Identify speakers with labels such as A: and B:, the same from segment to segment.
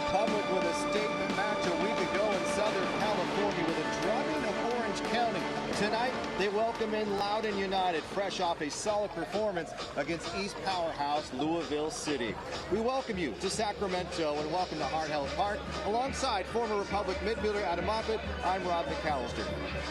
A: Republic with a statement match a week ago in Southern California with a drubbing of Orange County. Tonight, they welcome in Loudoun United, fresh off a solid performance against East powerhouse Louisville City. We welcome you to Sacramento and welcome to Hard Help Park. Alongside former Republic midfielder Adam Moffett, I'm Rob McAllister.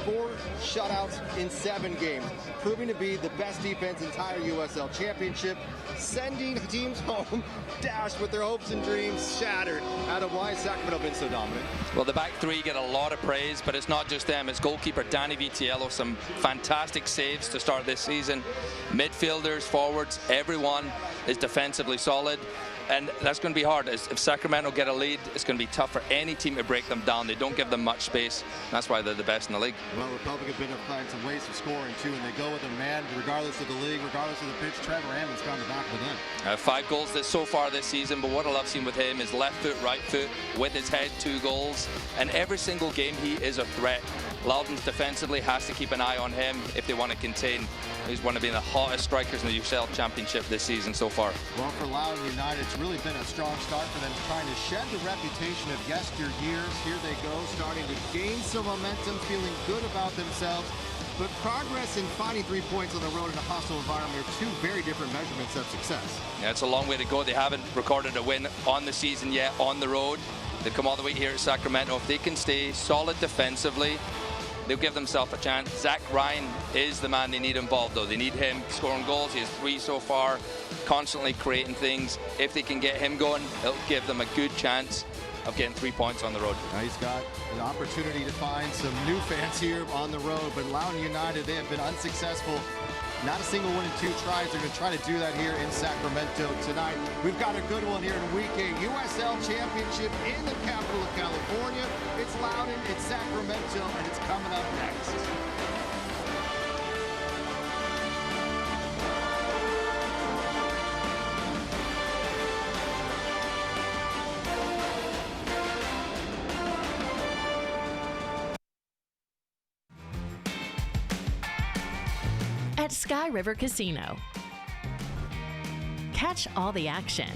A: 4 shutouts in 7 games, proving to be the best defense entire USL Championship, sending teams home dashed with their hopes and dreams shattered. Adam, why has Sacramento been so dominant?
B: Well, the back three get a lot of praise, but it's not just them. It's goalkeeper Danny Vitiello, some fantastic saves to start this season. Midfielders, forwards, everyone is defensively solid. And that's going to be hard. If Sacramento get a lead, it's going to be tough for any team to break them down. They don't give them much space. That's why they're the best in the league.
A: Well, Republic have been finding some ways of scoring too, and they go with a man regardless of the league, regardless of the pitch. Trevor Hammond's gone the back of the net.
B: 5 goals so far this season, but what I love seeing with him is left foot, right foot, with his head, 2 goals. And every single game he is a threat. Loudoun's defensively has to keep an eye on him if they want to contain. He's one of the hottest strikers in the USL Championship this season so far.
A: Well, for Loudoun United, it's really been a strong start for them, trying to shed the reputation of yesteryears. Here they go, starting to gain some momentum, feeling good about themselves. But progress in finding 3 points on the road in a hostile environment are 2 very different measurements of success.
B: Yeah, it's a long way to go. They haven't recorded a win on the season yet on the road. They've come all the way here at Sacramento. If they can stay solid defensively, they'll give themselves a chance. Zach Ryan is the man they need involved, though. They need him scoring goals. He has 3 so far, constantly creating things. If they can get him going, it'll give them a good chance of getting 3 points on the road.
A: Now he's got an opportunity to find some new fans here on the road, but Loudoun United, they have been unsuccessful. Not a single win in 2 tries. They're going to try to do that here in Sacramento tonight. We've got a good one here in Week 8. USL Championship in the capital of California. It's Loudoun, it's Sacramento, and it's coming up next.
C: At Sky River Casino. Catch all the action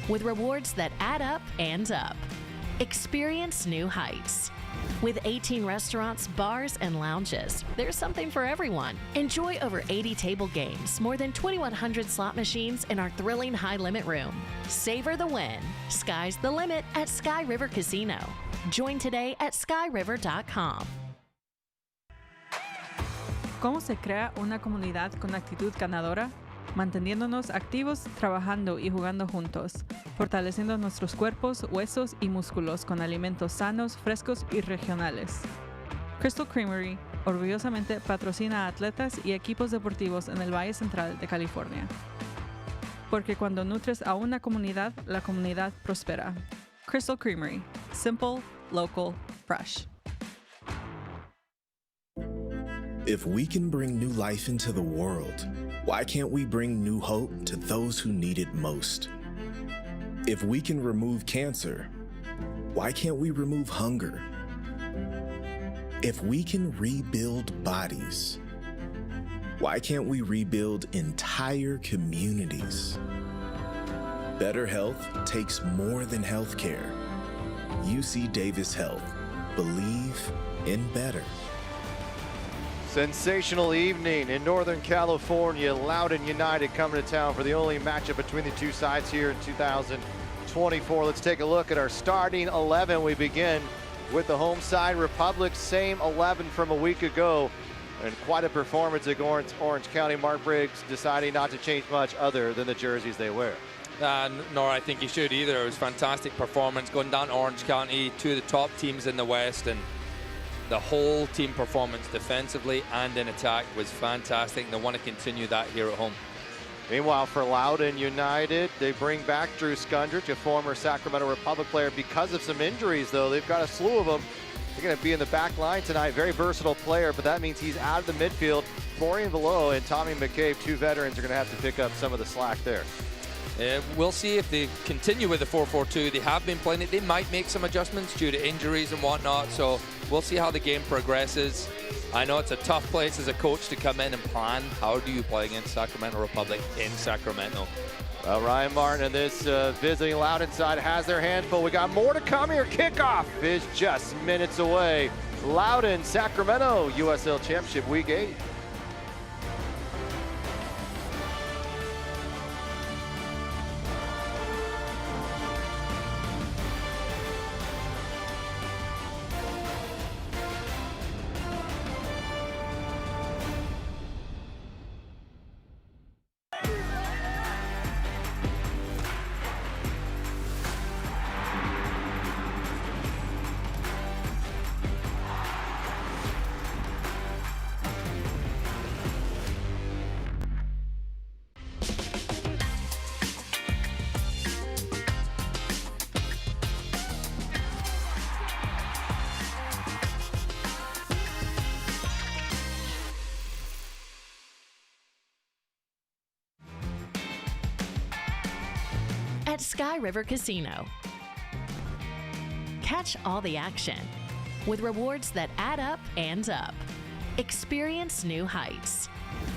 C: with rewards that add up and up. Experience new heights. With 18 restaurants, bars, and lounges, there's something for everyone. Enjoy over 80 table games, more than 2,100 slot machines, and our thrilling high-limit room. Savor the win. Sky's the limit at Sky River Casino. Join today at skyriver.com.
D: ¿Cómo se crea una comunidad con actitud ganadora? Manteniéndonos activos, trabajando y jugando juntos, fortaleciendo nuestros cuerpos, huesos y músculos con alimentos sanos, frescos y regionales. Crystal Creamery orgullosamente patrocina a atletas y equipos deportivos en el Valle Central de California. Porque cuando nutres a una comunidad, la comunidad prospera. Crystal Creamery. Simple, local, fresh.
E: If we can bring new life into the world, why can't we bring new hope to those who need it most? If we can remove cancer, why can't we remove hunger? If we can rebuild bodies, why can't we rebuild entire communities? Better health takes more than healthcare. UC Davis Health. Believe in better.
A: Sensational evening in Northern California. Loudoun United coming to town for the only matchup between the 2 sides here in 2024. Let's take a look at our starting 11. We begin with the home side, Republic, same 11 from a week ago. And quite a performance against Orange County. Mark Briggs deciding not to change much other than the jerseys they wear.
B: Nor I think you should either. It was a fantastic performance going down to Orange County, 2 of the top teams in the West, and the whole team performance defensively and in attack was fantastic, and they want to continue that here at home.
A: Meanwhile, for Loudoun United, they bring back Drew Skundrich, a former Sacramento Republic player, because of some injuries, though. They've got a slew of them. They're going to be in the back line tonight. Very versatile player, but that means he's out of the midfield. Florian Below and Tommy McCabe, 2 veterans, are going to have to pick up some of the slack there.
B: We'll see if they continue with the 4-4-2. They have been playing it. They might make some adjustments due to injuries and whatnot, so we'll see how the game progresses. I know it's a tough place as a coach to come in and plan how do you play against Sacramento Republic in Sacramento.
A: Ryan Martin and this visiting Loudoun side has their hands full. We got more to come here. Kickoff is just minutes away. Loudoun, Sacramento, USL Championship Week 8.
C: At Sky River Casino. Catch all the action with rewards that add up and up. Experience new heights.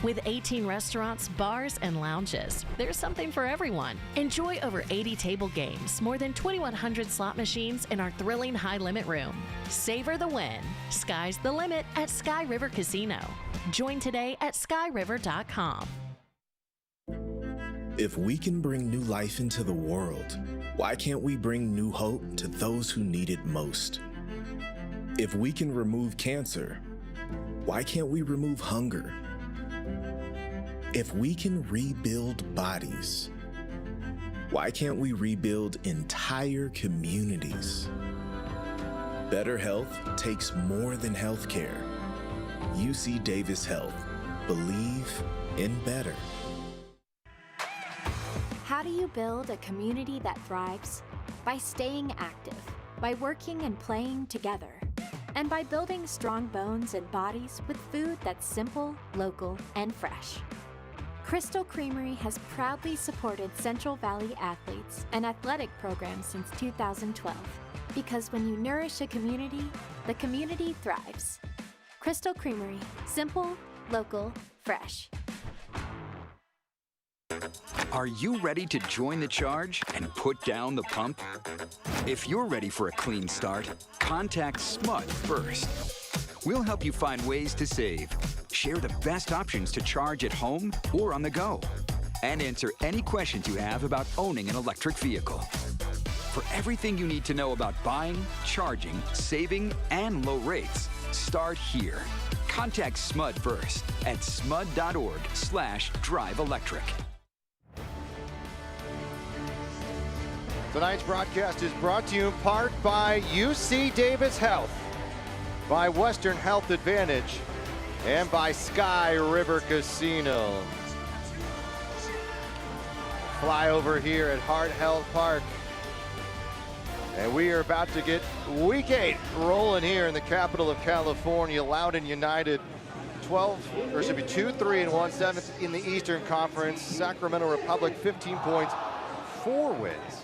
C: With 18 restaurants, bars, and lounges, there's something for everyone. Enjoy over 80 table games, more than 2,100 slot machines, and our thrilling high-limit room. Savor the win. Sky's the limit at Sky River Casino. Join today at skyriver.com.
E: If we can bring new life into the world, why can't we bring new hope to those who need it most? If we can remove cancer, why can't we remove hunger? If we can rebuild bodies, why can't we rebuild entire communities? Better health takes more than healthcare. UC Davis Health. Believe in better.
F: How do you build a community that thrives? By staying active, by working and playing together, and by building strong bones and bodies with food that's simple, local, and fresh. Crystal Creamery has proudly supported Central Valley athletes and athletic programs since 2012. Because when you nourish a community, the community thrives. Crystal Creamery, simple, local, fresh.
G: Are you ready to join the charge and put down the pump? If you're ready for a clean start, contact SMUD first. We'll help you find ways to save, share the best options to charge at home or on the go, and answer any questions you have about owning an electric vehicle. For everything you need to know about buying, charging, saving, and low rates, start here. Contact SMUD first at smud.org/drive-electric.
A: Tonight's broadcast is brought to you in part by UC Davis Health, by Western Health Advantage, and by Sky River Casino. Fly over here at Hart Health Park. And we are about to get Week 8 rolling here in the capital of California. Loudoun United 2-3-1-7 in the Eastern Conference. Sacramento Republic 15 points, 4 wins.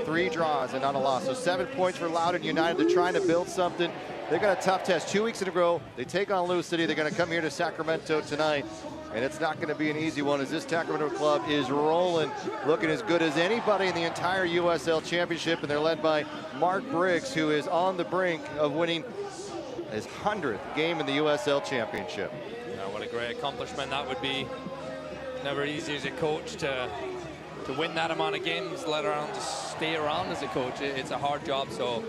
A: 3 draws and not a loss. So 7 points for Loudoun United. They're trying to build something. They got a tough test 2 weeks in a row. They take on Loudoun City. They're going to come here to Sacramento tonight. And it's not going to be an easy one as this Sacramento club is rolling, looking as good as anybody in the entire USL Championship. And they're led by Mark Briggs, who is on the brink of winning his 100th game in the USL Championship.
B: What a great accomplishment that would be. Never easy as a coach to win that amount of games, let alone to stay around as a coach. It's a hard job, so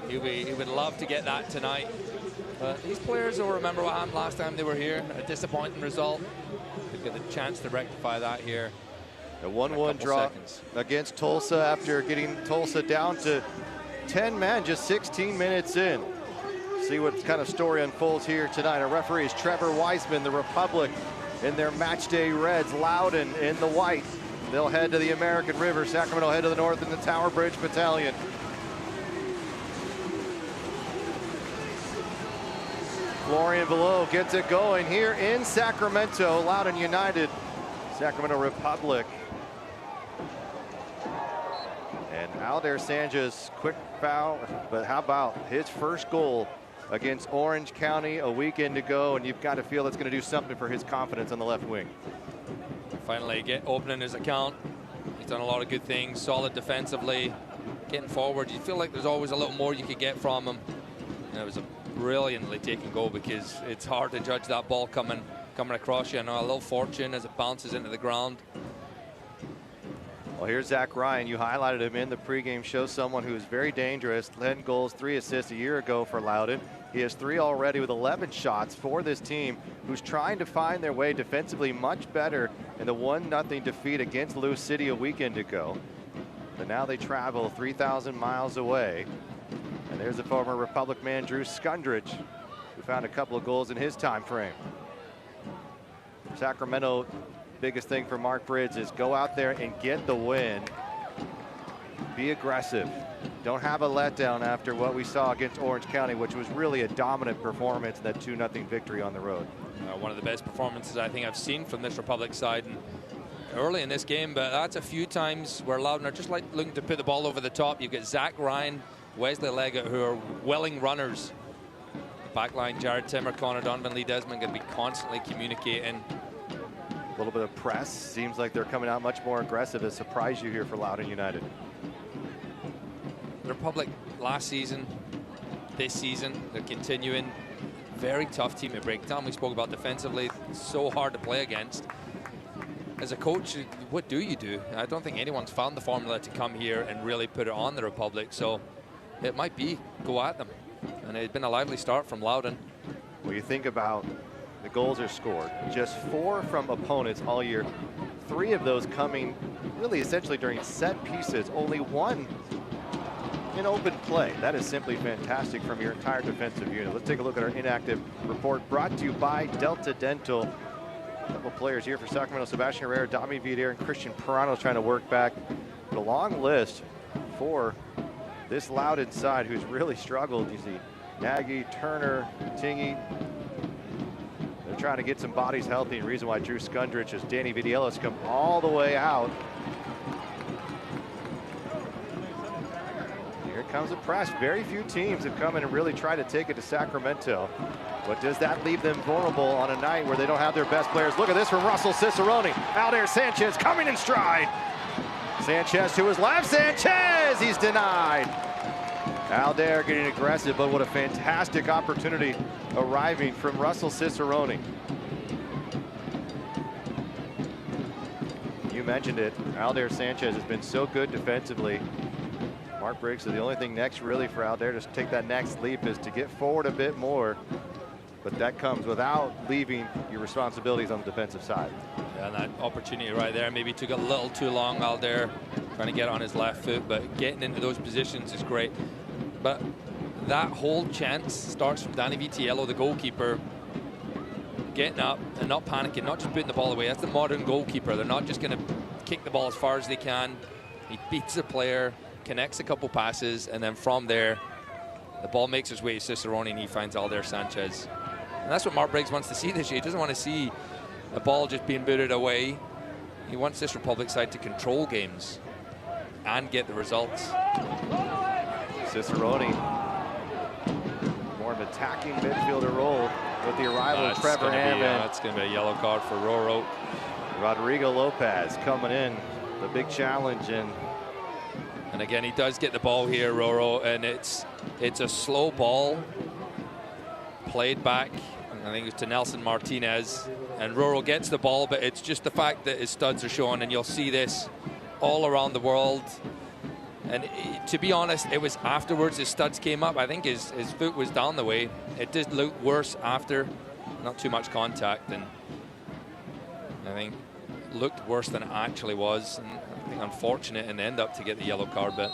B: he would love to get that tonight. But these players will remember what happened last time they were here, a disappointing result. They've got the chance to rectify that here.
A: A 1-1 draw against Tulsa after getting Tulsa down to 10 men just 16 minutes in. See what kind of story unfolds here tonight. Our referee is Trevor Weisman, the Republic in their match day reds, Loudoun in the white. They'll head to the American River. Sacramento head to the north in the Tower Bridge Battalion. Florian Below gets it going here in Sacramento. Loudoun United, Sacramento Republic. And Aldair Sanchez, quick foul, but how about his first goal against Orange County, a weekend to go, and you've got to feel it's going to do something for his confidence on the left wing.
B: Finally opening his account He's done a lot of good things, solid defensively, getting forward. You feel like there's always a little more you could get from him. And it was a brilliantly taken goal, because it's hard to judge that ball coming across you. I know a little fortune as it bounces into the ground.
A: Well, here's Zach Ryan. You highlighted him in the pregame show, someone who is very dangerous. 10 goals, 3 assists a year ago for Loudoun. He has 3 already with 11 shots for this team, who's trying to find their way defensively much better in the 1-0 defeat against Lou City a weekend ago. But now they travel 3,000 miles away. And there's the former Republic man, Drew Skundrich, who found a couple of goals in his time frame. Sacramento, biggest thing for Mark Briggs is go out there and get the win. Be aggressive. Don't have a letdown after what we saw against Orange County, which was really a dominant performance in that 2-0 victory on the road.
B: One of the best performances I think I've seen from this Republic side and early in this game, but that's a few times where Loudoun are just like looking to put the ball over the top. You've got Zach Ryan, Wesley Leggett, who are willing runners. Backline, Jared Timmer, Connor Donovan, Lee Desmond going to be constantly communicating.
A: A little bit of press. Seems like they're coming out much more aggressive. It surprised you here for Loudoun United.
B: The Republic last season, this season, they're continuing. Very tough team to break down. We spoke about defensively, so hard to play against. As a coach, what do you do? I don't think anyone's found the formula to come here and really put it on the Republic, so it might be go at them. And it's been a lively start from Loudoun.
A: Well, you think about the goals are scored, just 4 from opponents all year. 3 of those coming really essentially during set pieces, only 1 in open play. That is simply fantastic from your entire defensive unit. Let's take a look at our inactive report brought to you by Delta Dental. A couple players here for Sacramento: Sebastian Herrera, Dami Vidair, and Christian Pirano trying to work back. But a long list for this Loudoun side who's really struggled. You see Nagy, Turner, Tingy. They're trying to get some bodies healthy, and reason why Drew Skundrich as Danny Vidielis come all the way out. Here comes a press. Very few teams have come in and really tried to take it to Sacramento. But does that leave them vulnerable on a night where they don't have their best players? Look at this from Russell Cicerone. Aldair Sanchez coming in stride. Sanchez to his left. Sanchez, he's denied. Aldair getting aggressive, but what a fantastic opportunity arriving from Russell Cicerone. You mentioned it. Aldair Sanchez has been so good defensively. Mark Briggs said the only thing next really for Aldair to take that next leap is to get forward a bit more. But that comes without leaving your responsibilities on the defensive side.
B: Yeah, and that opportunity right there maybe took a little too long. Aldair trying to get on his left foot, but getting into those positions is great. But that whole chance starts from Danny Vitiello, the goalkeeper, getting up and not panicking, not just putting the ball away. That's the modern goalkeeper. They're not just going to kick the ball as far as they can. He beats the player, connects a couple passes, and then from there, the ball makes its way to Cicerone, and he finds Aldair Sanchez. And that's what Mark Briggs wants to see this year. He doesn't want to see the ball just being booted away. He wants this Republic side to control games and get the results.
A: Cicerone, more of an attacking midfielder role with the arrival of Trevor Hammond.
B: That's going to be a yellow card for Roro.
A: Rodrigo Lopez coming in, the big challenge.
B: And again, he does get the ball here, Roro, and it's a slow ball played back. I think it's to Nelson Martinez, and Roro gets the ball, but it's just the fact that his studs are showing, and you'll see this all around the world. And to be honest, it was afterwards his studs came up. I think his foot was down the way. It did look worse after, not too much contact, and I think it looked worse than it actually was. And I think unfortunate in the end up to get the yellow card, but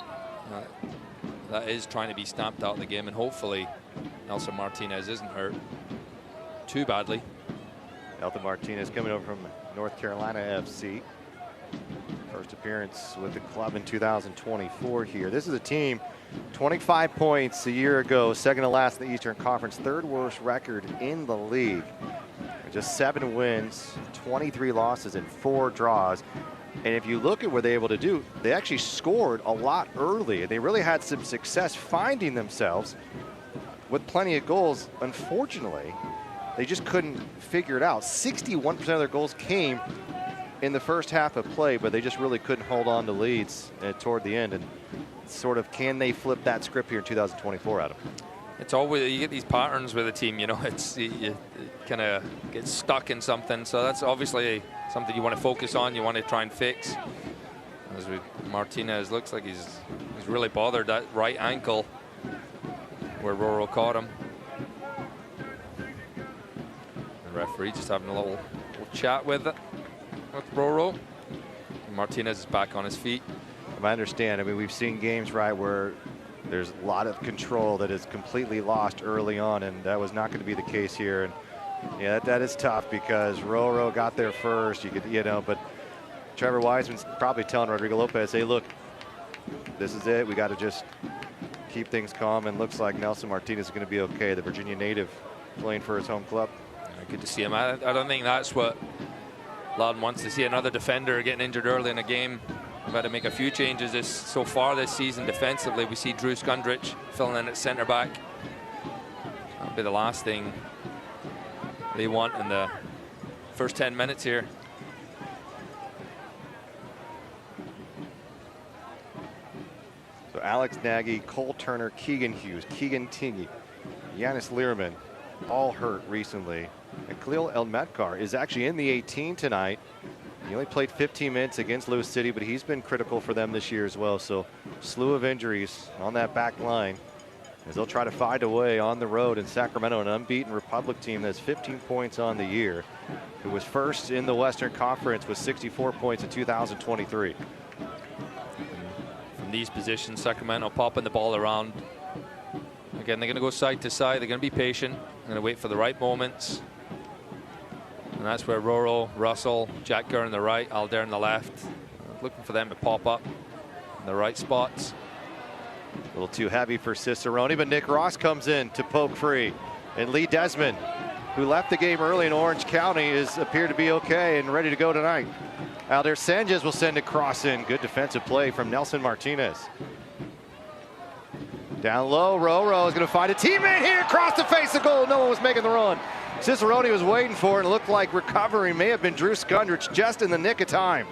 B: that is trying to be stamped out of the game, and hopefully Nelson Martinez isn't hurt too badly.
A: Nelson Martinez coming over from North Carolina FC. First appearance with the club in 2024 here. This is a team, 25 points a year ago, second to last in the Eastern Conference, third worst record in the league. Just 7 wins, 23 losses, and 4 draws. And if you look at what they're able to do, they actually scored a lot early, and they really had some success finding themselves with plenty of goals. Unfortunately, they just couldn't figure it out. 61% of their goals came in the first half of play, but they just really couldn't hold on to leads toward the end. And sort of, can they flip that script here in 2024, Adam?
B: It's always, you get these patterns with a team, you know, you kind of get stuck in something. So that's obviously something you want to focus on, you want to try and fix. As Martinez looks like he's really bothered that right ankle where Roro caught him. The referee just having a little chat with Roro. Martinez is back on his feet.
A: I understand. I mean, we've seen games, right, where there's a lot of control that is completely lost early on, and that was not going to be the case here. And yeah, that is tough because Roro got there first. You could, you know, but Trevor Wiseman's probably telling Rodrigo Lopez, hey, look, this is it. We got to just keep things calm. And looks like Nelson Martinez is going to be okay. The Virginia native playing for his home club.
B: Good to see him. I don't think that's what Loudoun wants to see. Another defender getting injured early in a game. We've had to make a few changes so far this season defensively. We see Drew Skundrich filling in at centre back. That'll be the last thing they want in the first 10 minutes here.
A: So Alex Nagy, Cole Turner, Keegan Hughes, Keegan Tingey, Yanis Learman, all hurt recently. And Khalil El-Medkar is actually in the 18 tonight. He only played 15 minutes against Lewis City, but he's been critical for them this year as well. So slew of injuries on that back line as they'll try to find a way on the road in Sacramento, an unbeaten Republic team that's 15 points on the year, who was first in the Western Conference with 64 points in 2023.
B: From these positions, Sacramento popping the ball around. Again, they're going to go side to side. They're going to be patient. They're going to wait for the right moments. And that's where Roro, Russell, Jack Kerr on the right, Alder on the left. Looking for them to pop up in the right spots.
A: A little too heavy for Cicerone, but Nick Ross comes in to poke free. And Lee Desmond, who left the game early in Orange County, appeared to be okay and ready to go tonight. Alder Sanchez will send a cross in. Good defensive play from Nelson Martinez. Down low, Roro is going to find a teammate here across the face of goal. No one was making the run. Cicerone was waiting for it, and it looked like recovery may have been Drew Skundrich just in the nick of time.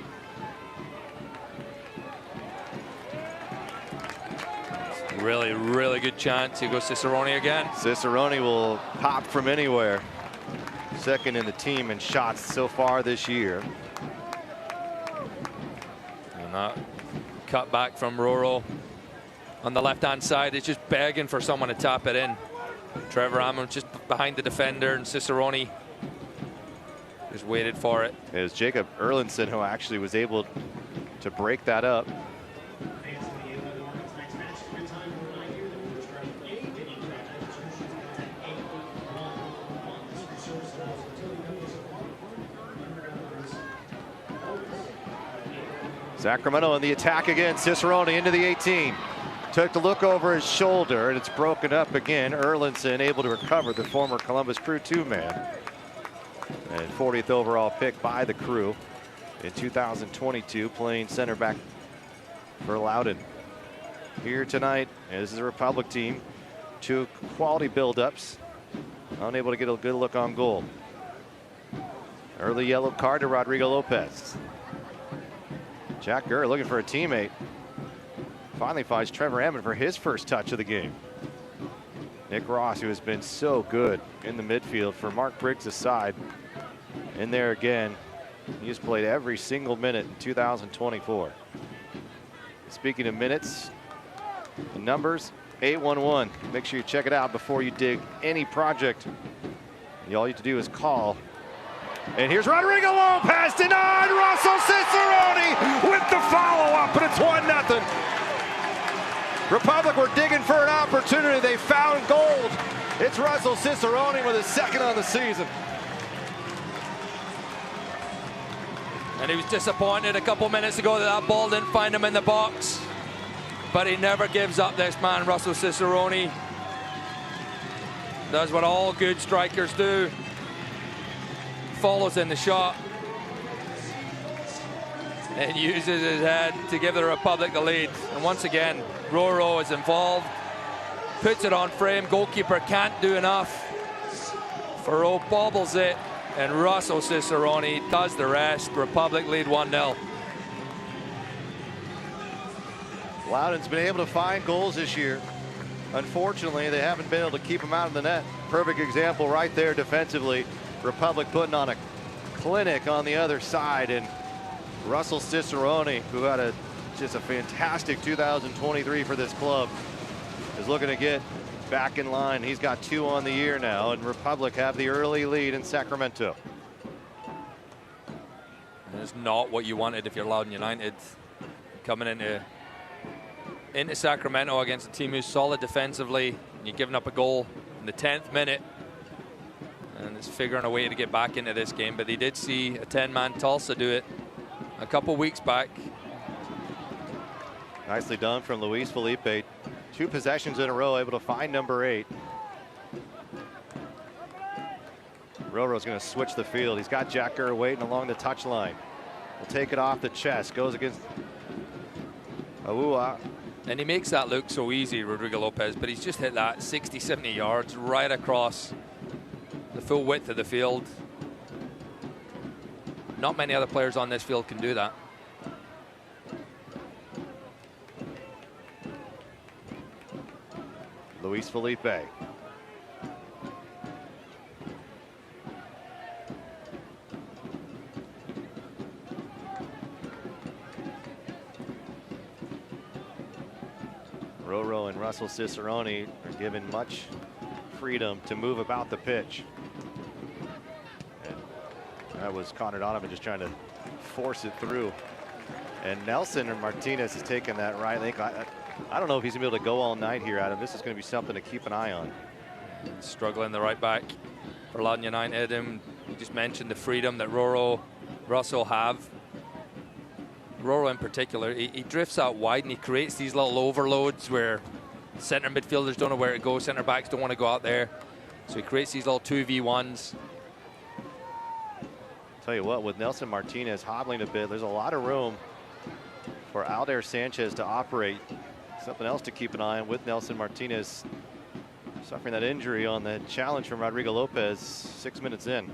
B: Really, really good chance. Here goes Cicerone again.
A: Cicerone will pop from anywhere. Second in the team in shots so far this year.
B: And that cut back from Roro on the left-hand side. It's just begging for someone to tap it in. Trevor Hammond just behind the defender, and Cicerone just waited for it.
A: It was Jacob Erlinson who actually was able to break that up. Sacramento in the attack again. Cicerone into the 18. Took the look over his shoulder, and it's broken up again. Erlinson able to recover, the former Columbus Crew 2-man. And 40th overall pick by the Crew in 2022, playing center back for Loudoun. Here tonight, this is a Republic team. 2 quality build-ups. Unable to get a good look on goal. Early yellow card to Rodrigo Lopez. Jack Gurr looking for a teammate. Finally finds Trevor Hammond for his first touch of the game. Nick Ross, who has been so good in the midfield for Mark Briggs' side. In there again. He's played every single minute in 2024. Speaking of minutes, the numbers, 811. Make sure you check it out before you dig any project. All you have to do is call. And here's Rodrigo Lopez, denied. Russell Cicerone with the follow-up, and it's 1-0. Republic were digging for an opportunity. They found gold. It's Russell Cicerone with his second on the season.
B: And he was disappointed a couple minutes ago that ball didn't find him in the box. But he never gives up, this man, Russell Cicerone. Does what all good strikers do. Follows in the shot. And uses his head to give the Republic the lead. And once again, Roro is involved. Puts it on frame. Goalkeeper can't do enough. Farrow bobbles it. and Russell Cicerone does the rest. Republic lead 1-0.
A: Loudoun's been able to find goals this year. Unfortunately, they haven't been able to keep them out of the net. Perfect example right there defensively. Republic putting on a clinic on the other side, and Russell Cicerone, who had just a fantastic 2023 for this club, is looking to get back in line. He's got 2 on the year now, and Republic have the early lead in Sacramento.
B: It's not what you wanted if you're Loudoun United coming into Sacramento against a team who's solid defensively. You're giving up a goal in the 10th minute, and it's figuring a way to get back into this game. But they did see a 10-man Tulsa do it a couple weeks back.
A: Nicely done from Luis Felipe. 2 possessions in a row, able to find number 8. Roro's going to switch the field. He's got Jack Gurr waiting along the touchline. Will take it off the chest. Goes against Awua.
B: And he makes that look so easy, Rodrigo Lopez, but he's just hit that 60, 70 yards right across the full width of the field. Not many other players on this field can do that.
A: Luis Felipe. Roro and Russell Cicerone are given much freedom to move about the pitch. And that was Connor Donovan just trying to force it through. And Nelson or Martinez has taken that right link. I don't know if he's going to be able to go all night here, Adam. This is going to be something to keep an eye on.
B: Struggling the right back for Loudoun United. And you just mentioned the freedom that Russell have. Roro in particular, he drifts out wide and he creates these little overloads where center midfielders don't know where to go, center backs don't want to go out there. So he creates these little 2v1s.
A: Tell you what, with Nelson Martinez hobbling a bit, there's a lot of room for Aldair Sanchez to operate. Something else to keep an eye on with Nelson Martinez suffering that injury on the challenge from Rodrigo Lopez 6 minutes in.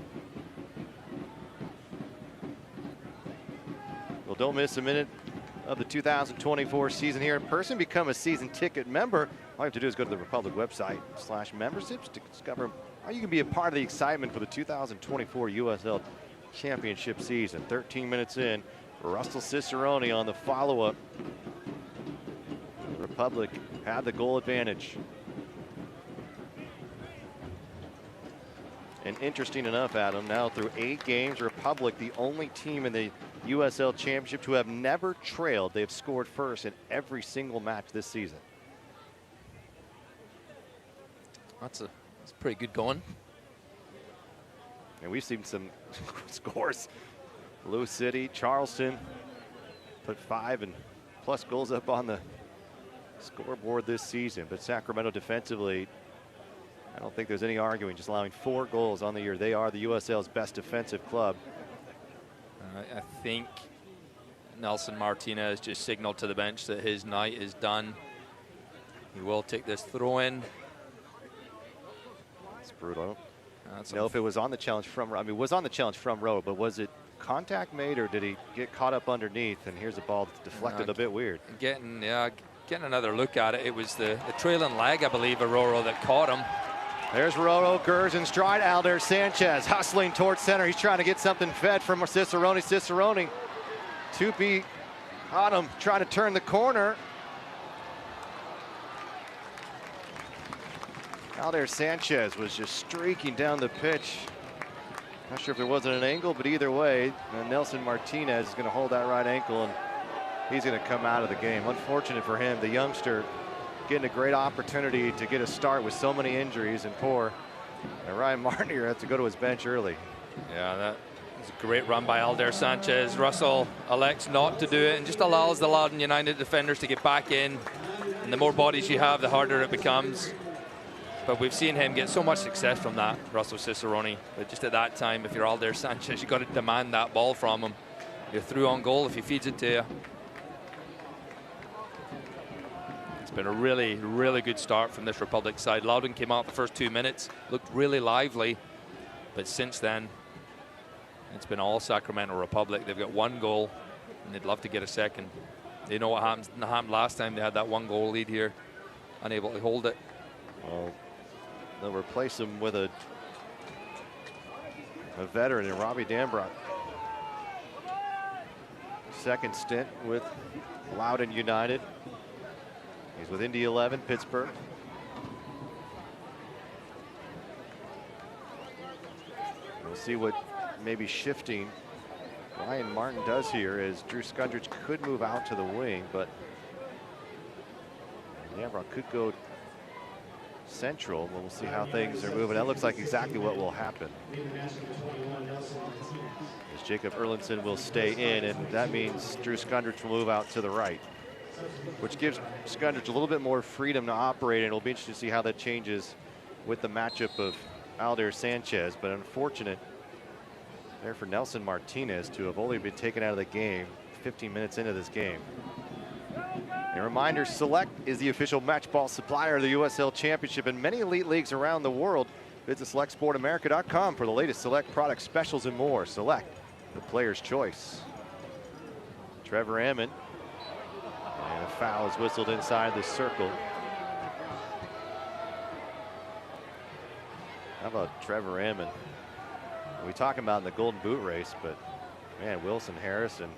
A: Well, don't miss a minute of the 2024 season here in person. Become a season ticket member. All you have to do is go to the Republic website /memberships to discover how you can be a part of the excitement for the 2024 USL Championship season. 13 minutes in, Russell Cicerone on the follow-up. Republic had the goal advantage. And interesting enough, Adam, now through 8 games, Republic, the only team in the USL Championship to have never trailed. They've scored first in every single match this season.
B: That's pretty good going.
A: And we've seen some scores. Lou City, Charleston put 5 and plus goals up on the scoreboard this season. But Sacramento defensively, I don't think there's any arguing, just allowing 4 goals on the year. They are the USL's best defensive club.
B: I think Nelson Martinez just signaled to the bench that his night is done. He will take this throw in.
A: It's brutal. No, if it was on the challenge from, was on the challenge from Rowe, but was it contact made or did he get caught up underneath? And here's a ball that's deflected a bit weird.
B: Getting another look at it. It was the trailing leg, I believe, of Roro that caught him.
A: There's Roro, Gers in stride. Aldair Sanchez hustling towards center. He's trying to get something fed from Cicerone. Cicerone, Tupi on him, trying to turn the corner. Aldair Sanchez was just streaking down the pitch. Not sure if there wasn't an angle, but either way, Nelson Martinez is going to hold that right ankle, and he's going to come out of the game. Unfortunate for him, the youngster getting a great opportunity to get a start with so many injuries and poor. And Ryan Martin here has to go to his bench early.
B: Yeah, that was a great run by Aldair Sanchez. Russell elects not to do it and just allows the Loudoun United defenders to get back in. And the more bodies you have, the harder it becomes. But we've seen him get so much success from that, Russell Cicerone. But just at that time, if you're Aldair Sanchez, you've got to demand that ball from him. You're through on goal if he feeds it to you. It's been a really, really good start from this Republic side. Loudoun came out the first 2 minutes, looked really lively. But since then, It's been all Sacramento Republic. They've got 1 goal, and they'd love to get a second. They know what happened last time they had that 1 goal lead here, unable to hold it.
H: Well, they'll replace him with a veteran in Robbie Dambrot. Second stint with Loudoun United. He's with Indy 11, Pittsburgh. We'll see what maybe shifting Ryan Martin does here, as Drew Skundrich could move out to the wing, but Dambrot could go central. We'll see how things are moving. That looks like exactly what will happen. As Jacob Erlandson will stay in, and that means Drew Skundrich will move out to the right, which gives Skundrich a little bit more freedom to operate, and it'll be interesting to see how that changes with the matchup of Aldair Sanchez. But unfortunate there for Nelson Martinez to have only been taken out of the game 15 minutes into this game. A reminder, Select is the official match ball supplier of the USL Championship and many elite leagues around the world. Visit SelectSportAmerica.com for the latest Select product specials and more. Select, the player's choice. Trevor Ammon, and a foul is whistled inside the circle. How about Trevor Ammon? We talk about in the Golden Boot race, but man, Wilson Harris and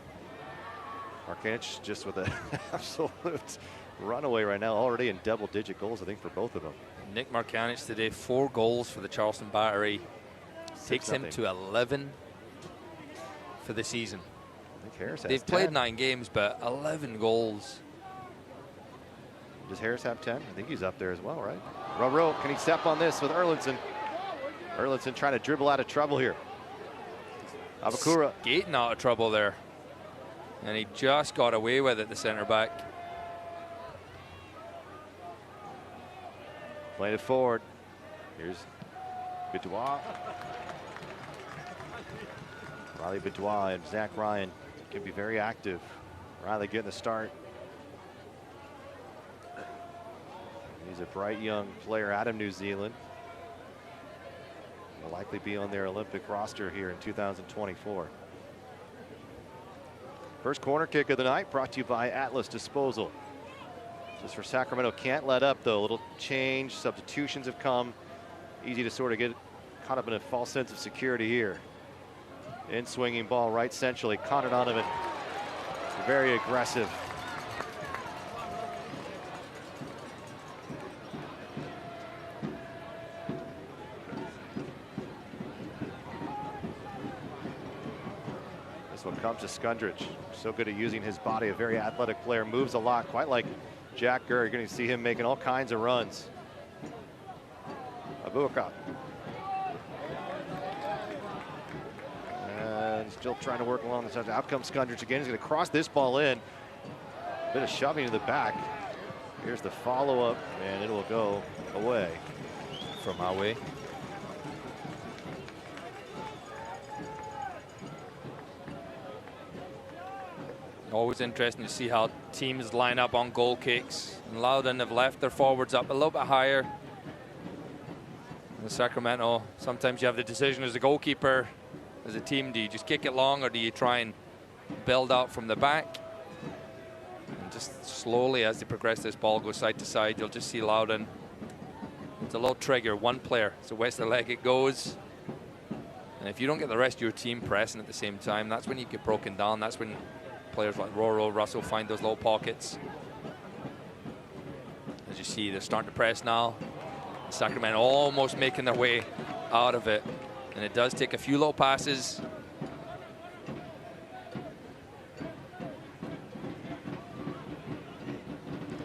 H: Markanich just with an absolute runaway right now, already in double-digit goals, I think, for both of them.
B: Nick Markanich today, 4 goals for the Charleston Battery. Takes him to 11 for the season.
H: I think Harris has
B: They've
H: 10.
B: played 9 games, but 11 goals.
H: Does Harris have 10? I think he's up there as well, right? Roro, can he step on this with Erlandson? Erlandson trying to dribble out of trouble here. Abakura.
B: Skating out of trouble there. And he just got away with it, the center back.
H: Playing it forward. Here's Bitois. Riley Bitois and Zach Ryan can be very active. Riley getting the start. He's a bright young player out of New Zealand. Will likely be on their Olympic roster here in 2024. First corner kick of the night brought to you by Atlas Disposal. Just for Sacramento, can't let up though. A little change, substitutions have come. Easy to sort of get caught up in a false sense of security here. In swinging ball right centrally, Connor Donovan, very aggressive. This one comes to Skundrich. So good at using his body, a very athletic player, moves a lot, quite like Jack Gurr. You're going to see him making all kinds of runs. Abuaka. And still trying to work along the side. Out comes Skundrich again. He's going to cross this ball in. Bit of shoving to the back. Here's the follow-up, and it will go away.
B: From our way. Always interesting to see how teams line up on goal kicks. And Loudoun have left their forwards up a little bit higher. In Sacramento, sometimes you have the decision as a goalkeeper, as a team, do you just kick it long or do you try and build out from the back? And just slowly as they progress this ball, go side to side, you'll just see Loudoun. It's a little trigger, one player. So west of the leg it goes. And if you don't get the rest of your team pressing at the same time, that's when you get broken down. That's when players like Roro, Russell find those little pockets. As you see, they're starting to press now. Sacramento almost making their way out of it. And it does take a few little passes.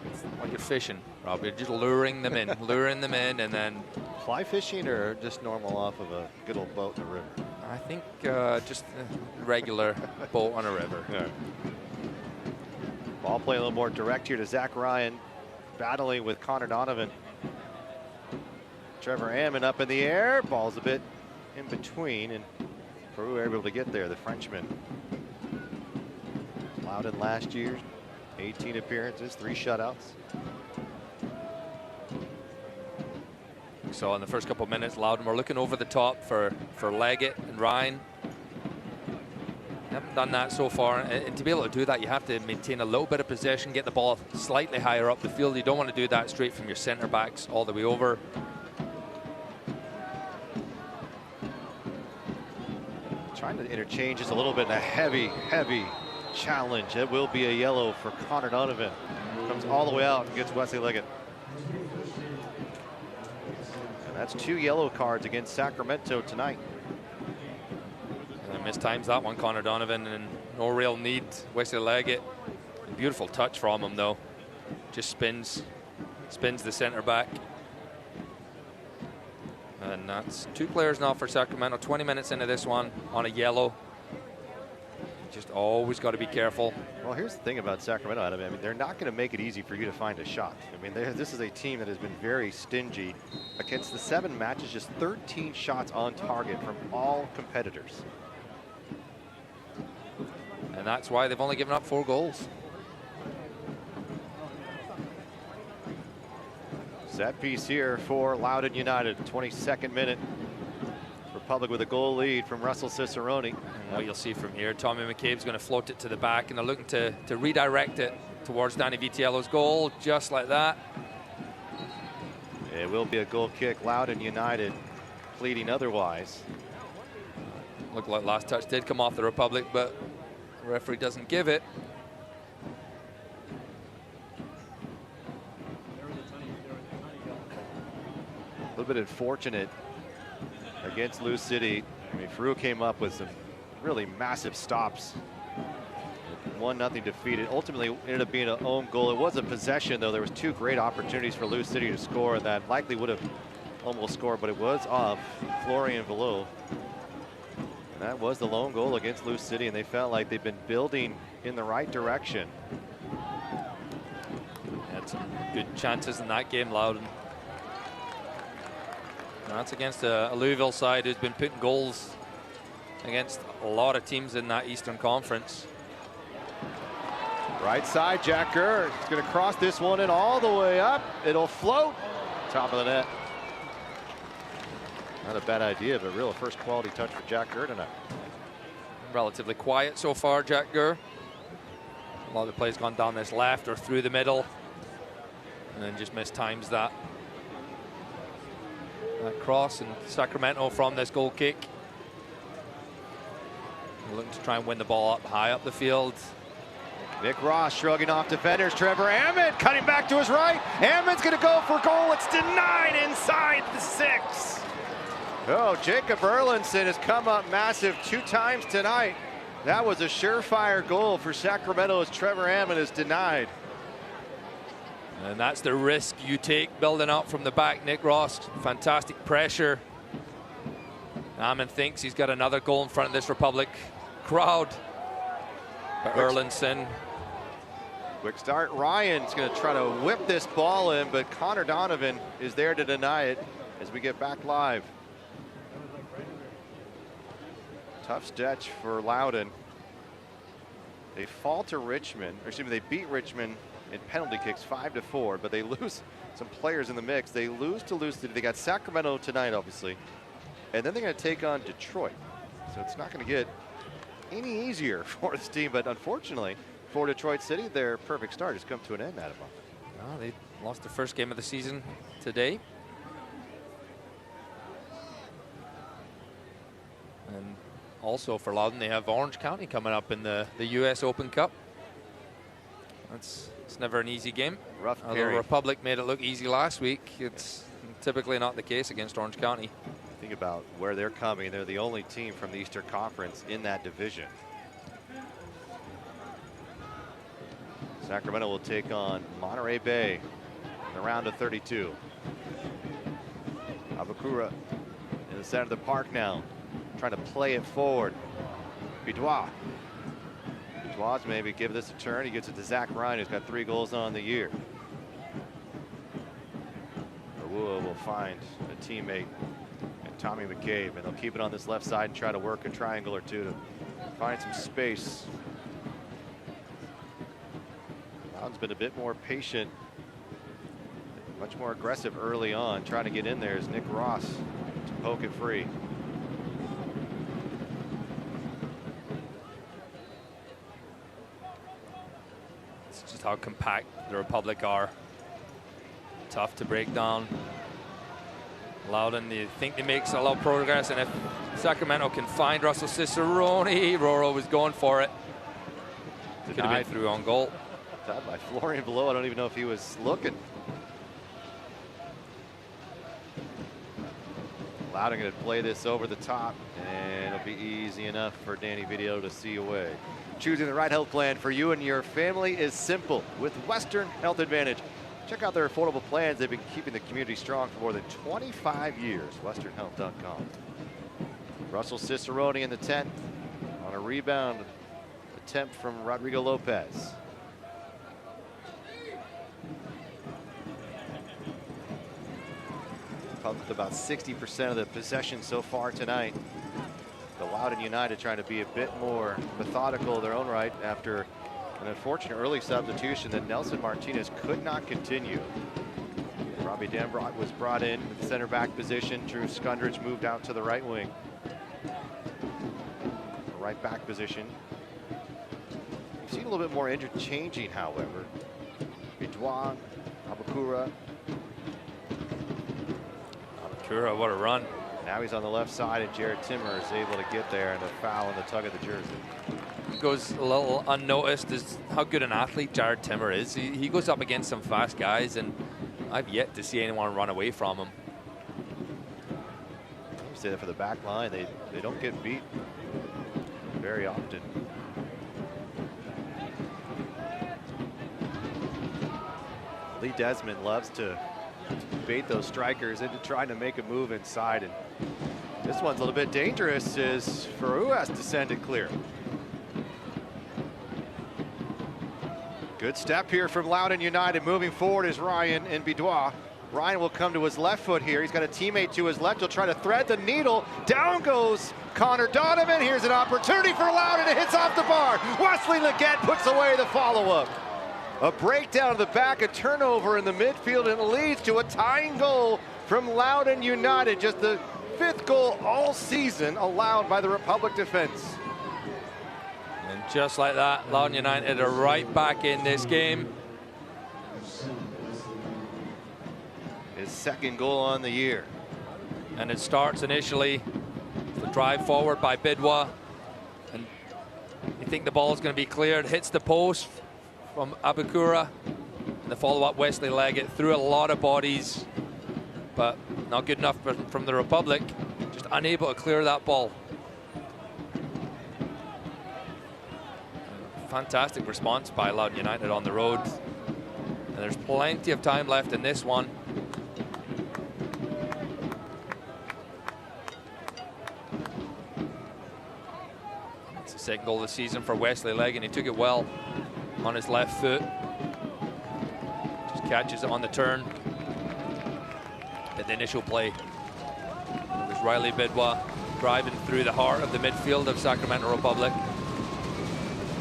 B: It's like you're fishing, Rob. You're just luring them in, and then...
H: Fly fishing or just normal off of a good old boat in the river?
B: I think just a regular boat on a river.
H: Yeah. Ball play a little more direct here to Zach Ryan, battling with Connor Donovan. Trevor Ammon up in the air. Ball's a bit in between, and Peru able to get there, the Frenchman. Loudoun last year, 18 appearances, 3 shutouts.
B: So in the first couple of minutes, Loudoun were looking over the top for Leggett and Ryan. Haven't done that so far, and to be able to do that, you have to maintain a little bit of possession, get the ball slightly higher up the field. You don't want to do that straight from your centre backs all the way over.
H: Trying to interchange just a little bit in a heavy challenge. It will be a yellow for Connor Donovan. Comes all the way out and gets Wesley Liggett. And that's 2 yellow cards against Sacramento tonight.
B: Mistimes that one, Connor Donovan, and no real need. Wesley Leggett, beautiful touch from him though. Just spins the centre back. And that's 2 players now for Sacramento. 20 minutes into this one on a yellow. Just always got to be careful.
H: Well, here's the thing about Sacramento, Adam. I mean, they're not going to make it easy for you to find a shot. I mean, this is a team that has been very stingy. Against the 7 matches, just 13 shots on target from all competitors.
B: And that's why they've only given up 4 goals.
H: Set piece here for Loudoun United. 22nd minute. Republic with a goal lead from Russell Cicerone.
B: And what you'll see from here, Tommy McCabe's going to float it to the back, and they're looking to redirect it towards Danny Vitiello's goal, just like that.
H: It will be a goal kick. Loudoun United pleading otherwise.
B: Looked like last touch did come off the Republic, but the referee doesn't give it.
H: A little bit unfortunate against Lou City. I mean, Farouk came up with some really massive stops. 1-0 defeat. It ultimately ended up being an own goal. It was a possession, though. There was 2 great opportunities for Lou City to score, and that likely would have almost scored, but it was off Florian Vallot. And that was the lone goal against Lou City, and they felt like they've been building in the right direction.
B: Had some good chances in that game, Loudoun. That's against a Louisville side who's been putting goals against a lot of teams in that Eastern Conference.
H: Right side, Jack Gurr is going to cross this one in all the way up. It'll float. Top of the net. Not a bad idea, but real first quality touch for Jack Gurr tonight.
B: Relatively quiet so far, Jack Gurr. A lot of the plays gone down this left or through the middle, and then just mistimes that cross. And Sacramento from this goal kick, looking to try and win the ball up high up the field.
H: Nick Ross shrugging off defenders. Trevor Ammon cutting back to his right. Ammon's going to go for goal. It's denied inside the 6. Oh, Jacob Erlandson has come up massive 2 times tonight. That was a surefire goal for Sacramento as Trevor Ammon is denied.
B: And that's the risk you take building up from the back. Nick Ross, fantastic pressure. Ammon thinks he's got another goal in front of this Republic crowd. But Erlandson.
H: Quick start. Ryan's going to try to whip this ball in, but Connor Donovan is there to deny it as we get back live. Tough stretch for Loudoun. They fall to Richmond, or excuse me, they beat Richmond in penalty kicks 5-4, but they lose some players in the mix. They lose to Lou City. They got Sacramento tonight, obviously, and then they're going to take on Detroit. So it's not going to get any easier for this team, but unfortunately for Detroit City, their perfect start has come to an end, Adam.
B: Oh, they lost the first game of the season today. And also for Loudoun, they have Orange County coming up in the US Open Cup. It's never an easy game.
H: Rough
B: Although
H: period.
B: Republic made it look easy last week, it's typically not the case against Orange County.
H: Think about where they're coming. They're the only team from the Eastern Conference in that division. Sacramento will take on Monterey Bay in the round of 32. Abakura in the center of the park now, trying to play it forward. Bidois. Bidois maybe give this a turn. He gets it to Zach Ryan, who's got 3 goals on the year. Awua will find a teammate, and Tommy McCabe, and they'll keep it on this left side and try to work a triangle or two to find some space. Loudoun's been a bit more patient, much more aggressive early on, trying to get in there as Nick Ross to poke it free.
I: how compact the Republic are. Tough to break down. Loudoun, you think they make a lot of progress, and if Sacramento can find Russell Cicerone, Roro was going for it. Could have been through on goal.
H: Tied by Florian below. I don't even know if he was looking. Loudoun going to play this over the top, and it'll be easy enough for Danny Video to see away. Choosing the right health plan for you and your family is simple with Western Health Advantage. Check out their affordable plans. They've been keeping the community strong for more than 25 years. WesternHealth.com. Russell Cicerone in the 10th on a rebound attempt from Rodrigo Lopez. With about 60% of the possession so far tonight. The Loudoun United trying to be a bit more methodical in their own right after an unfortunate early substitution that Nelson Martinez could not continue. Robbie Dambrot was brought in with the center back position. Drew Skundrich moved out to the right wing. The right back position. We've seen a little bit more interchanging, however. Bidouin, Abakura.
I: Abakura, what a run.
H: Now he's on the left side, and Jared Timmer is able to get there, and a foul in the tug of the jersey.
I: Goes a little unnoticed is how good an athlete Jared Timmer is. He goes up against some fast guys, and I've yet to see anyone run away from him.
H: You say that for the back line, they don't get beat very often. Lee Desmond loves to bait those strikers into trying to make a move inside, and this one's a little bit dangerous as Faru has to send it clear. Good step here from Loudoun United. Moving forward is Ryan and Bidouin. Ryan will come to his left foot here. He's got a teammate to his left. He'll try to thread the needle. Down goes Connor Donovan. Here's an opportunity for Loudoun. It hits off the bar. Wesley Leggett puts away the follow-up. A breakdown of the back, a turnover in the midfield, and it leads to a tying goal from Loudoun United. Just the 5th goal all season allowed by the Republic defense.
I: And just like that, Loudoun United are right back in this game.
H: His 2nd goal on the year.
I: And it starts initially the drive forward by Bidouin. And you think the ball is going to be cleared, hits the post from Abakura. And the follow-up, Wesley Leggett through a lot of bodies, but not good enough from the Republic. Just unable to clear that ball. Fantastic response by Loudoun United on the road. And there's plenty of time left in this one. It's the 2nd goal of the season for Wesley Leggett, and he took it well on his left foot. Just catches it on the turn. At the initial play, it was Riley Bidouin driving through the heart of the midfield of Sacramento Republic.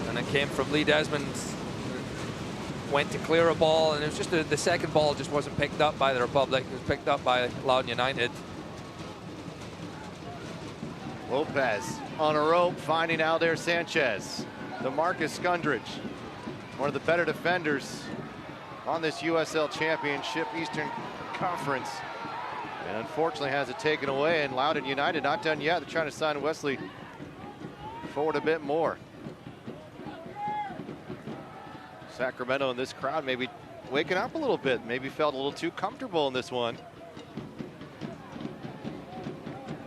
I: And it came from Lee Desmond. Went to clear a ball, and it was just the 2nd ball just wasn't picked up by the Republic. It was picked up by Loudoun United.
H: Lopez on a rope, finding Aldair Sanchez. DeMarcus Skundrich, one of the better defenders on this USL Championship Eastern Conference. And unfortunately has it taken away, and Loudoun United not done yet. They're trying to sign Wesley forward a bit more. Sacramento and this crowd maybe waking up a little bit, maybe felt a little too comfortable in this one.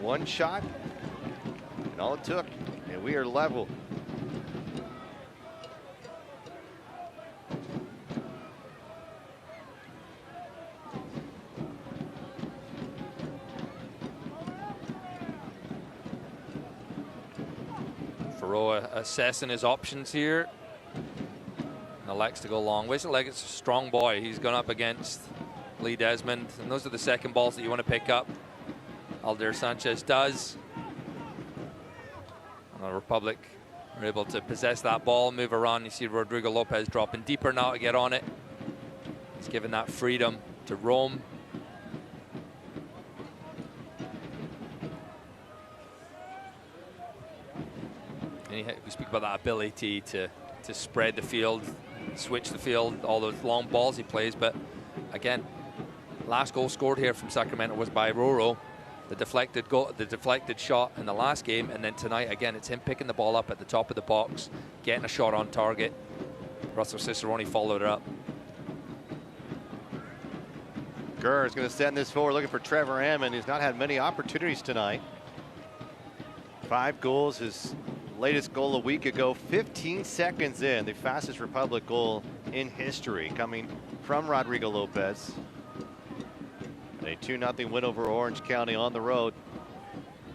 H: One shot, and all it took, and we are level.
I: Faroa assessing his options here. And elects to go long. Wesley Leggett's a strong boy. He's gone up against Lee Desmond, and those are the 2nd balls that you want to pick up. Aldair Sanchez does. And the Republic are able to possess that ball, move around. You see Rodrigo Lopez dropping deeper now to get on it. He's given that freedom to roam. And we speak about that ability to spread the field switch the field, all those long balls he plays. But again, last goal scored here from Sacramento was by Roro. The deflected goal, the deflected shot in the last game, and then tonight again it's him picking the ball up at the top of the box, getting a shot on target. Russell Cicerone followed it up.
H: Gurr is going to send this forward, looking for Trevor Hammond, who's not had many opportunities tonight. 5 goals, his latest goal a week ago, 15 seconds in, the fastest Republic goal in history, coming from Rodrigo Lopez. A 2-0 win over Orange County on the road.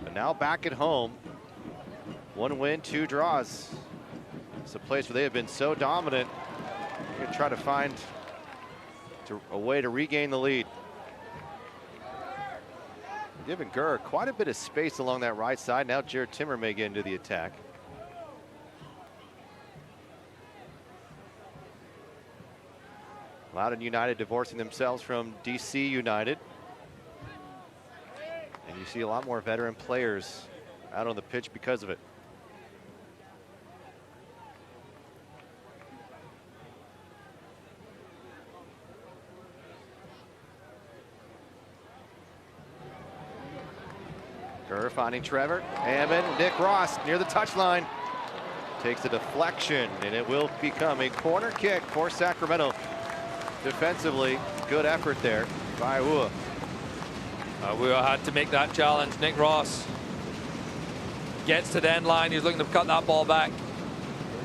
H: And now back at home, 1 win, 2 draws. It's a place where they have been so dominant. They're going to try to find a way to regain the lead. Giving Gurr quite a bit of space along that right side. Now Jared Timmer may get into the attack. Loudoun United divorcing themselves from DC United. And you see a lot more veteran players out on the pitch because of it. Gurr finding Trevor. Hammond, Nick Ross near the touchline. Takes a deflection, and it will become a corner kick for Sacramento. Defensively, good effort there by Ua.
I: Ua had to make that challenge. Nick Ross gets to the end line. He's looking to cut that ball back.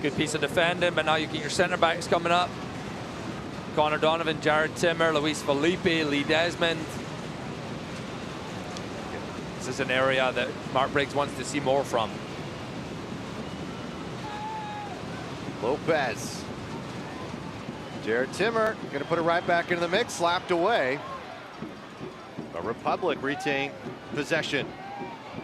I: Good piece of defending, but now you get your center backs coming up. Connor Donovan, Jared Timmer, Luis Felipe, Lee Desmond. This is an area that Mark Briggs wants to see more from.
H: Lopez. Jared Timmer going to put it right back into the mix, slapped away. But Republic retain possession.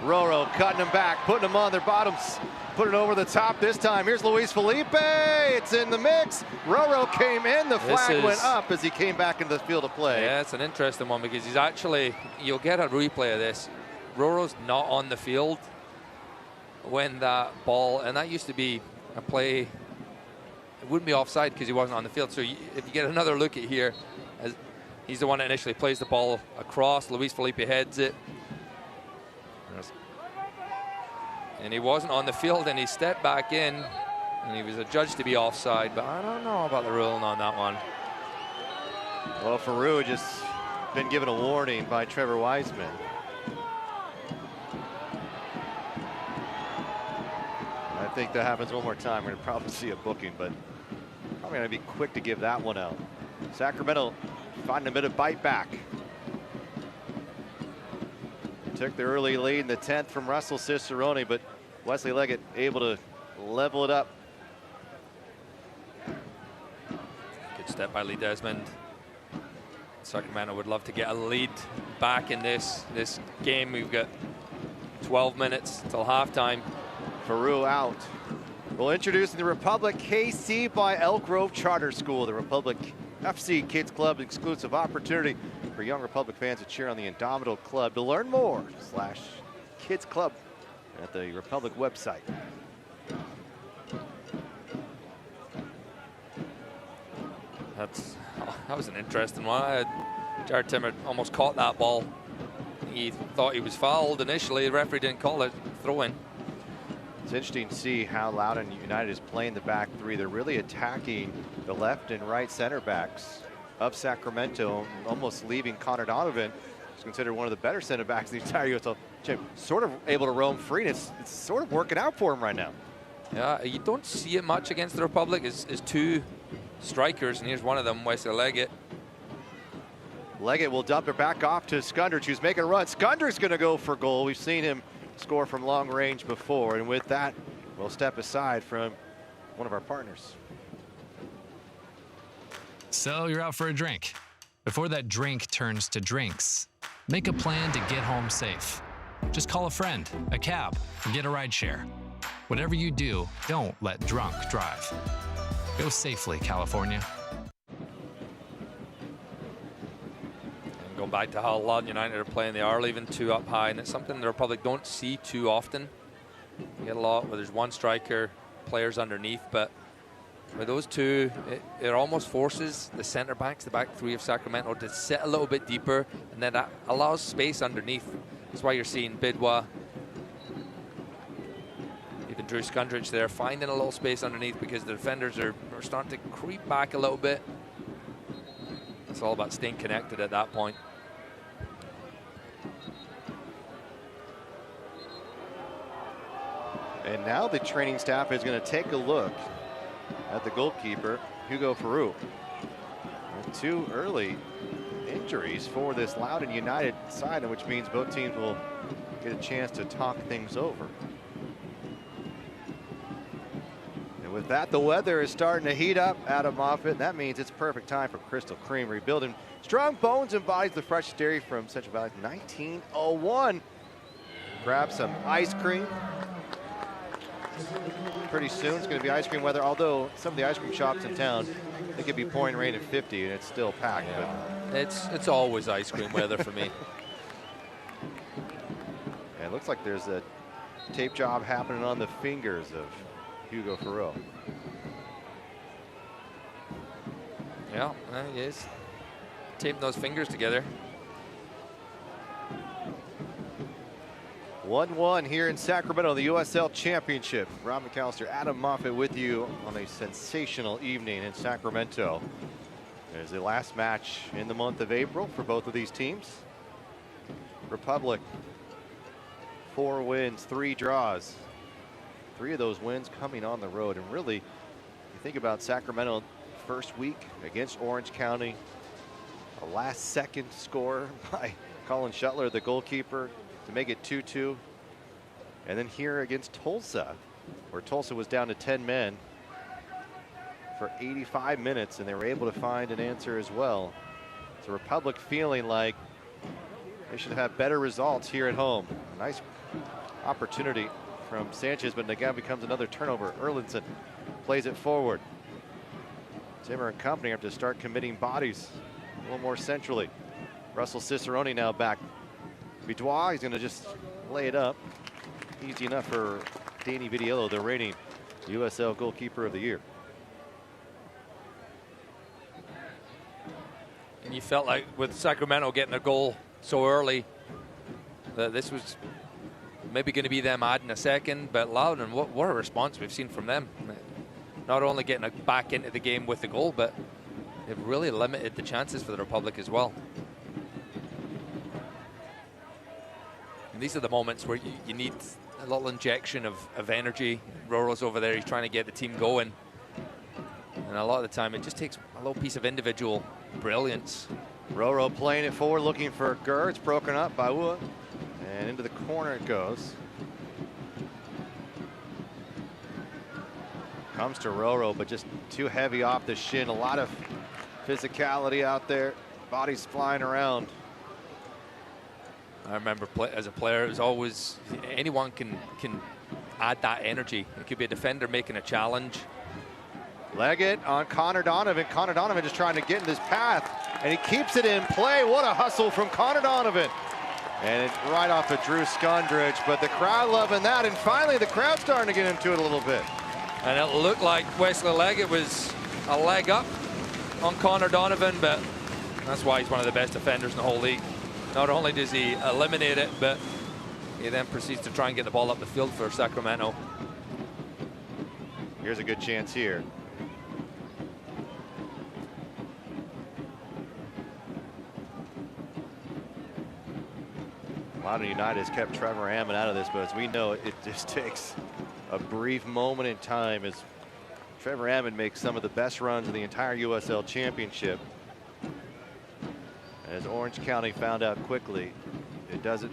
H: Roro cutting them back, putting them on their bottoms, putting it over the top this time. Here's Luis Felipe. It's in the mix. Roro came in. The flag went up as he came back into the field of play.
I: Yeah, it's an interesting one because he's actually, you'll get a replay of this. Roro's not on the field when that ball, and that used to be a play, it wouldn't be offside because he wasn't on the field. So if you get another look at here, as he's the one that initially plays the ball across. Luis Felipe heads it. And he wasn't on the field, and he stepped back in, and he was adjudged to be offside, but I don't know about the ruling on that one.
H: Well, Farouk just been given a warning by Trevor Wiseman. I think that happens one more time. We're going to probably see a booking, but probably going to be quick to give that one out. Sacramento finding a bit of bite back. Took the early lead in the 10th from Russell Cicerone, but Wesley Leggett able to level it up.
I: Good step by Lee Desmond. Sacramento would love to get a lead back in this game. We've got 12 minutes till halftime.
H: Farouk out. We'll introduce the Republic KC by Elk Grove Charter School, the Republic FC Kids Club exclusive opportunity for young Republic fans to cheer on the Indomitable Club. To learn more, /Kids Club at the Republic website.
I: That was an interesting one. Jared Timmer almost caught that ball. He thought he was fouled initially. The referee didn't call it. Throw in.
H: It's interesting to see how Loudoun United is playing the back three. They're really attacking the left and right center backs of Sacramento, almost leaving Connor Donovan, who's considered one of the better center backs in the entire USL Championship, sort of able to roam free. And it's sort of working out for him right now.
I: Yeah, you don't see it much against the Republic. Is 2 strikers, and here's one of them, Wesley Leggett.
H: Leggett will dump it back off to Skundrich, who's making a run. Skundrich's going to go for goal. We've seen him score from long range before, and with that, we'll step aside from one of our partners.
J: So you're out for a drink. Before that drink turns to drinks, make a plan to get home safe. Just call a friend, a cab, or get a ride share. Whatever you do, don't let drunk drive. Go safely, California.
I: Going back to how Loudoun United are playing, they are leaving 2 up high, and it's something the Republic don't see too often. You get a lot where there's 1 striker, players underneath, but With those two, it almost forces the centre backs, the back three of Sacramento, to sit a little bit deeper, and then that allows space underneath. That's why you're seeing Bidwa, even Drew Skundrich there, finding a little space underneath, because the defenders are starting to creep back a little bit. It's all about staying connected at that point.
H: And now the training staff is going to take a look at the goalkeeper, Hugo Farouk. Two early injuries for this Loudoun United side, which means both teams will get a chance to talk things over. And with that, the weather is starting to heat up out of Moffett. That means it's perfect time for Crystal Creamery, building strong bones and bodies. The freshest dairy from Central Valley, 1901. Grab some ice cream. Pretty soon it's going to be ice cream weather, although some of the ice cream shops in town, they could be pouring rain at 50 and it's still packed.
I: Yeah. It's always ice cream weather for me.
H: And it looks like there's a tape job happening on the fingers of Hugo Farouk.
I: Yeah, he is taping those fingers together.
H: 1-1 here in Sacramento, the USL Championship. Rob McAllister, Adam Moffett with you on a sensational evening in Sacramento. It is the last match in the month of April for both of these teams. Republic, 4 wins, 3 draws. 3 of those wins coming on the road. And really, you think about Sacramento first week against Orange County. A last-second score by Colin Shuttler, the goalkeeper, to make it 2-2. And then here against Tulsa, where Tulsa was down to 10 men for 85 minutes, and they were able to find an answer as well. So Republic feeling like they should have better results here at home. A nice opportunity from Sanchez, but again becomes another turnover. Erlinson plays it forward. Zimmer and company have to start committing bodies a little more centrally. Russell Cicerone now back. Bidois, he's going to just lay it up. Easy enough for Danny Vidiello, the reigning USL Goalkeeper of the Year.
I: And you felt like with Sacramento getting a goal so early that this was maybe going to be them adding a second, but Loudoun, what a response we've seen from them. Not only getting back into the game with the goal, but they've really limited the chances for the Republic as well. And these are the moments where you need a little injection of energy. Roro's over there, he's trying to get the team going. And a lot of the time, it just takes a little piece of individual brilliance.
H: Roro playing it forward, looking for Gurr. It's broken up by Wood. And into the corner it goes. Comes to Roro, but just too heavy off the shin. A lot of physicality out there. Bodies flying around.
I: I remember as a player, it was always, anyone can add that energy. It could be a defender making a challenge.
H: Leggett on Connor Donovan. Connor Donovan just trying to get in this path, and he keeps it in play. What a hustle from Connor Donovan. And it's right off of Drew Skundrich, but the crowd loving that, and finally the crowd starting to get into it a little bit.
I: And it looked like Wesley Leggett was a leg up on Connor Donovan, but that's why he's one of the best defenders in the whole league. Not only does he eliminate it, but he then proceeds to try and get the ball up the field for Sacramento.
H: Here's a good chance here. Loudoun United has kept Trevor Hammond out of this, but as we know, it just takes a brief moment in time as Trevor Hammond makes some of the best runs in the entire USL Championship. As Orange County found out quickly, it doesn't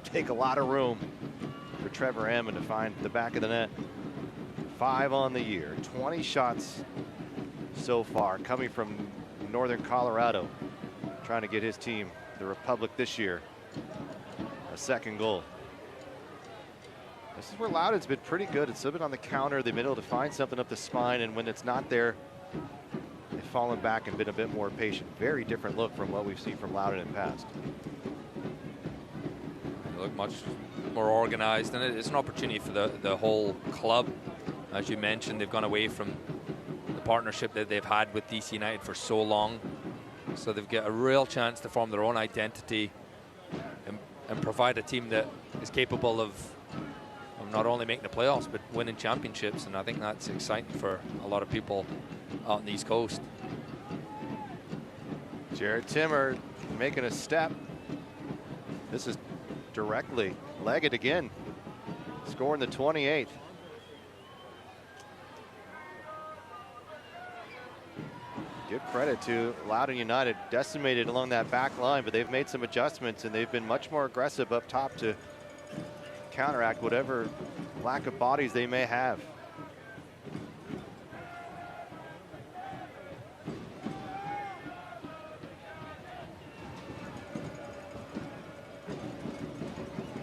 H: take a lot of room for Trevor Hammond to find the back of the net. 5 on the year, 20 shots so far, coming from Northern Colorado, trying to get his team, the Republic, this year a second goal. This is where Loudoun's been pretty good. It's still been on the counter, they've been able to find something up the spine, and when it's not there, they've fallen back and been a bit more patient. Very different look from what we've seen from Loudoun in the past.
I: They look much more organized, and it's an opportunity for the whole club. As you mentioned, they've gone away from the partnership that they've had with DC United for so long. So they've got a real chance to form their own identity and provide a team that is capable of not only making the playoffs, but winning championships. And I think that's exciting for a lot of people out on the East Coast.
H: Jared Timmer making a step. This is directly Leggett again, scoring the 28th. Give credit to Loudoun United, decimated along that back line, but they've made some adjustments and they've been much more aggressive up top to counteract whatever lack of bodies they may have.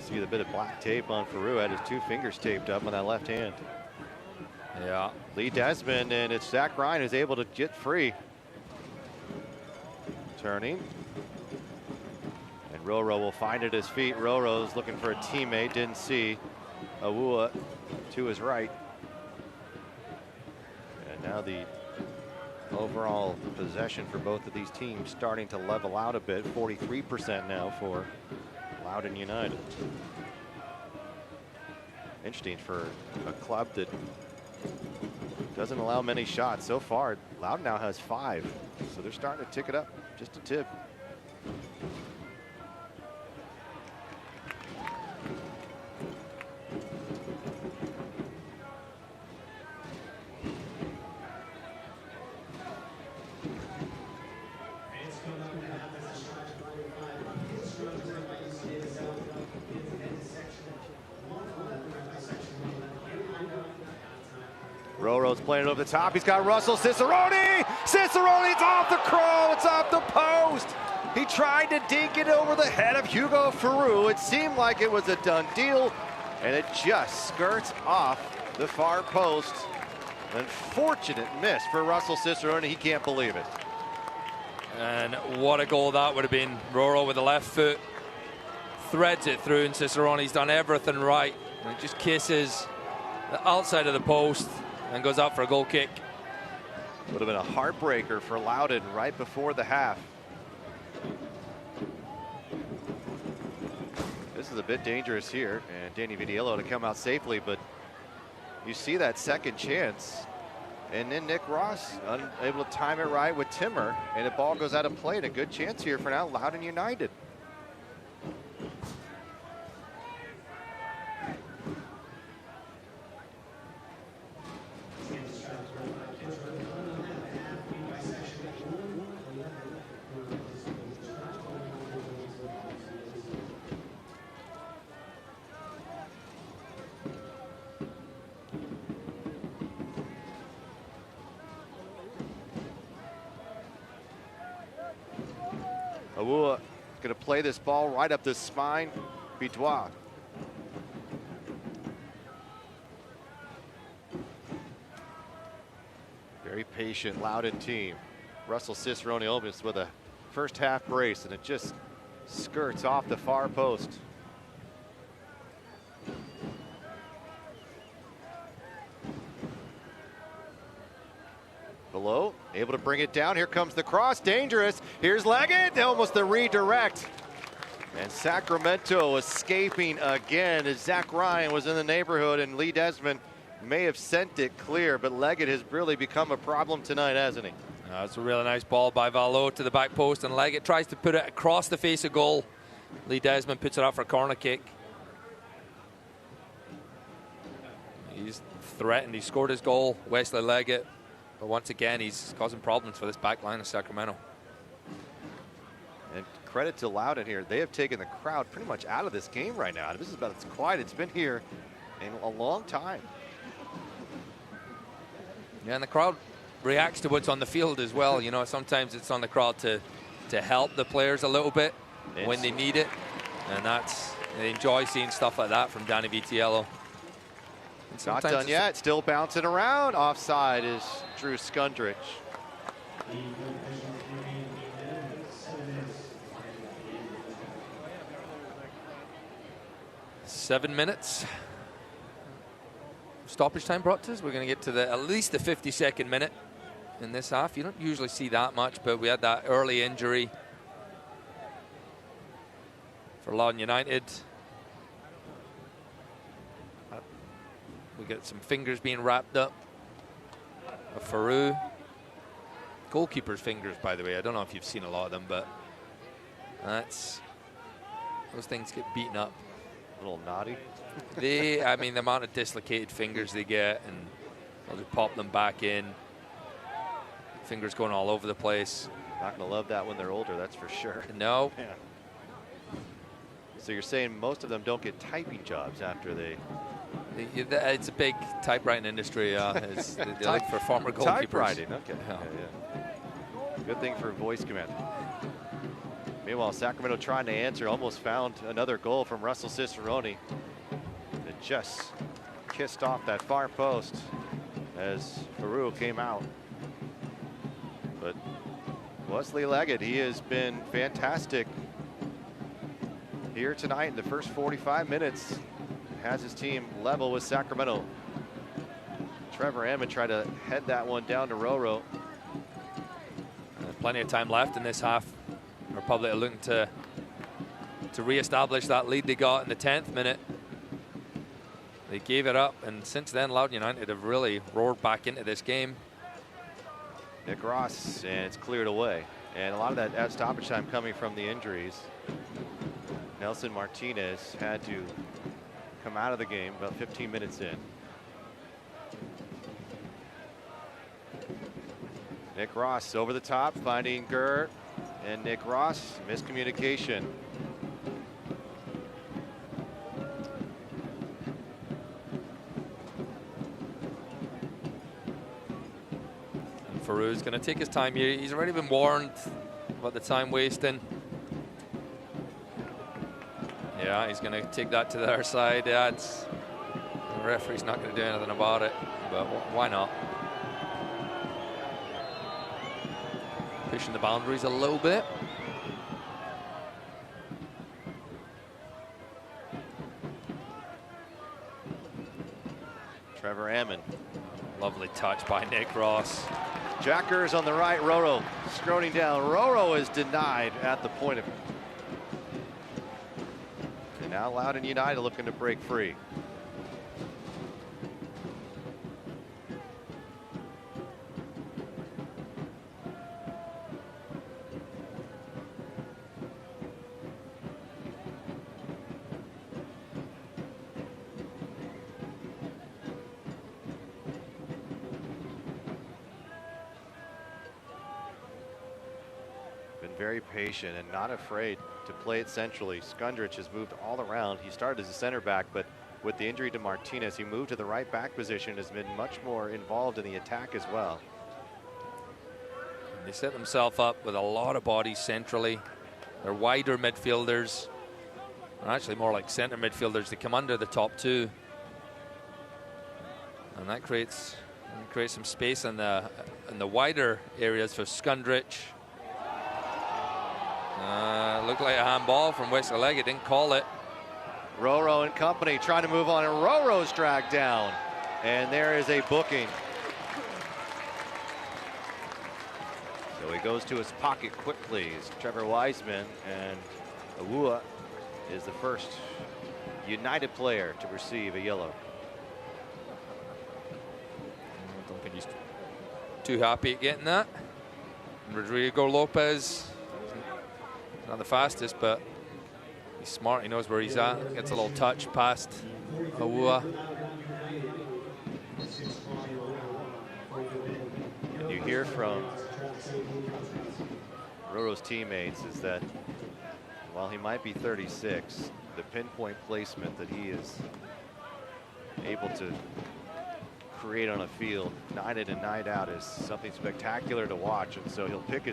H: See the bit of black tape on Faroux, had his 2 fingers taped up on that left hand.
I: Yeah.
H: Lee Desmond, and it's Zach Ryan who's able to get free. Turning. And Roro will find at his feet. Roro's looking for a teammate, didn't see Awua to his right. And now the overall possession for both of these teams starting to level out a bit. 43% now for Loudoun United. Interesting for a club that doesn't allow many shots. So far, Loudoun now has 5. So they're starting to tick it up just a tip. Roro's playing it over the top. He's got Russell Cicerone. Cicerone's off the crow. It's off the post. He tried to dink it over the head of Hugo Faroux. It seemed like it was a done deal, and it just skirts off the far post. Unfortunate miss for Russell Cicerone. He can't believe it.
I: And what a goal that would have been. Roro with the left foot threads it through, and Cicerone's done everything right. And it just kisses the outside of the post and goes out for a goal kick.
H: Would have been a heartbreaker for Loudoun right before the half. This is a bit dangerous here, and Danny Vitiello to come out safely, but you see that second chance, and then Nick Ross unable to time it right with Timmer, and the ball goes out of play. And a good chance here for now Loudoun United. Awua going to play this ball right up the spine. Bidois. Very patient Loudoun team. Russell Cicerone opens with a first half brace, and it just skirts off the far post. Below, able to bring it down. Here comes the cross, dangerous. Here's Leggett, almost the redirect. And Sacramento escaping again as Zach Ryan was in the neighborhood, and Lee Desmond may have sent it clear, but Leggett has really become a problem tonight, hasn't he?
I: That's a really nice ball by Valo to the back post, and Leggett tries to put it across the face of goal. Lee Desmond puts it out for a corner kick. He's threatened, he scored his goal, Wesley Leggett. But once again, he's causing problems for this back line of Sacramento.
H: And credit to Loudoun here. They have taken the crowd pretty much out of this game right now. This is about as quiet it's been here in a long time.
I: Yeah, and the crowd reacts to what's on the field as well. You know, sometimes it's on the crowd to help the players a little bit when they need it. And they enjoy seeing stuff like that from Danny Vitiello.
H: Not done yet, still bouncing around. Offside is Drew Skundrich.
I: 7 minutes. Stoppage time brought to us. We're going to get to at least the 52nd minute. in this half. You don't usually see that much, but we had that early injury for Loudoun United. We get some fingers being wrapped up of Farouk. Goalkeeper's fingers, by the way. I don't know if you've seen a lot of them, but those things get beaten up.
H: A little naughty.
I: I mean, the amount of dislocated fingers they get, and they'll just pop them back in. Fingers going all over the place.
H: Not going to love that when they're older, that's for sure.
I: No.
H: Yeah. So you're saying most of them don't get typing jobs after they...
I: It's a big typewriting industry. They look for former goalkeepers.
H: Typewriting, okay. Yeah. Good thing for voice command. Meanwhile, Sacramento trying to answer, almost found another goal from Russell Cicerone. It just kissed off that far post as Farouk came out. But Wesley Leggett, he has been fantastic here tonight in the first 45 minutes. Has his team level with Sacramento. Trevor Hammond tried to head that one down to Roro.
I: Plenty of time left in this half. Republic are looking to re-establish that lead they got in the 10th minute. They gave it up, and since then, Loudoun United have really roared back into this game.
H: Nick Ross, and it's cleared away. And a lot of that at stoppage time coming from the injuries. Nelson Martinez had to come out of the game about 15 minutes in. Nick Ross over the top, finding Gert, and Nick Ross, miscommunication.
I: Farouk's going to take his time here. He's already been warned about the time wasting. Yeah, he's going to take that to the other side. Yeah, the referee's not going to do anything about it, but why not? Pushing the boundaries a little bit.
H: Trevor Hammond.
I: Lovely touch by Nick Ross.
H: Jackers on the right, Roro scrolling down. Roro is denied at the point of. And now Loudoun United looking to break free. Very patient and not afraid to play it centrally. Skundrich has moved all around. He started as a center back, but with the injury to Martinez, he moved to the right back position, has been much more involved in the attack as well.
I: They set themselves up with a lot of bodies centrally. They're wider midfielders. They're actually more like center midfielders. They come under the top two. And that creates some space in the wider areas for Skundrich. Looked like a handball from Wesley Leggett, didn't call it.
H: Roro and company trying to move on, and Roro's dragged down. And there is a booking. So he goes to his pocket quickly. It's Trevor Wiseman, and Awua is the first United player to receive a yellow.
I: I don't think he's too happy at getting that. Rodrigo Lopez. Not the fastest, but he's smart. He knows where he's at. Gets a little touch past Awua.
H: And you hear from Roro's teammates is that while he might be 36, the pinpoint placement that he is able to create on a field night in and night out is something spectacular to watch. And so he'll pick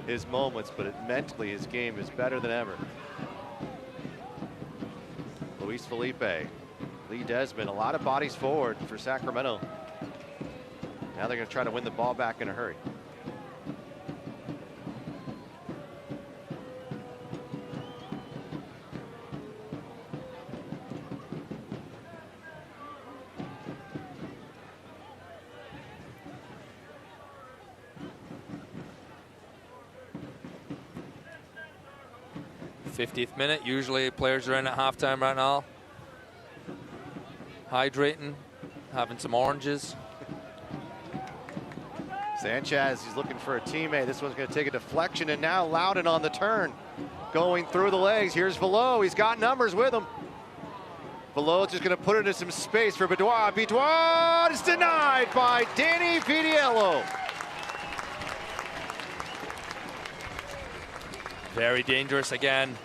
H: his moments, but mentally his game is better than ever. Luis Felipe, Lee Desmond, a lot of bodies forward for Sacramento. Now they're going to try to win the ball back in a hurry.
I: 50th minute. Usually players are in at halftime right now, hydrating, having some oranges.
H: Sanchez, he's looking for a teammate. This one's going to take a deflection, and now Loudoun on the turn, going through the legs. Here's Velo. He's got numbers with him. Velo's just going to put it into some space for Bidois. Bidois is denied by Danny Vidiello.
I: Very dangerous again.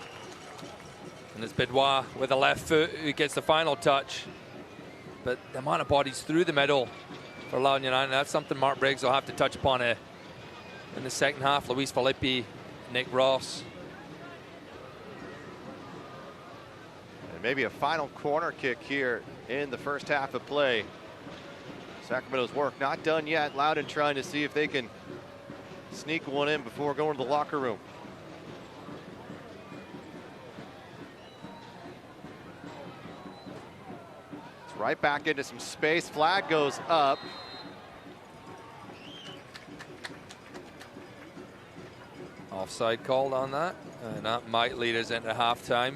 I: And it's Bidois with a left foot who gets the final touch. But the amount of bodies through the middle for Loudoun United, that's something Mark Briggs will have to touch upon in the second half. Luis Felipe, Nick Ross.
H: And maybe a final corner kick here in the first half of play. Sacramento's work not done yet. Loudoun trying to see if they can sneak one in before going to the locker room. It's right back into some space. Flag goes up.
I: Offside called on that, and that might lead us into halftime.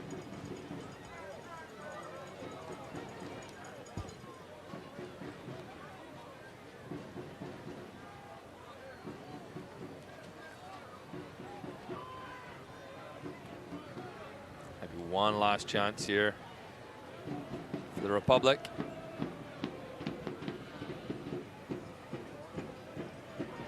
I: Maybe one last chance here for the Republic.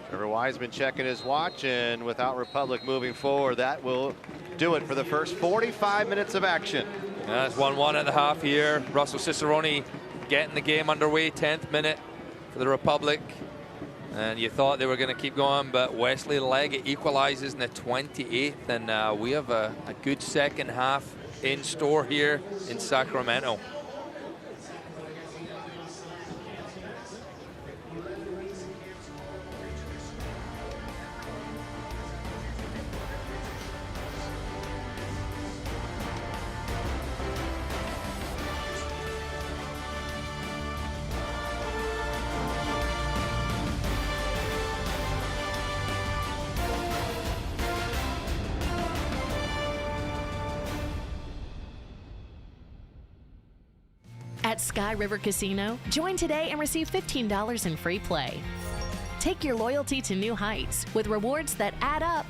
H: Trevor Wiseman checking his watch, and without Republic moving forward, that will do it for the first 45 minutes of action.
I: Yeah, it's 1-1 at the half here. Russell Cicerone getting the game underway, 10th minute for the Republic. And you thought they were going to keep going, but Wesley Leggett equalizes in the 28th, and we have a good second half in store here in Sacramento.
C: At Sky River Casino, join today and receive $15 in free play. Take your loyalty to new heights with rewards that add up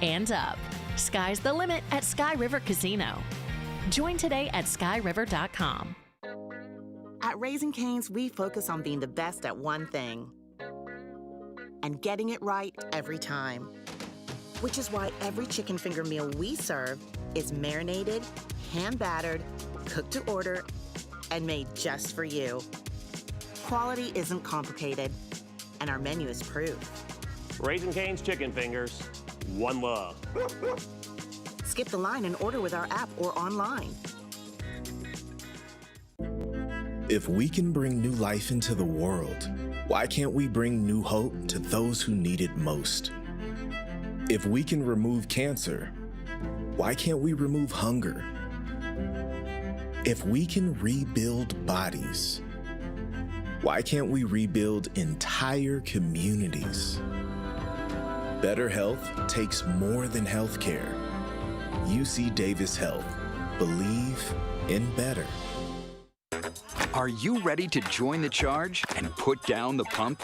C: and up. Sky's the limit at Sky River Casino. Join today at skyriver.com.
K: At Raising Cane's, we focus on being the best at one thing and getting it right every time. Which is why every chicken finger meal we serve is marinated, hand-battered, cooked to order, and made just for you. Quality isn't complicated, and our menu is proof.
L: Raising Cane's chicken fingers, one love.
K: Skip the line and order with our app or online.
E: If we can bring new life into the world, why can't we bring new hope to those who need it most? If we can remove cancer, why can't we remove hunger? If we can rebuild bodies, why can't we rebuild entire communities? Better health takes more than healthcare. UC Davis Health. Believe in better.
G: Are you ready to join the charge and put down the pump?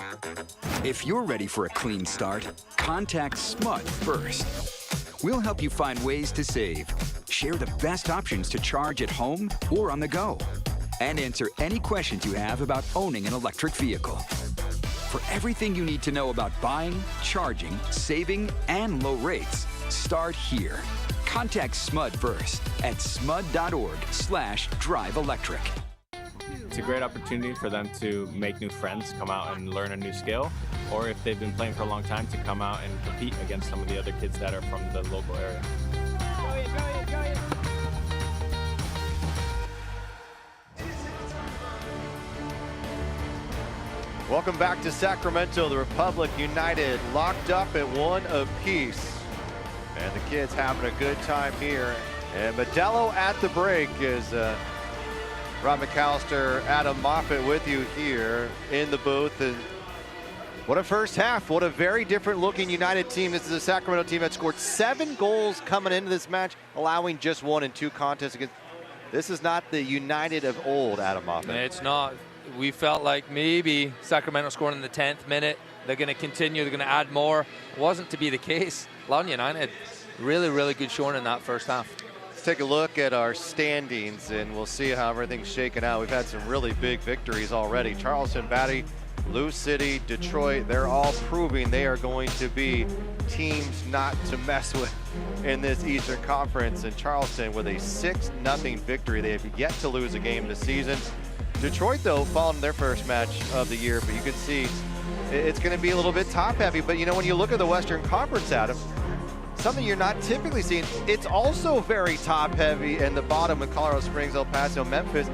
G: If you're ready for a clean start, contact SMUD first. We'll help you find ways to save, share the best options to charge at home or on the go, and answer any questions you have about owning an electric vehicle. For everything you need to know about buying, charging, saving, and low rates, start here. Contact SMUD first at smud.org/drive-electric.
M: It's a great opportunity for them to make new friends, come out and learn a new skill, or if they've been playing for a long time, to come out and compete against some of the other kids that are from the local area.
H: Welcome back to Sacramento. The Republic United locked up at 1 apiece. And the kids having a good time here. And Modelo at the break is Rob McAllister, Adam Moffett with you here in the booth. And What a first half. What a very different looking United team. This is a Sacramento team that scored 7 goals coming into this match, allowing just 1 in 2 contests against. This is not the United of old, Adam Moffat.
I: It's not. We felt like maybe Sacramento scoring in the 10th minute. They're going to continue. They're going to add more. It wasn't to be the case. Loudoun United, really, really good showing in that first half.
H: Let's take a look at our standings, and we'll see how everything's shaken out. We've had some really big victories already. Charleston, Batty, Lou City, Detroit, they're all proving they are going to be teams not to mess with in this Eastern Conference. And Charleston with a 6-0 victory. They have yet to lose a game this season. Detroit, though, fallen in their first match of the year, but you can see it's going to be a little bit top-heavy. But, you know, when you look at the Western Conference, Adam, something you're not typically seeing, it's also very top-heavy, and the bottom with Colorado Springs, El Paso, Memphis,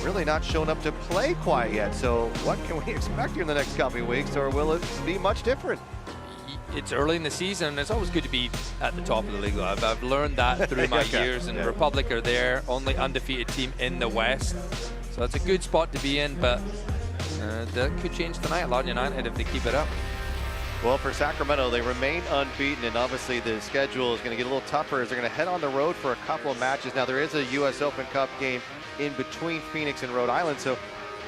H: really not shown up to play quite yet. So what can we expect here in the next couple of weeks, or will it be much different?
I: It's early in the season, and it's always good to be at the top of the league. I've learned that through my years, and Republic are there, only undefeated team in the West. So it's a good spot to be in, but that could change tonight, Loudoun United, if they keep it up.
H: Well, for Sacramento, they remain unbeaten, and obviously the schedule is going to get a little tougher as they're going to head on the road for a couple of matches. Now, there is a U.S. Open Cup game in between Phoenix and Rhode Island, so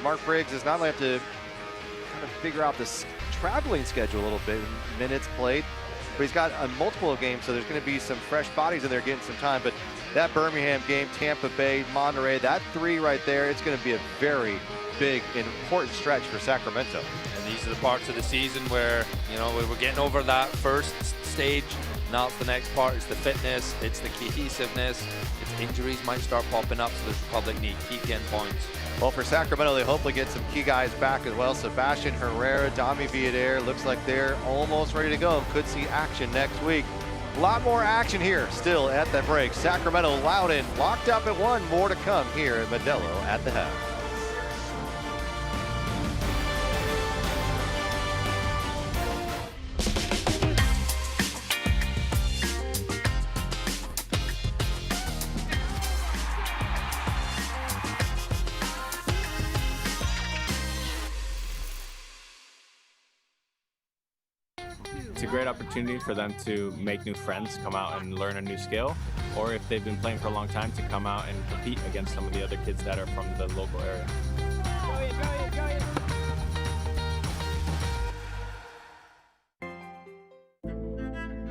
H: Mark Briggs does not only have to kind of figure out this traveling schedule a little bit, minutes played, but he's got a multiple of games, so there's going to be some fresh bodies in there getting some time. But that Birmingham game, Tampa Bay, Monterey, that 3 right there, it's going to be a very big and important stretch for Sacramento.
I: And these are the parts of the season where, you know, we're getting over that first stage. Now it's the next part. It's the fitness, it's the cohesiveness, it's injuries might start popping up, so the Republic need to keep getting points.
H: Well, for Sacramento, they hopefully get some key guys back as well. Sebastian Herrera, Dami Villader, looks like they're almost ready to go. Could see action next week. A lot more action here still at the break. Sacramento, Loudoun locked up at 1. More to come here at Modelo at the half.
M: It's a great opportunity for them to make new friends, come out and learn a new skill, or if they've been playing for a long time, to come out and compete against some of the other kids that are from the local area.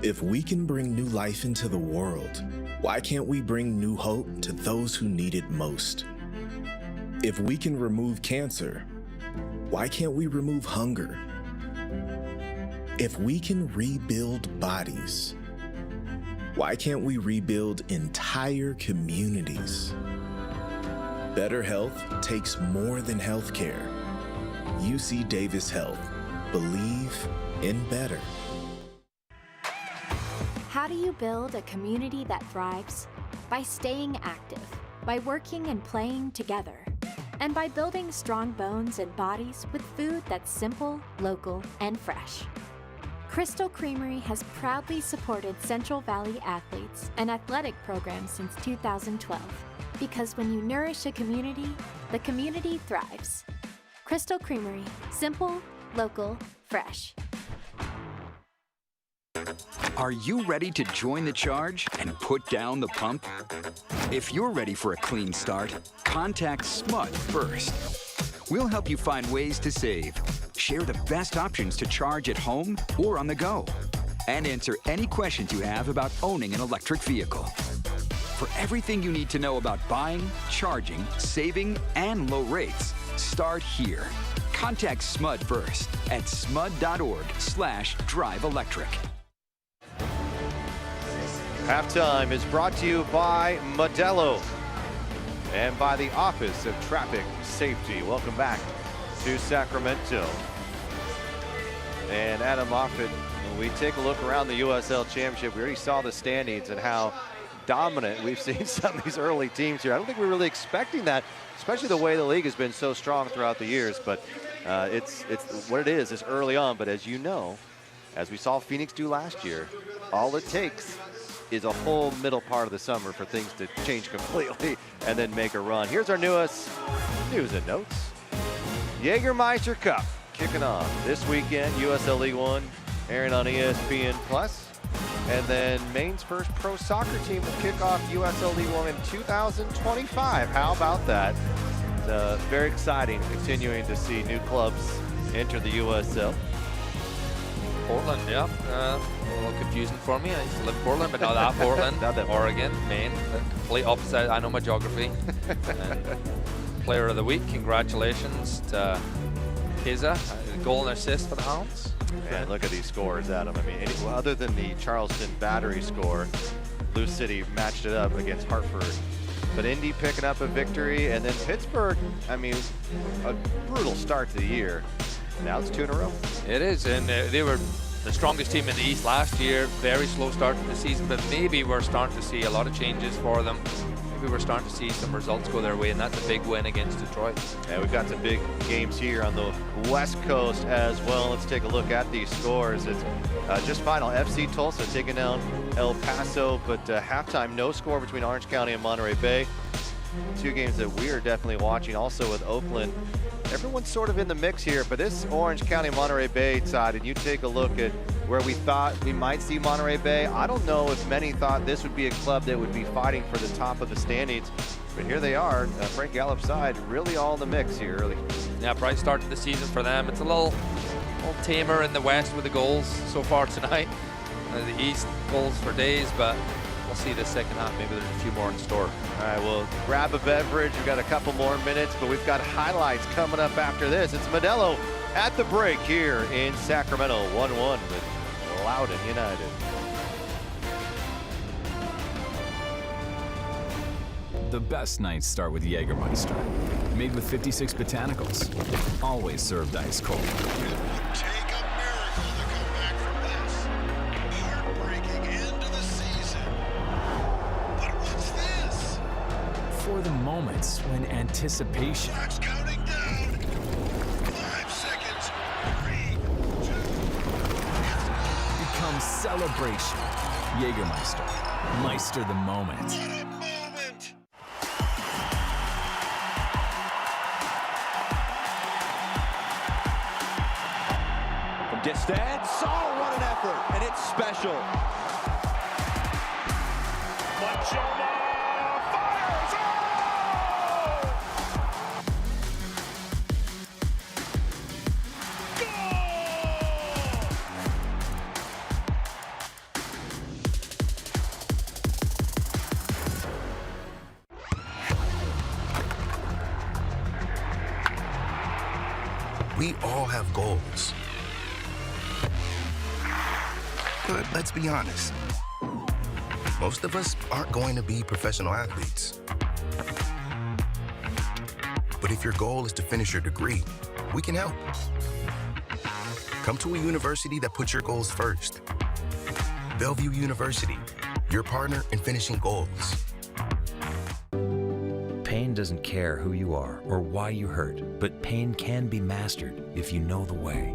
E: If we can bring new life into the world, why can't we bring new hope to those who need it most? If we can remove cancer, why can't we remove hunger? If we can rebuild bodies, why can't we rebuild entire communities? Better health takes more than healthcare. UC Davis Health. Believe in better.
F: How do you build a community that thrives? By staying active, by working and playing together, and by building strong bones and bodies with food that's simple, local, and fresh. Crystal Creamery has proudly supported Central Valley athletes and athletic programs since 2012. Because when you nourish a community, the community thrives. Crystal Creamery, simple, local, fresh.
G: Are you ready to join the charge and put down the pump? If you're ready for a clean start, contact SMUD first. We'll help you find ways to save, share the best options to charge at home or on the go, and answer any questions you have about owning an electric vehicle. For everything you need to know about buying, charging, saving, and low rates, start here. Contact SMUD first at smud.org/drive-electric.
H: Halftime is brought to you by Modelo and by the Office of Traffic Safety. Welcome back to Sacramento. And Adam Moffat, when we take a look around the USL Championship, we already saw the standings and how dominant we've seen some of these early teams here. I don't think we're really expecting that, especially the way the league has been so strong throughout the years. But it's what it is. It's early on. But as you know, as we saw Phoenix do last year, all it takes is a whole middle part of the summer for things to change completely and then make a run. Here's our newest news and notes. Jägermeister Cup kicking off this weekend. USL League One airing on ESPN+. And then Maine's first pro soccer team will kick off USL League One in 2025. How about that? It's very exciting, continuing to see new clubs enter the USL.
I: Portland, yeah. A little confusing for me. I used to live in Portland, but not that Portland.
H: Not that
I: Oregon, Maine. The complete opposite. I know my geography. And Player of the Week, congratulations to Keza. Goal and assist for the Hounds.
H: Man, look at these scores, Adam. I mean, other than the Charleston Battery score, Lou City matched it up against Hartford. But Indy picking up a victory, and then Pittsburgh, I mean, a brutal start to the year. Now it's 2 in a row.
I: It is, and they were the strongest team in the East last year. Very slow start to the season, but maybe we're starting to see a lot of changes for them. Maybe we're starting to see some results go their way, and that's a big win against Detroit.
H: Yeah, we've got some big games here on the West Coast as well. Let's take a look at these scores. It's just final. FC Tulsa taking down El Paso, but halftime, no score between Orange County and Monterey Bay. Two games that we are definitely watching. Also with Oakland, everyone's sort of in the mix here, but this Orange County Monterey Bay side, and you take a look at where we thought we might see Monterey Bay. I don't know if many thought this would be a club that would be fighting for the top of the standings, but here they are. Frank Gallup's side really all in the mix here early.
I: Yeah, bright start to the season for them. It's a little tamer in the West with the goals so far tonight. The East goals for days, but we'll see the second half. Maybe there's a few more in store.
H: All right, we'll grab a beverage. We've got a couple more minutes, but we've got highlights coming up after this. It's Modelo at the break here in Sacramento, 1-1 with Loudoun United.
N: The best nights start with Jägermeister. Made with 56 botanicals. Always served ice cold.
O: Take a miracle to come back from this. Heartbreaking end to the season. But what's this?
N: For the moments when anticipation
O: Clock's counting down. 5 seconds. 3, 2.
N: becomes celebration. Jägermeister. Meister the moment.
O: What a moment.
P: From distance, oh, what an effort, and it's special.
O: Machoma fires!
Q: We all have goals. But let's be honest. Most of us aren't going to be professional athletes. But if your goal is to finish your degree, we can help. Come to a university that puts your goals first. Bellevue University, your partner in finishing goals.
R: Pain doesn't care who you are or why you hurt, but pain can be mastered if you know the way.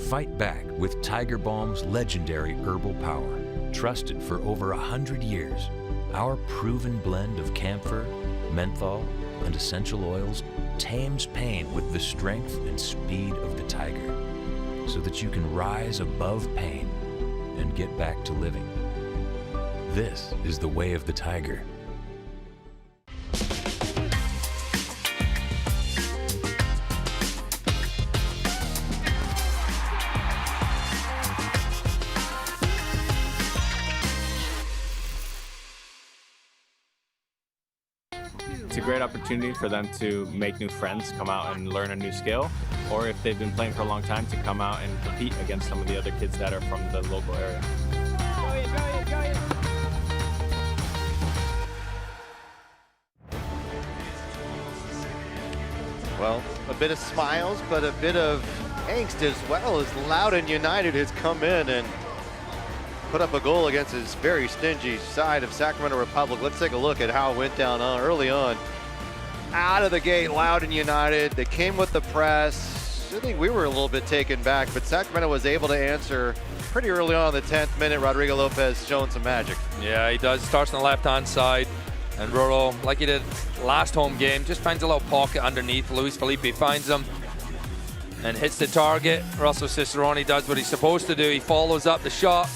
R: Fight back with Tiger Balm's legendary herbal power. Trusted for over 100 years, our proven blend of camphor, menthol, and essential oils tames pain with the strength and speed of the tiger, so that you can rise above pain and get back to living. This is the way of the tiger.
M: It's a great opportunity for them to make new friends, come out and learn a new skill, or if they've been playing for a long time, to come out and compete against some of the other kids that are from the local area.
H: Well, a bit of smiles, but a bit of angst as well, as Loudoun United has come in and put up a goal against his very stingy side of Sacramento Republic. Let's take a look at how it went down early on. Out of the gate, Loudoun United, they came with the press. I think we were a little bit taken back, but Sacramento was able to answer pretty early on in the 10th minute. Rodrigo Lopez showing some magic.
I: Yeah, he does. Starts on the left-hand side, and Roro, like he did last home game, just finds a little pocket underneath. Luis Felipe finds him, and hits the target. Russell Cicerone does what he's supposed to do. He follows up the shot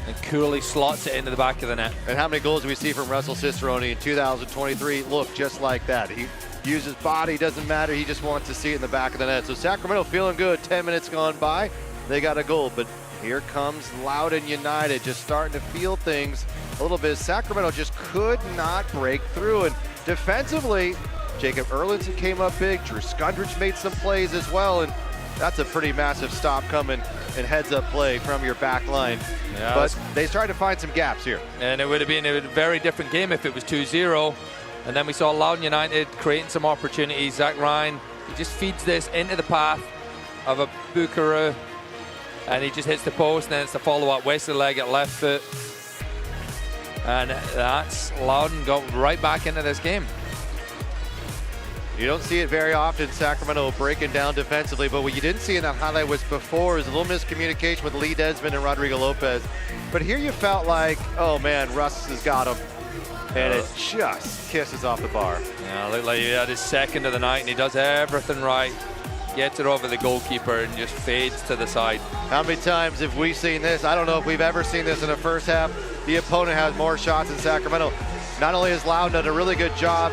I: and coolly slots it into the back of the net.
H: And how many goals do we see from Russell Cicerone in 2023? Look, just like that. He uses body, doesn't matter. He just wants to see it in the back of the net. So Sacramento feeling good. 10 minutes gone by. They got a goal, but here comes Loudoun United, just starting to feel things a little bit. Sacramento just could not break through. And defensively, Jacob Erlinson came up big. Drew Skundrich made some plays as well. And that's a pretty massive stop coming and heads-up play from your back line.
I: Yeah,
H: but they tried to find some gaps here.
I: And it would have been a very different game if it was 2-0. And then we saw Loudoun United creating some opportunities. Zach Ryan, he just feeds this into the path of a Bukaru. And he just hits the post, and then it's the follow-up wasted leg at left foot. And that's Loudoun got right back into this game.
H: You don't see it very often, Sacramento breaking down defensively, but what you didn't see in that highlight was before is a little miscommunication with Lee Desmond and Rodrigo Lopez. But here you felt like, oh man, Russ has got him. And it just kisses off the bar.
I: Yeah, looked like he had his second of the night, and he does everything right. Gets it over the goalkeeper and just fades to the side.
H: How many times have we seen this? I don't know if we've ever seen this in the first half. The opponent has more shots than Sacramento. Not only has Loudoun done a really good job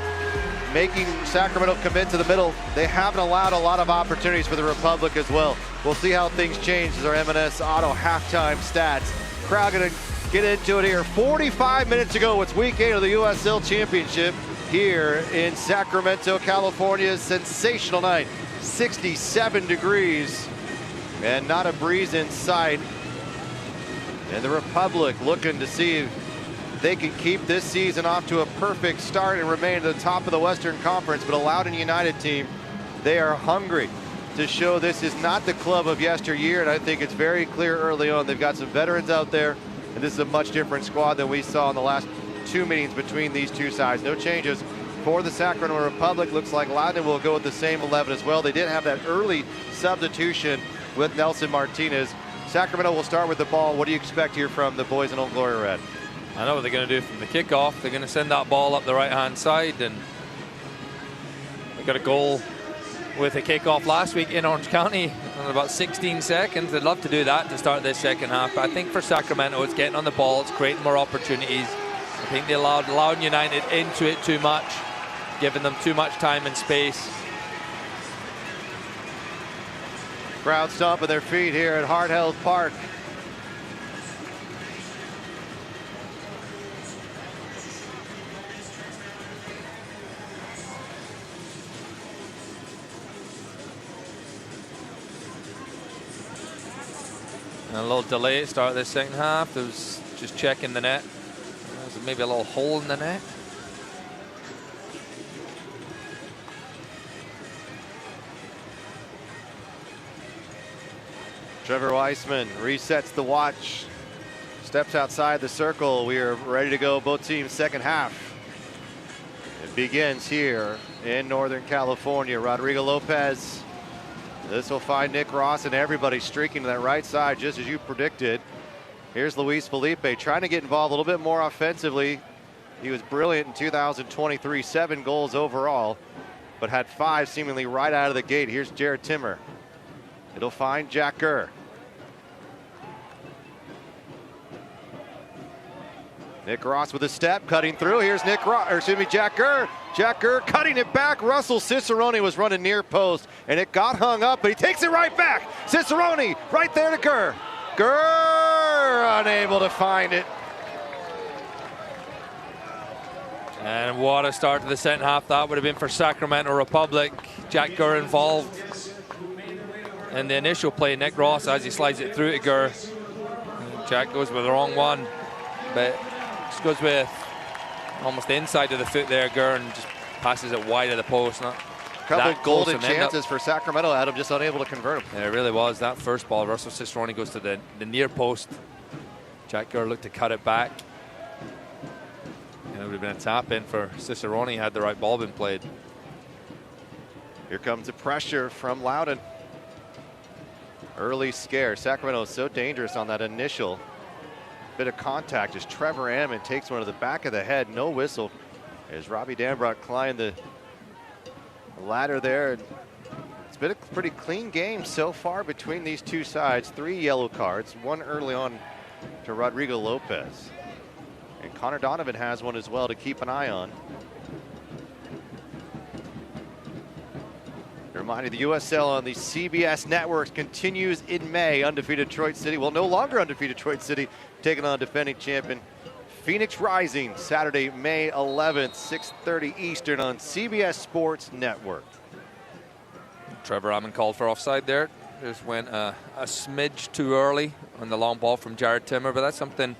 H: making Sacramento commit to the middle, they haven't allowed a lot of opportunities for the Republic as well. We'll see how things change as our M&S Auto halftime stats. Crowd gonna get into it here. 45 minutes to go. It's week 8 of the USL Championship here in Sacramento, California. Sensational night. 67 degrees and not a breeze in sight. And the Republic looking to see if they can keep this season off to a perfect start and remain at the top of the Western Conference. But a Loudoun United team, they are hungry to show this is not the club of yesteryear. And I think it's very clear early on. They've got some veterans out there, and this is a much different squad than we saw in the last 2 meetings between these two sides. No changes for the Sacramento Republic. Looks like Loudoun will go with the same 11 as well. They did have that early substitution with Nelson Martinez. Sacramento will start with the ball. What do you expect here from the boys in Old Glory Red?
I: I know what they're going to do from the kickoff. They're going to send that ball up the right-hand side, and they got a goal with a kickoff last week in Orange County in about 16 seconds. They'd love to do that to start this second half. But I think for Sacramento, it's getting on the ball, it's creating more opportunities. I think they allowed Loudoun United into it too much, giving them too much time and space.
H: Crowd stomping their feet here at Hart Health Park.
I: And a little delay at start of this second half. There was just checking the net. There's maybe a little hole in the net.
H: Trevor Weissman resets the watch, steps outside the circle. We are ready to go, both teams' second half. It begins here in Northern California. Rodrigo Lopez. This will find Nick Ross, and everybody streaking to that right side, just as you predicted. Here's Luis Felipe trying to get involved a little bit more offensively. He was brilliant in 2023, 7 goals overall, but had 5 seemingly right out of the gate. Here's Jared Timmer. It'll find Jack Gurr. Nick Ross with a step, cutting through. Here's Jack Gurr. Jack Gurr cutting it back. Russell Cicerone was running near post, and it got hung up, but he takes it right back. Cicerone right there to Gurr. Gurr unable to find it.
I: And what a start to the second half that would have been for Sacramento Republic. Jack Gurr involved in the initial play. Nick Ross, as he slides it through to Gurr. Jack goes with the wrong one, but just goes with almost the inside of the foot there, Gurr, and just passes it wide of the post. Not
H: couple golden chances for Sacramento, Adam, just unable to convert them.
I: Yeah, it really was. That first ball, Russell Cicerone goes to the near post. Jack Gurr looked to cut it back. And it would have been a tap in for Cicerone had the right ball been played.
H: Here comes the pressure from Loudoun. Early scare. Sacramento is so dangerous on that initial bit of contact as Trevor Ammon takes one to the back of the head. No whistle as Robbie Danbrock climbed the ladder there. And It's been a pretty clean game so far between these two sides. 3 yellow cards, one early on to Rodrigo Lopez. And Connor Donovan has one as well to keep an eye on. A reminder, the USL on the CBS networks continues in May. Undefeated Detroit City, well, no longer undefeated Detroit City, taking on defending champion Phoenix Rising, Saturday, May 11th, 6:30 Eastern on CBS Sports Network.
I: Trevor Ammon called for offside there. Just went a smidge too early on the long ball from Jared Timmer, but that's something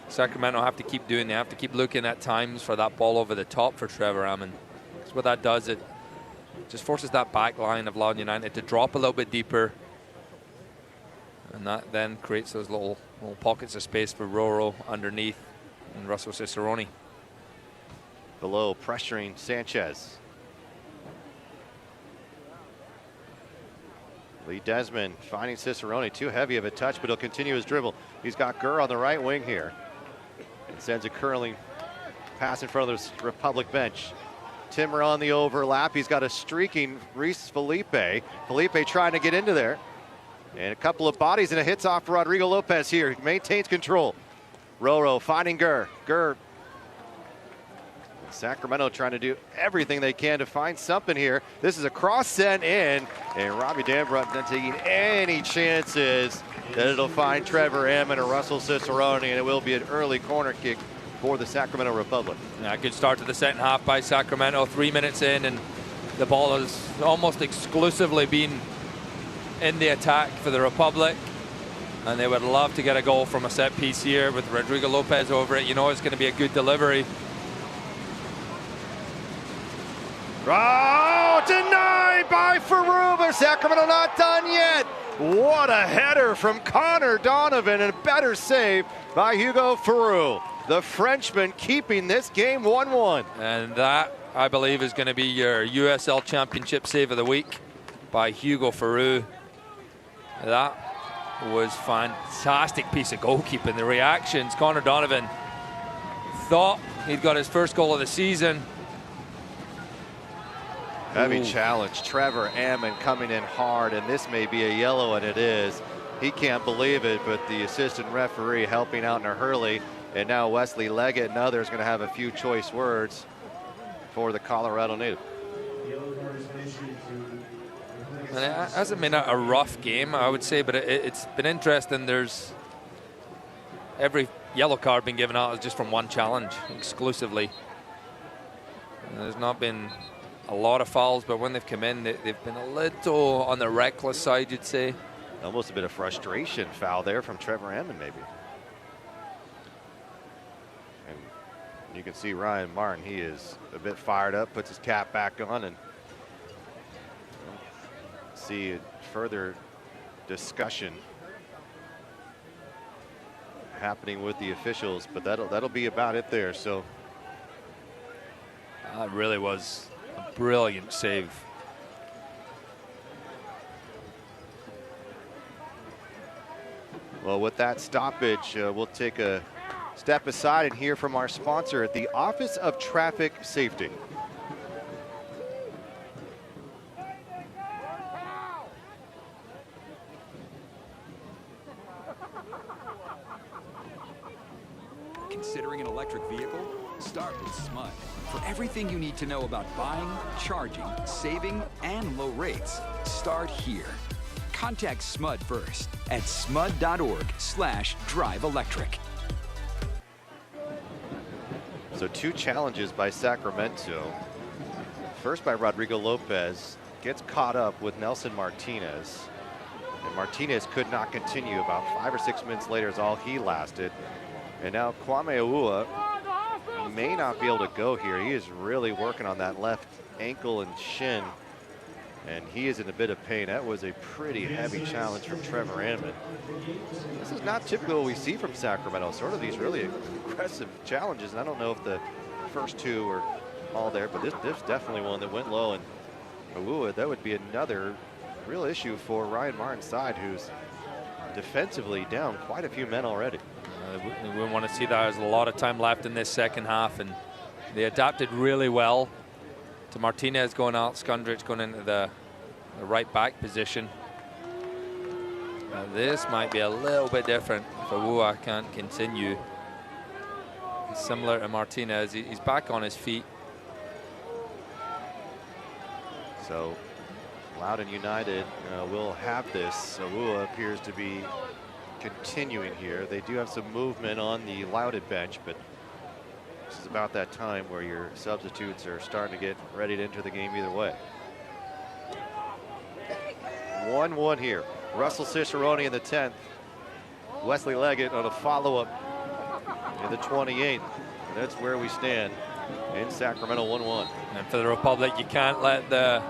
I: Sacramento have to keep doing. They have to keep looking at times for that ball over the top for Trevor Ammon. Because what that does, it just forces that back line of Loudoun United to drop a little bit deeper. And that then creates those little pockets of space for Roro underneath and Russell Cicerone.
H: Below, pressuring Sanchez. Lee Desmond finding Cicerone, too heavy of a touch, but he'll continue his dribble. He's got Gurr on the right wing here. And sends a curling pass in front of the Republic bench. Timmer on the overlap. He's got a streaking Reese Felipe. Felipe trying to get into there. And a couple of bodies and a hits off Rodrigo Lopez here. He maintains control. Roro finding Gurr. Gurr. Sacramento trying to do everything they can to find something here. This is a cross sent in, and Robbie Dambrot not taking any chances that it'll find Trevor Ammon or Russell Cicerone, and it will be an early corner kick for the Sacramento Republic.
I: Yeah, good start to the second half by Sacramento. 3 minutes in, and the ball has almost exclusively been in the attack for the Republic. And they would love to get a goal from a set piece here with Rodrigo Lopez over it. You know it's going to be a good delivery.
H: Oh, denied by Farouk, but Sacramento not done yet. What a header from Connor Donovan, and a better save by Hugo Farouk. The Frenchman keeping this game 1-1.
I: And that, I believe, is going to be your USL Championship save of the week by Hugo Farouk. That was fantastic piece of goalkeeping. The reactions, Connor Donovan thought he'd got his first goal of the season.
H: Heavy challenge. Trevor Ammon coming in hard, and this may be a yellow, and it is. He can't believe it, but the assistant referee helping out in a hurley, and now Wesley Leggett and others going to have a few choice words for the Colorado native.
I: And it hasn't been a rough game, I would say, but it's been interesting. There's every yellow card being given out is just from one challenge exclusively. And there's not been a lot of fouls, but when they've come in, they've been a little on the reckless side, you'd say.
H: Almost a bit of frustration foul there from Trevor Ammon, maybe. And you can see Ryan Martin, he is a bit fired up, puts his cap back on, and see further discussion happening with the officials, but that'll be about it there. So
I: that really was a brilliant save.
H: Well, with that stoppage, we'll take a step aside and hear from our sponsor at the Office of Traffic Safety.
G: Considering an electric vehicle? Start with SMUD. For everything you need to know about buying, charging, saving, and low rates, start here. Contact SMUD first at smud.org/drive-electric.
H: So 2 challenges by Sacramento. First by Rodrigo Lopez, gets caught up with Nelson Martinez. And Martinez could not continue. About 5 or 6 minutes later is all he lasted. And now Kwame Awua may not be able to go here. He is really working on that left ankle and shin, and he is in a bit of pain. That was a pretty heavy challenge from Trevor Ammon. This is not typical what we see from Sacramento, sort of these really aggressive challenges. And I don't know if the first 2 were all there, but this definitely one that went low. And Awua, that would be another real issue for Ryan Martin's side, who's defensively down quite a few men already.
I: We wouldn't want to see that. There's a lot of time left in this second half, and they adapted really well to Martinez going out, Skundrich going into the the right back position. Now this might be a little bit different if Awua can't continue. He's similar to Martinez. He's back on his feet.
H: So Loudoun United will have this. Awua appears to be continuing here. They do have some movement on the Loudoun bench, but this is about that time where your substitutes are starting to get ready to enter the game either way. 1-1 here. Russell Cicerone in the 10th. Wesley Leggett on a follow-up in the 28th. And that's where we stand in Sacramento. 1-1.
I: And for the Republic, you can't let the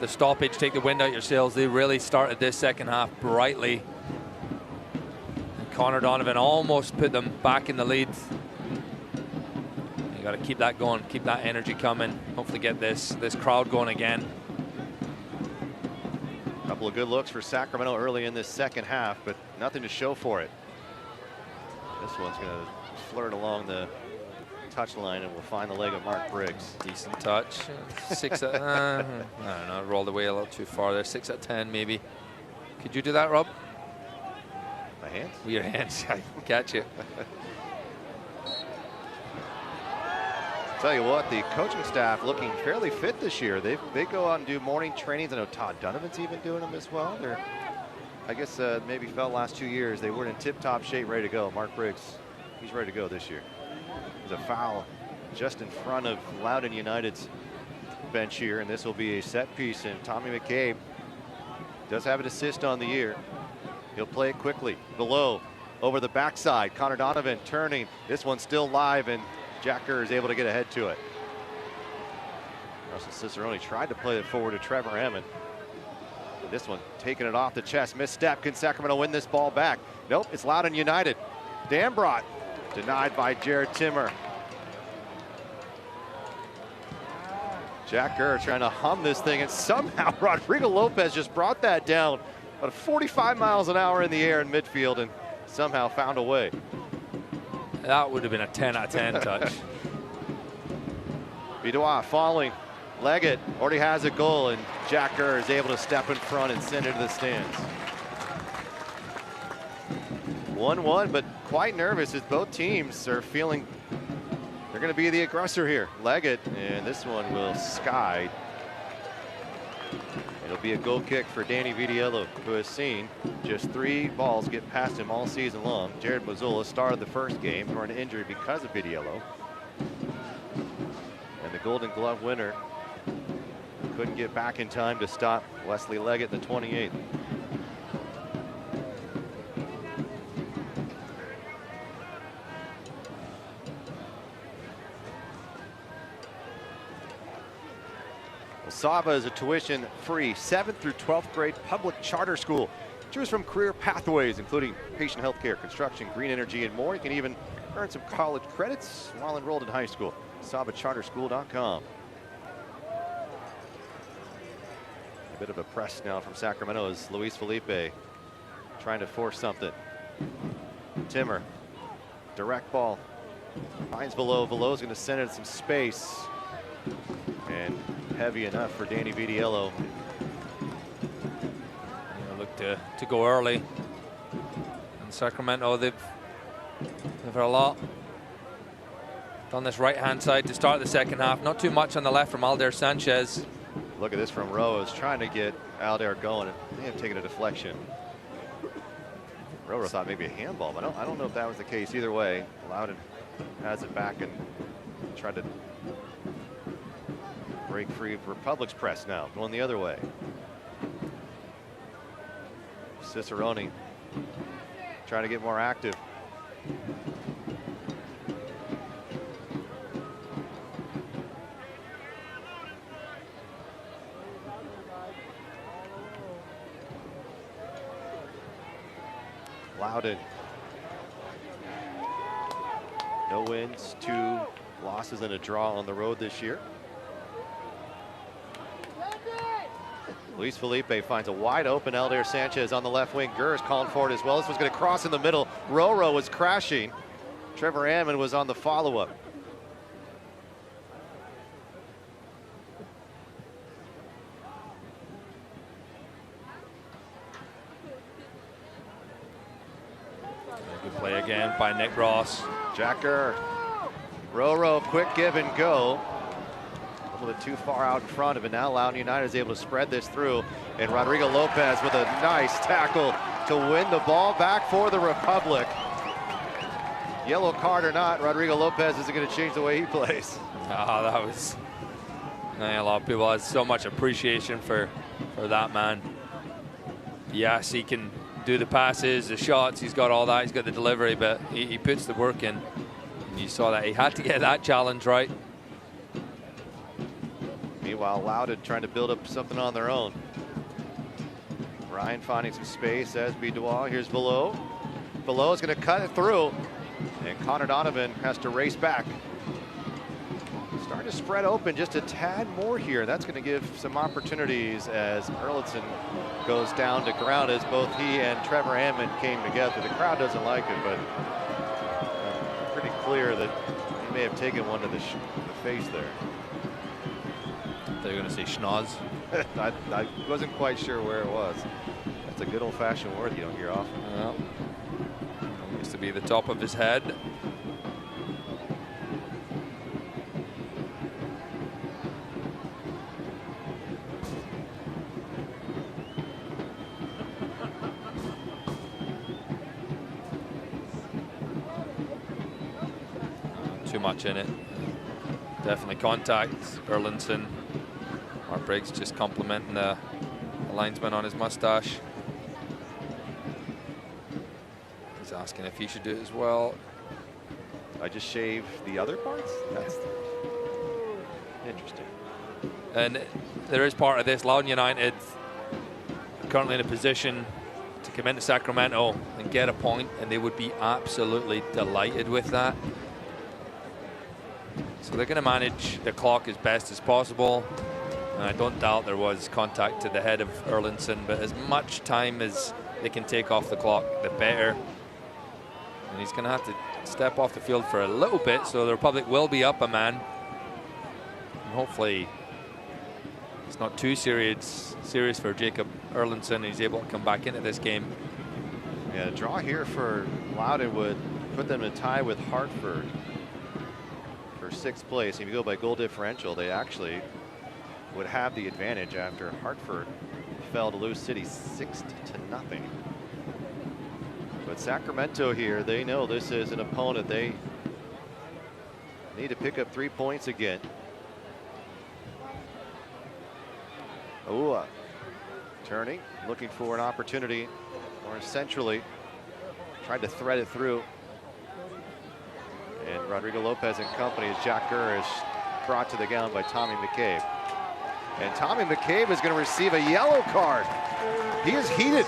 I: stoppage take the wind out your sails. They really started this second half brightly. And Connor Donovan almost put them back in the lead. You got to keep that going, keep that energy coming. Hopefully get this crowd going again.
H: Couple of good looks for Sacramento early in this second half, but nothing to show for it. This one's going to flirt along the touchline and will find the leg of Mark Briggs.
I: Decent touch. 6 out, I don't know, rolled away a little too far there. 6 out of 10 maybe. Could you do that, Rob?
H: My hands?
I: With your hands, I can catch it.
H: Tell you what, the coaching staff looking fairly fit this year. They go out and do morning trainings. I know Todd Donovan's even doing them as well. They're, I guess maybe felt last 2 years they weren't in tip-top shape, ready to go. Mark Briggs, he's ready to go this year. There's a foul just in front of Loudoun United's bench here, and this will be a set piece. And Tommy McCabe does have an assist on the year. He'll play it quickly below, over the backside. Connor Donovan turning. This one's still live, and Jack Kerr is able to get ahead to it. Russell Cicerone tried to play it forward to Trevor Hammond. But this one taking it off the chest. Misstep. Can Sacramento win this ball back? Nope, it's Loudoun United. Dambrot denied by Jared Timmer. Jack Kerr trying to hum this thing, and somehow Rodrigo Lopez just brought that down about 45 miles an hour in the air in midfield and somehow found a way.
I: That would have been a 10 out of 10 touch.
H: Bidois falling. Leggett already has a goal, and Jack Kerr is able to step in front and send it to the stands. 1-1, but quite nervous as both teams are feeling they're going to be the aggressor here. Leggett, and this one will sky. It'll be a goal kick for Danny Vitiello, who has seen just 3 balls get past him all season long. Jared Mazzola started the first game for an injury because of Vitiello. And the Golden Glove winner couldn't get back in time to stop Wesley Leggett in the 28th. Saba is a tuition-free 7th through 12th grade public charter school. Choose from career pathways, including patient healthcare, construction, green energy, and more. You can even earn some college credits while enrolled in high school. SabaCharterSchool.com. A bit of a press now from Sacramento as Luis Felipe trying to force something. Timmer, direct ball, finds below. Below's going to send it some space. And heavy enough for Danny Vitiello.
I: Look to go early. And Sacramento, they've a lot on this right-hand side to start the second half. Not too much on the left from Aldair Sanchez.
H: Look at this from Rose, trying to get Aldair going, and they have taken a deflection. Roro thought maybe a handball, but I don't know if that was the case. Either way, Loudoun has it back and tried to break free of Republic's press now, going the other way. Cicerone trying to get more active. Loudoun. No wins, 2 losses and a draw on the road this year. Luis Felipe finds a wide open Aldair Sanchez on the left wing. Gurr is calling for it as well. This was going to cross in the middle. Roro was crashing. Trevor Hammond was on the follow-up.
I: again by Nick Ross.
H: Jacker. Roro, quick give and go. A little bit too far out in front of it. Now Loudoun United is able to spread this through. And Rodrigo Lopez with a nice tackle to win the ball back for the Republic. Yellow card or not, Rodrigo Lopez isn't going to change the way he plays.
I: Ah, that was... a lot of people had so much appreciation for that man. Yes, he can do the passes, the shots, he's got all that, he's got the delivery, but he puts the work in. And you saw that he had to get that challenge right.
H: Meanwhile, Loudoun trying to build up something on their own. Ryan finding some space as Bidois. Here's Below. Below is going to cut it through. And Connor Donovan has to race back. Starting to spread open just a tad more here. That's going to give some opportunities as Erlandson goes down to ground as both he and Trevor Hammond came together. The crowd doesn't like it, but pretty clear that he may have taken one to the face there.
I: They're going to say schnoz.
H: I wasn't quite sure where it was. That's a good old-fashioned word you don't hear often.
I: Well, used to be the top of his head. Too much in it. Definitely contact. Erlandson. Mark Briggs just complimenting the linesman on his mustache. He's asking if he should do it as well.
H: I just shave the other parts? That's interesting.
I: And there is part of this. Loudoun United currently in a position to come into Sacramento and get a point, and they would be absolutely delighted with that. So they're going to manage the clock as best as possible. And I don't doubt there was contact to the head of Erlandson, but as much time as they can take off the clock, the better. And he's going to have to step off the field for a little bit, so the Republic will be up a man. And hopefully it's not too serious for Jacob Erlandson. He's able to come back into this game.
H: Yeah, a draw here for Loudoun would put them in a tie with Hartford for 6th place. If you go by goal differential, they actually would have the advantage after Hartford fell to Lou City 6-0. But Sacramento here, they know this is an opponent they need to pick up 3 points again. Turning, looking for an opportunity, or centrally tried to thread it through. And Rodrigo Lopez and company as Jack Gurr is brought to the ground by Tommy McCabe. And Tommy McCabe is going to receive a yellow card. He is heated.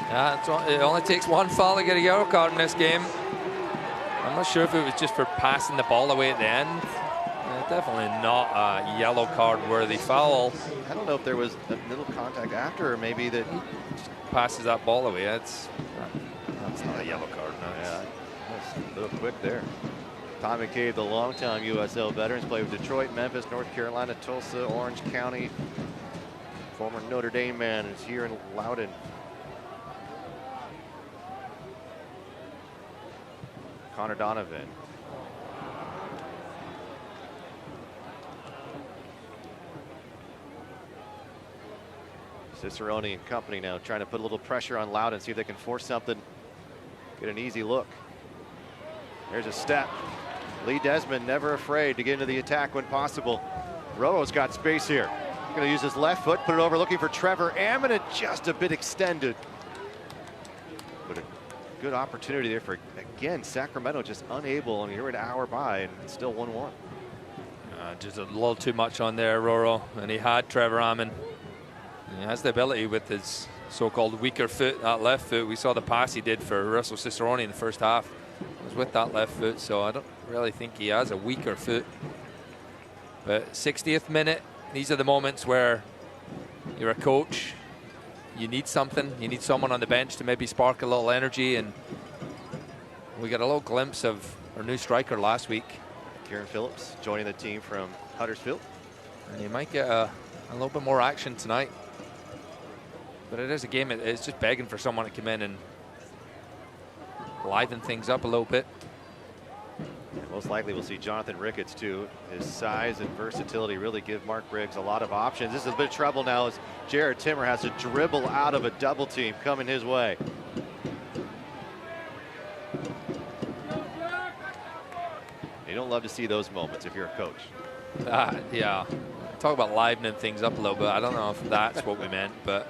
I: Yeah, it only takes one foul to get a yellow card in this game. I'm not sure if it was just for passing the ball away at the end. Definitely not a yellow card worthy foul.
H: I don't know if there was a little contact after, or maybe that he
I: just passes that ball away. That's not a yellow card. No.
H: Yeah, that's a little quick there. Tommy McCabe, the longtime USL veterans, played with Detroit, Memphis, North Carolina, Tulsa, Orange County. Former Notre Dame man is here in Loudoun. Connor Donovan. Cicerone and company now trying to put a little pressure on Loudoun, see if they can force something, get an easy look. There's a step. Lee Desmond never afraid to get into the attack when possible. Roro's got space here. Going to use his left foot, put it over, looking for Trevor Ammon, and just a bit extended. But a good opportunity there for, again, Sacramento just unable, and you're an hour by, and it's still 1-1.
I: Just a little too much on there, Roro, and he had Trevor Ammon. He has the ability with his so-called weaker foot, that left foot. We saw the pass he did for Russell Cicerone in the first half. It was with that left foot, so I don't really think he has a weaker foot. But 60th minute, these are the moments where you're a coach. You need something. You need someone on the bench to maybe spark a little energy. And we got a little glimpse of our new striker last week.
H: Kieran Phillips joining the team from Huddersfield.
I: And you might get a little bit more action tonight. But it is a game, it's just begging for someone to come in and liven things up a little bit.
H: And most likely we'll see Jonathan Ricketts too. His size and versatility really give Mark Briggs a lot of options. This is a bit of trouble now as Jared Timmer has to dribble out of a double team coming his way. You don't love to see those moments if you're a coach.
I: Yeah, talk about livening things up a little bit. I don't know if that's what we meant, but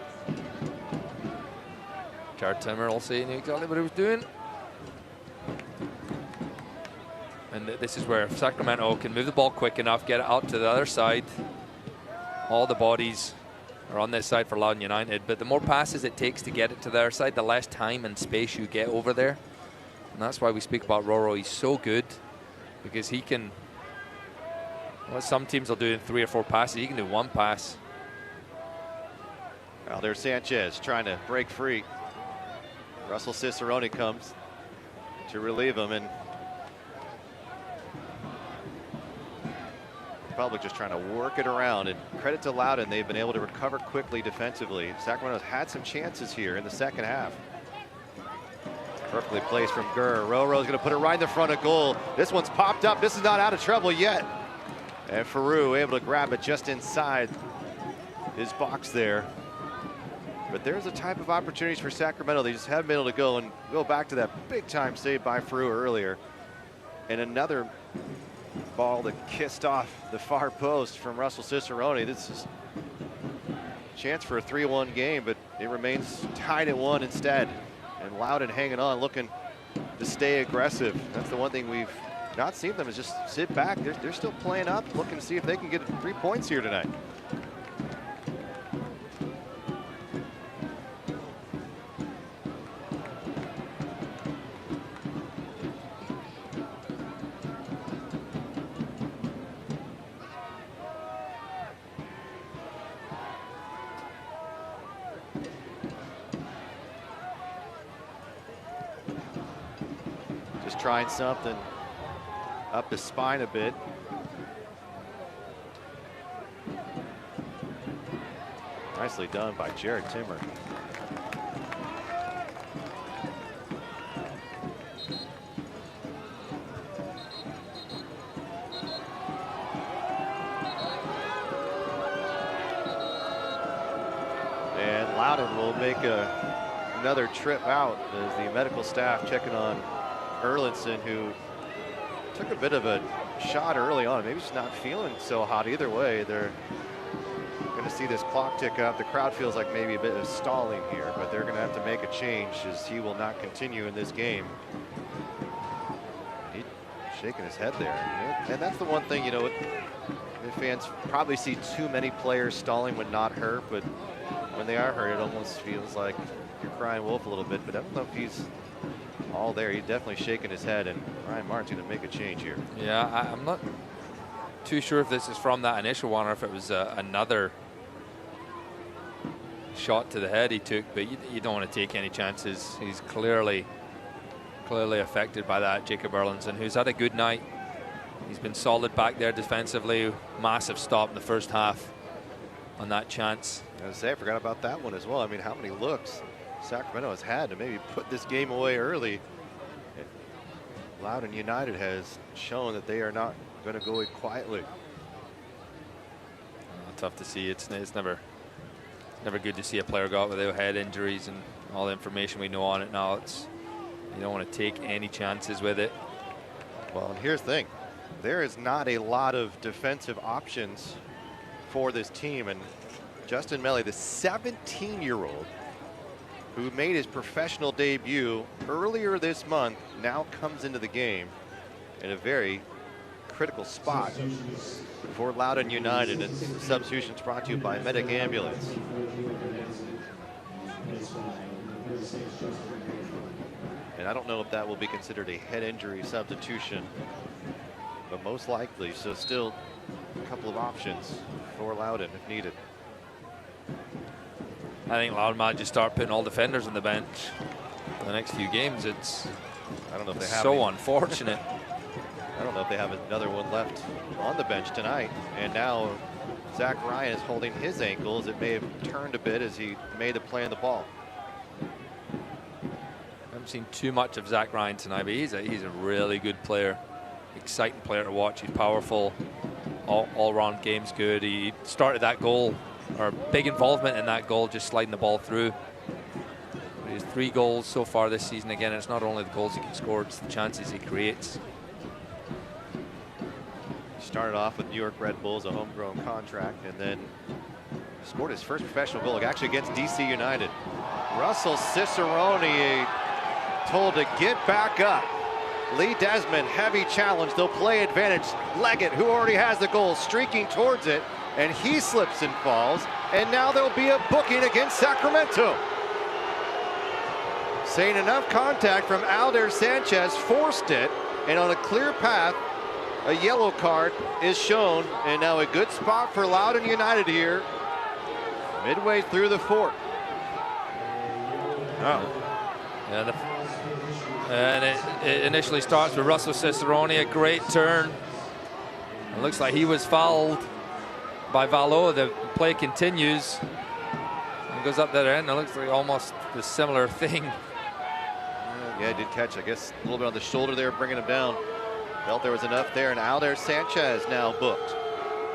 I: Jared Timmer also knew exactly what he was doing. And this is where Sacramento can move the ball quick enough, get it out to the other side. All the bodies are on this side for Loudoun United, but the more passes it takes to get it to the other side, the less time and space you get over there. And that's why we speak about Roro. He's so good because he can, well, some teams will do 3 or 4 passes. He can do 1 pass.
H: Well, there's Sanchez trying to break free. Russell Cicerone comes to relieve him, and probably just trying to work it around. And credit to Loudoun, they've been able to recover quickly defensively. Sacramento's had some chances here in the second half. Perfectly placed from Gurr. Roro's going to put it right in the front of goal. This one's popped up. This is not out of trouble yet. And Faroux able to grab it just inside his box there. But there's a type of opportunities for Sacramento. They just haven't been able to go back to that big time save by Faroux earlier. And another ball that kissed off the far post from Russell Cicerone. This is a chance for a 3-1 game, but it remains tied at 1 instead. And Loudoun hanging on, looking to stay aggressive. That's the one thing we've not seen them is just sit back. They're still playing up, looking to see if they can get 3 points here tonight. Trying something up the spine a bit. Nicely done by Jared Timmer. And Loudoun will make another trip out as the medical staff checking on Erlinson, who took a bit of a shot early on. Maybe just not feeling so hot either way. They're going to see this clock tick up. The crowd feels like maybe a bit of stalling here, but they're going to have to make a change as he will not continue in this game. He's shaking his head there. And that's the one thing, you know, the fans probably see too many players stalling when not hurt, but when they are hurt, it almost feels like you're crying wolf a little bit. But I don't know if he's all there. He's definitely shaking his head, and Ryan Martin's going to make a change here.
I: Yeah, I'm not too sure if this is from that initial one or if it was another shot to the head he took, but you don't want to take any chances. He's clearly affected by that. Jacob Erlinson, who's had a good night. He's been solid back there defensively. Massive stop in the first half on that chance.
H: I forgot about that one as well. I mean, how many looks Sacramento has had to maybe put this game away early. Loudoun United has shown that they are not going to go away quietly.
I: Tough to see. It's never good to see a player go out without head injuries and all the information we know on it now. You don't want to take any chances with it.
H: Well, and here's the thing. There is not a lot of defensive options for this team, and Justin Melly, the 17-year-old who made his professional debut earlier this month, now comes into the game in a very critical spot for Loudoun United. And the substitutions brought to you by Medic Ambulance. And I don't know if that will be considered a head injury substitution, but most likely. So still a couple of options for Loudoun if needed.
I: I think Loudoun might just start putting all defenders on the bench for the next few games.
H: I don't know if they have
I: so unfortunate.
H: I don't know if they have another one left on the bench tonight. And now Zach Ryan is holding his ankles. It may have turned a bit as he made the play on the ball.
I: haven't seen too much of Zach Ryan tonight, but he's a really good player, exciting player to watch. He's powerful, all-round game's good. He started that goal, or big involvement in that goal, just sliding the ball through. But he has 3 goals so far this season. Again, it's not only the goals he can score, it's the chances he creates.
H: Started off with New York Red Bulls, a homegrown contract, and then scored his first professional goal, actually against DC United. Russell Cicerone told to get back up. Lee Desmond, heavy challenge. They'll play advantage. Leggett, who already has the goal, streaking towards it, and he slips and falls. And now there'll be a booking against Sacramento. Saying enough contact from Alder Sanchez forced it, and on a clear path, a yellow card is shown. And now a good spot for Loudoun United here, midway through the 4th.
I: And it initially starts with Russell Cicerone, a great turn. It looks like he was fouled by Valo. The play continues and goes up that end. It looks like almost the similar thing.
H: Yeah, he did catch, I guess, a little bit on the shoulder there, bringing him down. Felt there was enough there, and Alder Sanchez now booked.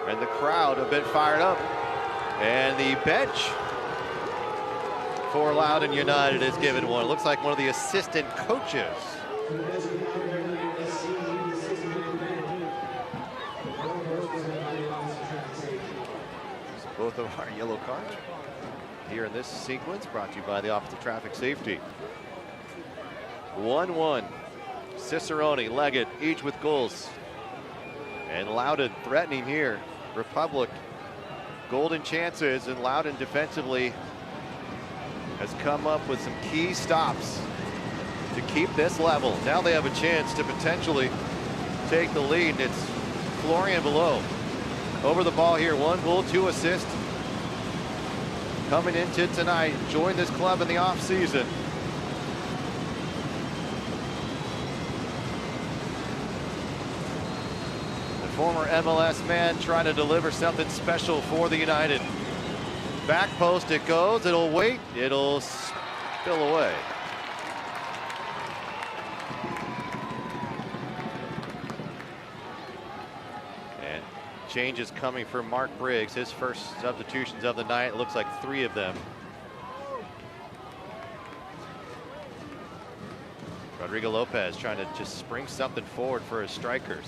H: And the crowd a bit fired up. And the bench for Loudoun United is given one. It looks like one of the assistant coaches. So both of our yellow cards here in this sequence, brought to you by the Office of Traffic Safety. 1-1. Cicerone, Leggett, each with goals. And Loudoun threatening here. Republic, golden chances, and Loudoun defensively has come up with some key stops to keep this level. Now they have a chance to potentially take the lead. It's Florian Below over the ball here. 1 goal, 2 assists. Coming into tonight, joined this club in the offseason. The former MLS man trying to deliver something special for the United. Back post it goes, it'll wait, it'll spill away. And changes coming for Mark Briggs, his first substitutions of the night. It looks like 3 of them. Rodrigo Lopez trying to just spring something forward for his strikers.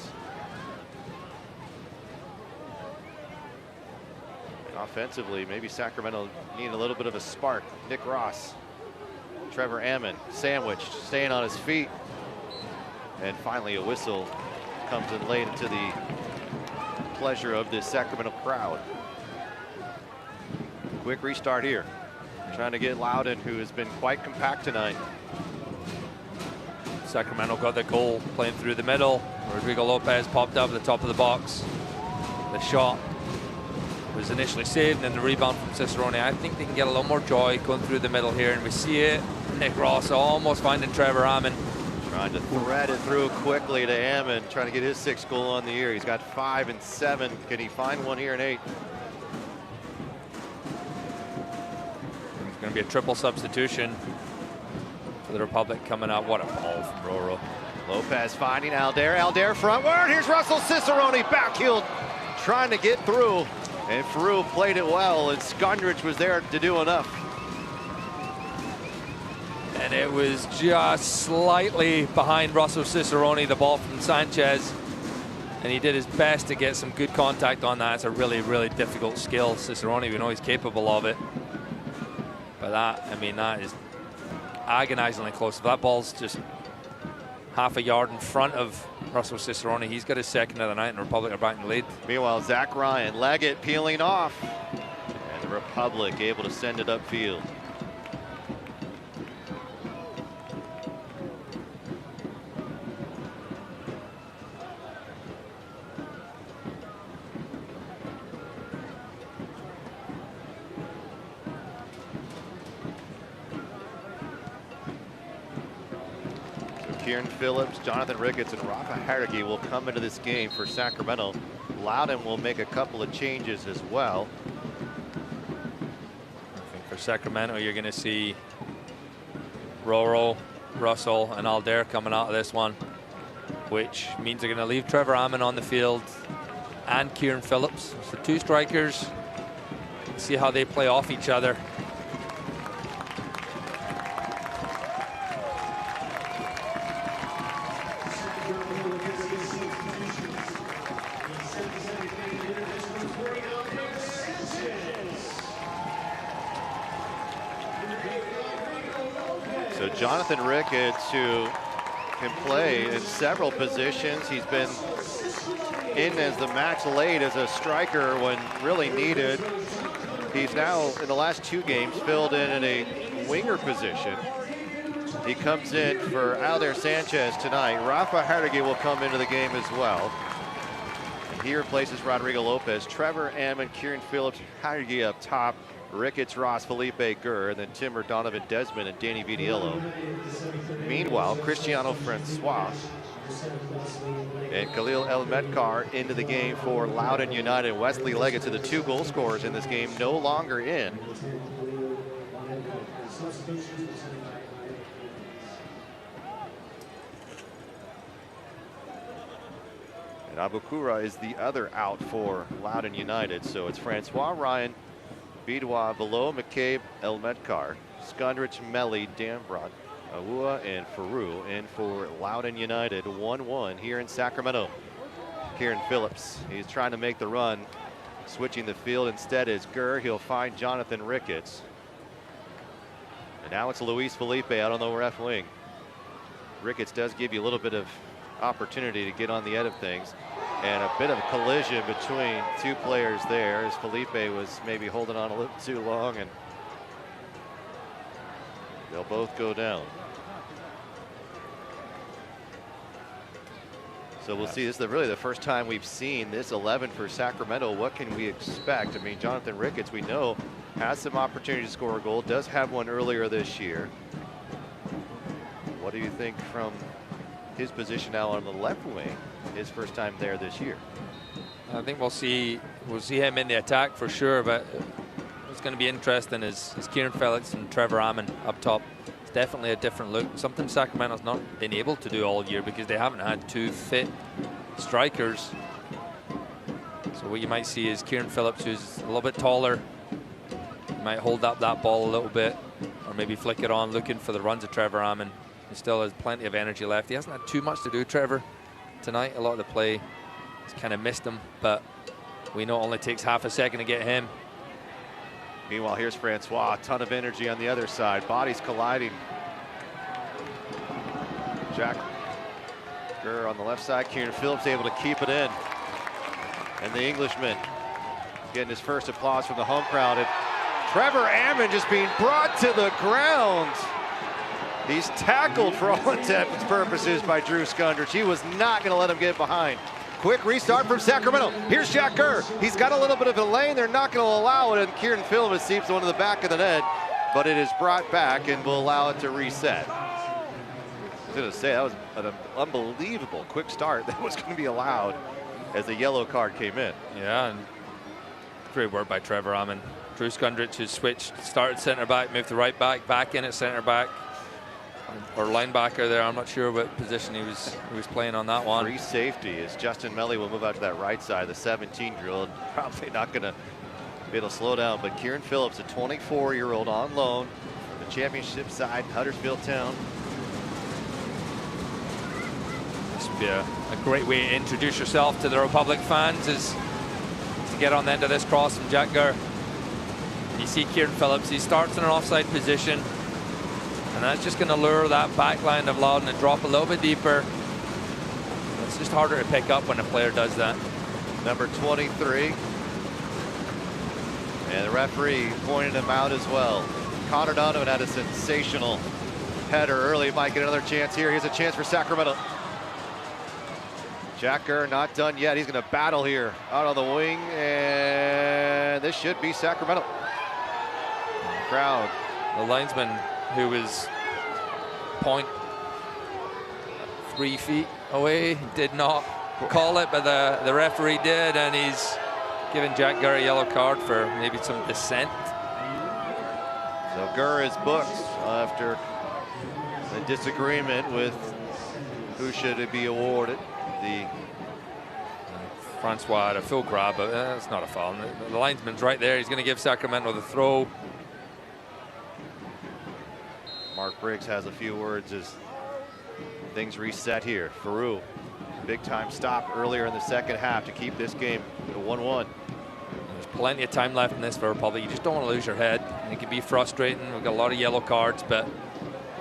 H: Offensively, maybe Sacramento need a little bit of a spark. Nick Ross, Trevor Ammon, sandwiched, staying on his feet. And finally a whistle comes in late into the pleasure of this Sacramento crowd. Quick restart here. Trying to get Loudoun, who has been quite compact tonight.
I: Sacramento got the goal playing through the middle. Rodrigo Lopez popped up at the top of the box. The shot was initially saved, and then the rebound from Cicerone. I think they can get a little more joy going through the middle here, and we see it. Nick Ross almost finding Trevor Ammon.
H: Trying to thread it through quickly to Ammon, trying to get his 6th goal on the year. He's got 5 and 7. Can he find one here in 8?
I: It's going to be a triple substitution for the Republic coming up. What a ball from Roro.
H: Lopez finding Alder. Alder frontward. Here's Russell Cicerone, backheeled, trying to get through. And Farouk played it well, and Skundrich was there to do enough.
I: And it was just slightly behind Russell Cicerone, the ball from Sanchez. And he did his best to get some good contact on that. It's a really, really difficult skill. Cicerone, we know he's capable of it. But that, I mean, that is agonizingly close. If that ball's just half a yard in front of Russell Cicerone, he's got his 2nd of the night, and the Republic are back in the lead.
H: Meanwhile, Zach Ryan, Leggett peeling off. And the Republic able to send it upfield. Kieran Phillips, Jonathan Ricketts, and Rafa Harrigy will come into this game for Sacramento. Loudoun will make a couple of changes as well.
I: I think for Sacramento, you're going to see Roro Russell and Alder coming out of this one, which means they're going to leave Trevor Ammon on the field and Kieran Phillips. So 2 strikers. See how they play off each other.
H: So Jonathan Ricketts, who can play in several positions. He's been in as the match late as a striker when really needed. He's now, in the last 2 games, filled in a winger position. He comes in for Alder Sanchez tonight. Rafa Hardigy will come into the game as well. And he replaces Rodrigo Lopez. Trevor Ammon, Kieran Phillips, Hardigy up top. Ricketts, Ross, Felipe Gurr, and then Timber, Donovan Desmond, and Danny Vitiello. Meanwhile, Cristiano Francois and Khalil El Medkar into the game for Loudoun United. Wesley Leggett, to the 2 goal scorers in this game, no longer in. And Abukura is the other out for Loudoun United. So it's Francois Ryan, Bidwa, Velo, McCabe, El Medkar, Skundrich, Melly, Dambrot, Awua, and Faru in for Loudoun United. 1-1 here in Sacramento. Kieran Phillips, he's trying to make the run. Switching the field instead is Gurr. He'll find Jonathan Ricketts. And now it's Luis Felipe out on the left wing. Ricketts does give you a little bit of opportunity to get on the end of things. And a bit of a collision between 2 players there as Felipe was maybe holding on a little too long, and they'll both go down. So we'll see. This is really the first time we've seen this 11 for Sacramento. What can we expect? I mean, Jonathan Ricketts, we know, has some opportunity to score a goal, does have one earlier this year. What do you think from his position now on the left wing? His first time there this year.
I: I think we'll see him in the attack for sure, but what's going to be interesting is Kieran Phillips and Trevor Ammon up top. It's definitely a different look, something Sacramento's not been able to do all year because they haven't had 2 fit strikers. So what you might see is Kieran Phillips, who's a little bit taller, might hold up that ball a little bit, or maybe flick it on, looking for the runs of Trevor Ammon. He still has plenty of energy left. He hasn't had too much to do, Trevor, tonight. A lot of the play has kind of missed him, but we know it only takes half a second to get him.
H: Meanwhile, here's Francois, a ton of energy on the other side. Bodies colliding. Jack Gurr on the left side. Kieran Phillips able to keep it in. And the Englishman getting his first applause from the home crowd. And Trevor Ammon just being brought to the ground. He's tackled for all intents and purposes by Drew Skundrich. He was not going to let him get behind. Quick restart from Sacramento. Here's Jack Gurr. He's got a little bit of a lane. They're not going to allow it. And Kieran Phillips seeps one to the back of the net. But it is brought back and will allow it to reset. I was going to say, that was an unbelievable quick start that was going to be allowed as the yellow card came in.
I: Yeah, and great work by Trevor Ammon. Drew Skundrich, who switched, started center back, moved to right back in at center back. Or linebacker there, I'm not sure what position he was playing on that one.
H: Free safety as Justin Melly will move out to that right side, the 17-year-old. Probably not going to be able to slow down, but Kieran Phillips, a 24-year-old on loan, the championship side, Huddersfield Town.
I: This would be a great way to introduce yourself to the Republic fans, is to get on the end of this cross from Jack Gurr. You see Kieran Phillips, he starts in an offside position. And that's just going to lure that back line of Loudoun to drop a little bit deeper. It's just harder to pick up when a player does that.
H: Number 23. And the referee pointed him out as well. Connor Donovan had a sensational header early. Might get another chance here. Here's a chance for Sacramento. Jack Gurr not done yet. He's going to battle here out on the wing. And this should be Sacramento. Crowd.
I: The linesman, who was 0.3 feet away, did not call it, but the referee did, and he's given Jack Gurr a yellow card for maybe some dissent.
H: So Gurr is booked after a disagreement with who should it be awarded. The
I: Francois had a full grab, but it's not a foul. The linesman's right there. He's going to give Sacramento the throw.
H: Mark Briggs has a few words as things reset here. Faroux, big time stop earlier in the second half to keep this game at 1-1.
I: There's plenty of time left in this for Republic. You just don't want to lose your head. It can be frustrating. We've got a lot of yellow cards, but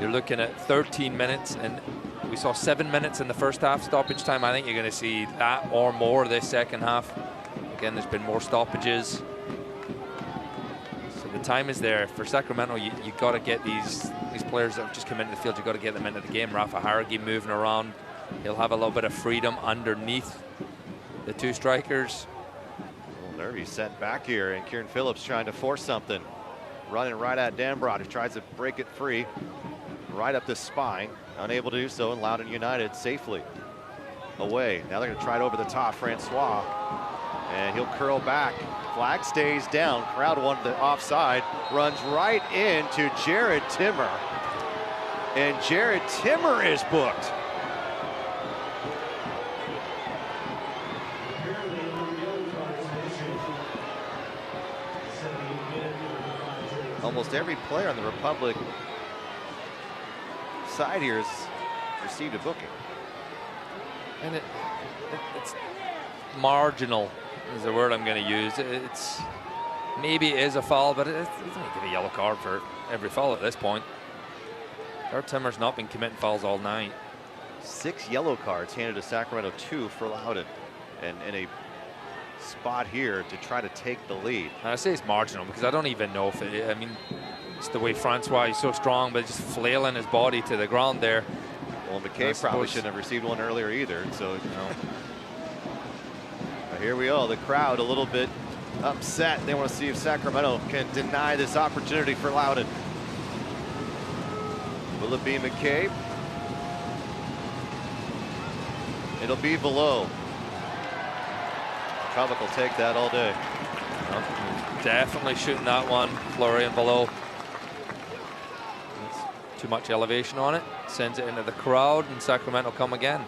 I: you're looking at 13 minutes, and we saw 7 minutes in the first half stoppage time. I think you're going to see that or more this second half. Again, there's been more stoppages. So the time is there. For Sacramento, you got to get these players that have just come into the field, you got to get them into the game. Rafa Haragi moving around. He'll have a little bit of freedom underneath the two strikers.
H: A little nervy sent back here, and Kieran Phillips trying to force something. Running right at Dambrot, who tries to break it free. Right up the spine. Unable to do so, and Loudoun United safely away. Now they're going to try it over the top. Francois, and he'll curl back. Flag stays down. Crowd wanted the offside. Runs right into Jared Timmer, and Jared Timmer is booked. Almost every player on the Republic side here has received a booking.
I: And it's marginal is the word I'm going to use. It's maybe it is a foul, but it's going to give a yellow card for every foul at this point. Jared Timmer's not been committing fouls all night.
H: 6 yellow cards handed to Sacramento, 2 for Loudoun, and in a spot here to try to take the lead.
I: And I say it's marginal because I don't even know if it, I mean, it's the way Francois is so strong, but just flailing his body to the ground there.
H: Well, McKay probably shouldn't have received one earlier either. So, you know. Here we go. The crowd a little bit upset. They want to see if Sacramento can deny this opportunity for Loudoun. Will it be McCabe? It'll be below. Republic will take that all day.
I: Definitely shooting that one, Florian below. Too much elevation on it. Sends it into the crowd, and Sacramento come again.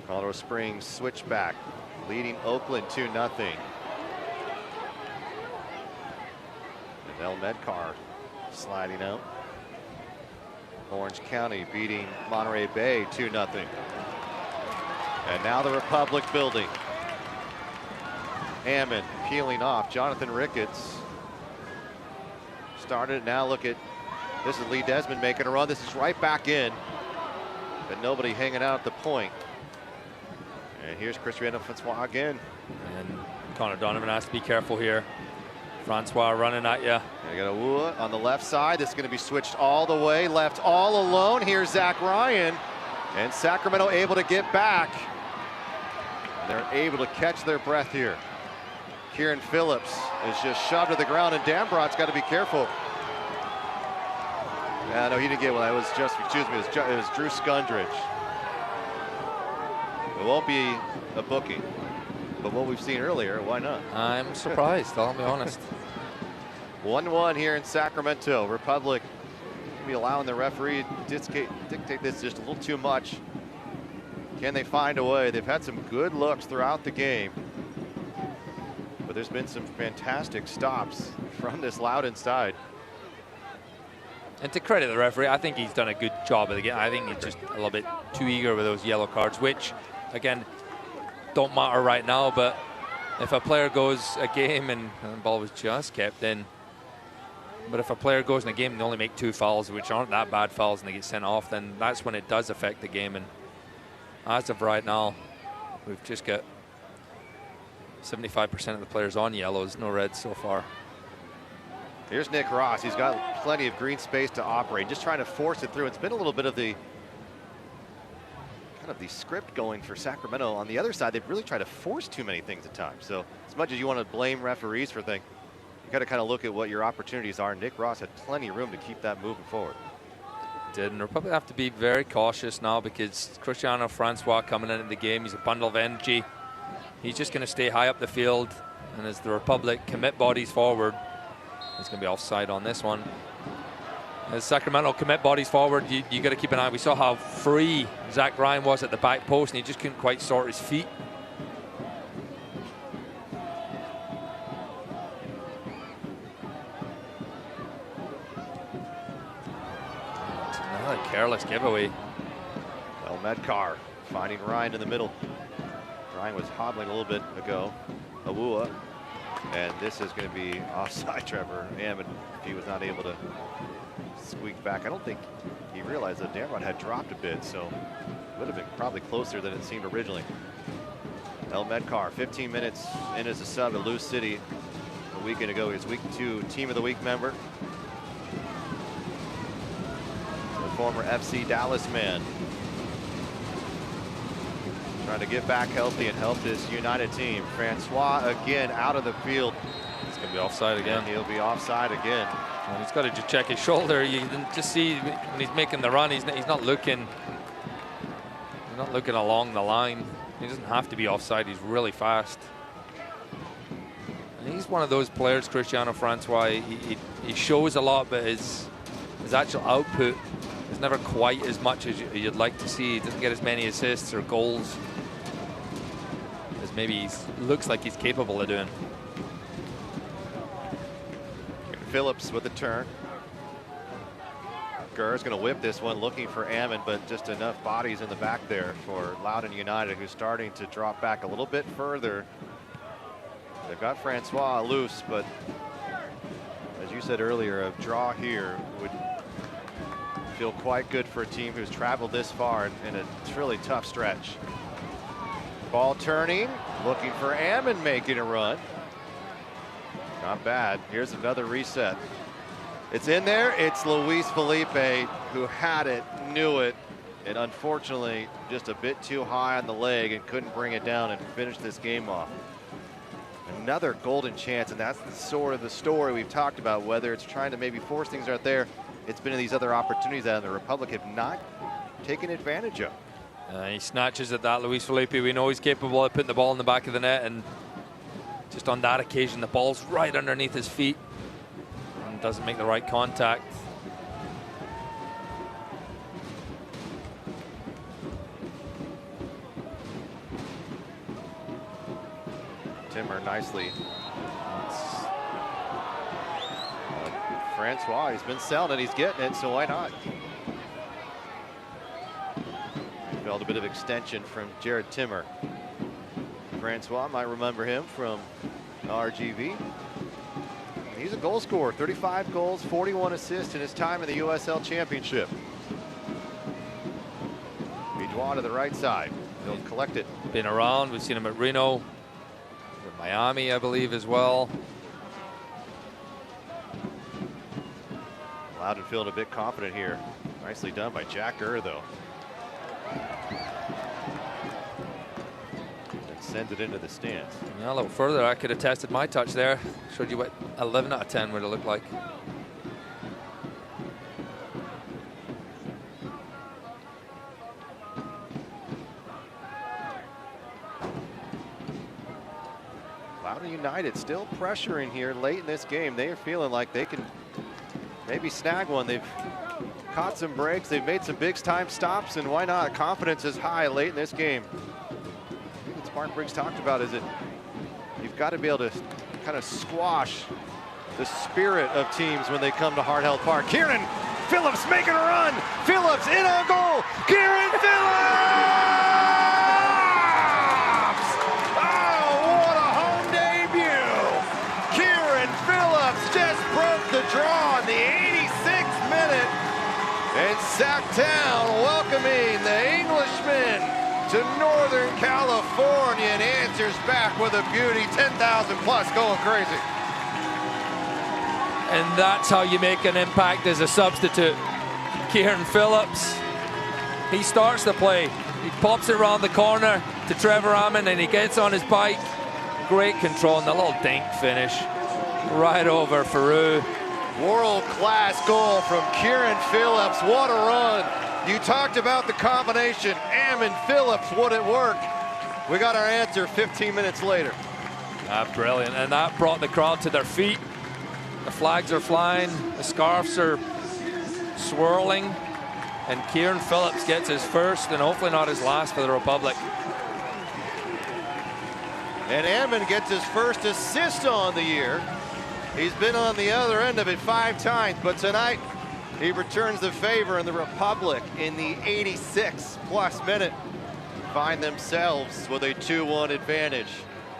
H: Colorado Springs switchback, leading Oakland 2-0. And El Medcar sliding out. Orange County beating Monterey Bay 2-0. And now the Republic building. Hammond peeling off. Jonathan Ricketts started. Now look at, this is Lee Desmond making a run. This is right back in. But nobody hanging out at the point. And here's Cristiano Francois again.
I: And Connor Donovan has to be careful here. Francois running at you.
H: You got a Wua on the left side. This is going to be switched all the way. Left all alone. Here's Zach Ryan. And Sacramento able to get back. They're able to catch their breath here. Kieran Phillips is just shoved to the ground, and Dambrot's got to be careful. Yeah, no, he didn't get one. It was just, excuse me, it was Drew Skundridge. It won't be a booking, but what we've seen earlier, why not?
I: I'm surprised, I'll be honest.
H: 1-1 here in Sacramento. Republic be allowing the referee to dictate this just a little too much. Can they find a way? They've had some good looks throughout the game, but there's been some fantastic stops from this Loudoun side.
I: And to credit the referee, I think he's done a good job of the game. I think he's just a little bit too eager with those yellow cards, which, again, don't matter right now, but if a player goes a game and the ball was just kept in, but if a player goes in a game and they only make 2 fouls, which aren't that bad fouls, and they get sent off, then that's when it does affect the game. And as of right now, we've just got 75% of the players on yellows, no reds so far.
H: Here's Nick Ross. He's got plenty of green space to operate, just trying to force it through. It's been a little bit of the kind of the script going for Sacramento. On the other side, they've really tried to force too many things at times. So as much as you want to blame referees for things, you got to kind of look at what your opportunities are. Nick Ross had plenty of room to keep that moving forward.
I: Did, and we'll probably have to be very cautious now because Cristiano Francois coming into the game, he's a bundle of energy. He's just going to stay high up the field, and as the Republic commit bodies forward, he's going to be offside on this one. As Sacramento commit bodies forward, you got to keep an eye. We saw how free Zach Ryan was at the back post, and he just couldn't quite sort his feet. It's another careless giveaway.
H: El Medcar finding Ryan in the middle. Ryan was hobbling a little bit ago. Awua. And this is going to be offside, Trevor Ammon, if he was not able to squeak back. I don't think he realized that Damrod had dropped a bit, so it would have been probably closer than it seemed originally. El Medcar, 15 minutes in as a sub at Lou City a weekend ago. He's Week 2 Team of the Week member. The former FC Dallas man. Trying to get back healthy and help this United team. Francois again out of the field.
I: He's going to be offside again.
H: And he'll be offside again.
I: And he's got to just check his shoulder. You can just see when he's making the run, he's not looking along the line. He doesn't have to be offside. He's really fast. And he's one of those players, Cristiano Francois. He shows a lot, but his actual output is never quite as much as you'd like to see. He doesn't get as many assists or goals as maybe he looks like he's capable of doing.
H: Phillips with a turn. Gurr's going to whip this one, looking for Ammon, but just enough bodies in the back there for Loudoun United, who's starting to drop back a little bit further. They've got Francois loose, but as you said earlier, a draw here would feel quite good for a team who's traveled this far in a really tough stretch. Ball turning, looking for Ammon making a run. Not bad. Here's another reset. It's in there. It's Luis Felipe who had it, knew it, and unfortunately just a bit too high on the leg and couldn't bring it down and finish this game off. Another golden chance, and that's sort of the story we've talked about, whether it's trying to maybe force things out there. It's been in these other opportunities that the Republic have not taken advantage of.
I: He snatches at that, Luis Felipe. We know he's capable of putting the ball in the back of the net, and just on that occasion, the ball's right underneath his feet and doesn't make the right contact.
H: Timmer nicely. Francois, he's been selling it, he's getting it, so why not? Felt a bit of extension from Jared Timmer. Francois might remember him from RGV. He's a goal scorer, 35 goals, 41 assists in his time in the USL Championship. Bijois to the right side. He'll collect it.
I: Been around, we've seen him at Reno, at Miami, I believe, as well.
H: Loudoun feeling a bit confident here. Nicely done by Jack Gurr, though. And sends it into the stands.
I: Yeah, a little further, I could have tested my touch there. Showed you what 11 out of 10 would have looked like.
H: Loudoun United still pressuring here late in this game. They are feeling like they can maybe snag one. They've caught some breaks. They've made some big time stops, and why not? Confidence is high late in this game. I think what Mark Briggs talked about is that you've got to be able to kind of squash the spirit of teams when they come to Hard Held Park. Kieran Phillips making a run. Phillips in on goal. Kieran Phillips! Oh, what a home debut! Kieran Phillips just broke the draw in the 86th minute. And Sacktown welcoming the Englishman to Northern California, and answers back with a beauty. 10,000 plus going crazy.
I: And that's how you make an impact as a substitute. Kieran Phillips, he starts the play. He pops it around the corner to Trevor Ammon, and he gets on his bike. Great control, and the little dink finish right over Faroux.
H: World-class goal from Kieran Phillips. What a run. You talked about the combination. Ammon Phillips, would it work? We got our answer 15 minutes later.
I: Brilliant, and that brought the crowd to their feet. The flags are flying, the scarves are swirling, and Kieran Phillips gets his first and hopefully not his last for the Republic.
H: And Ammon gets his first assist on the year. He's been on the other end of it 5 times, but tonight he returns the favor, and the Republic in the 86+ minute find themselves with a 2-1 advantage.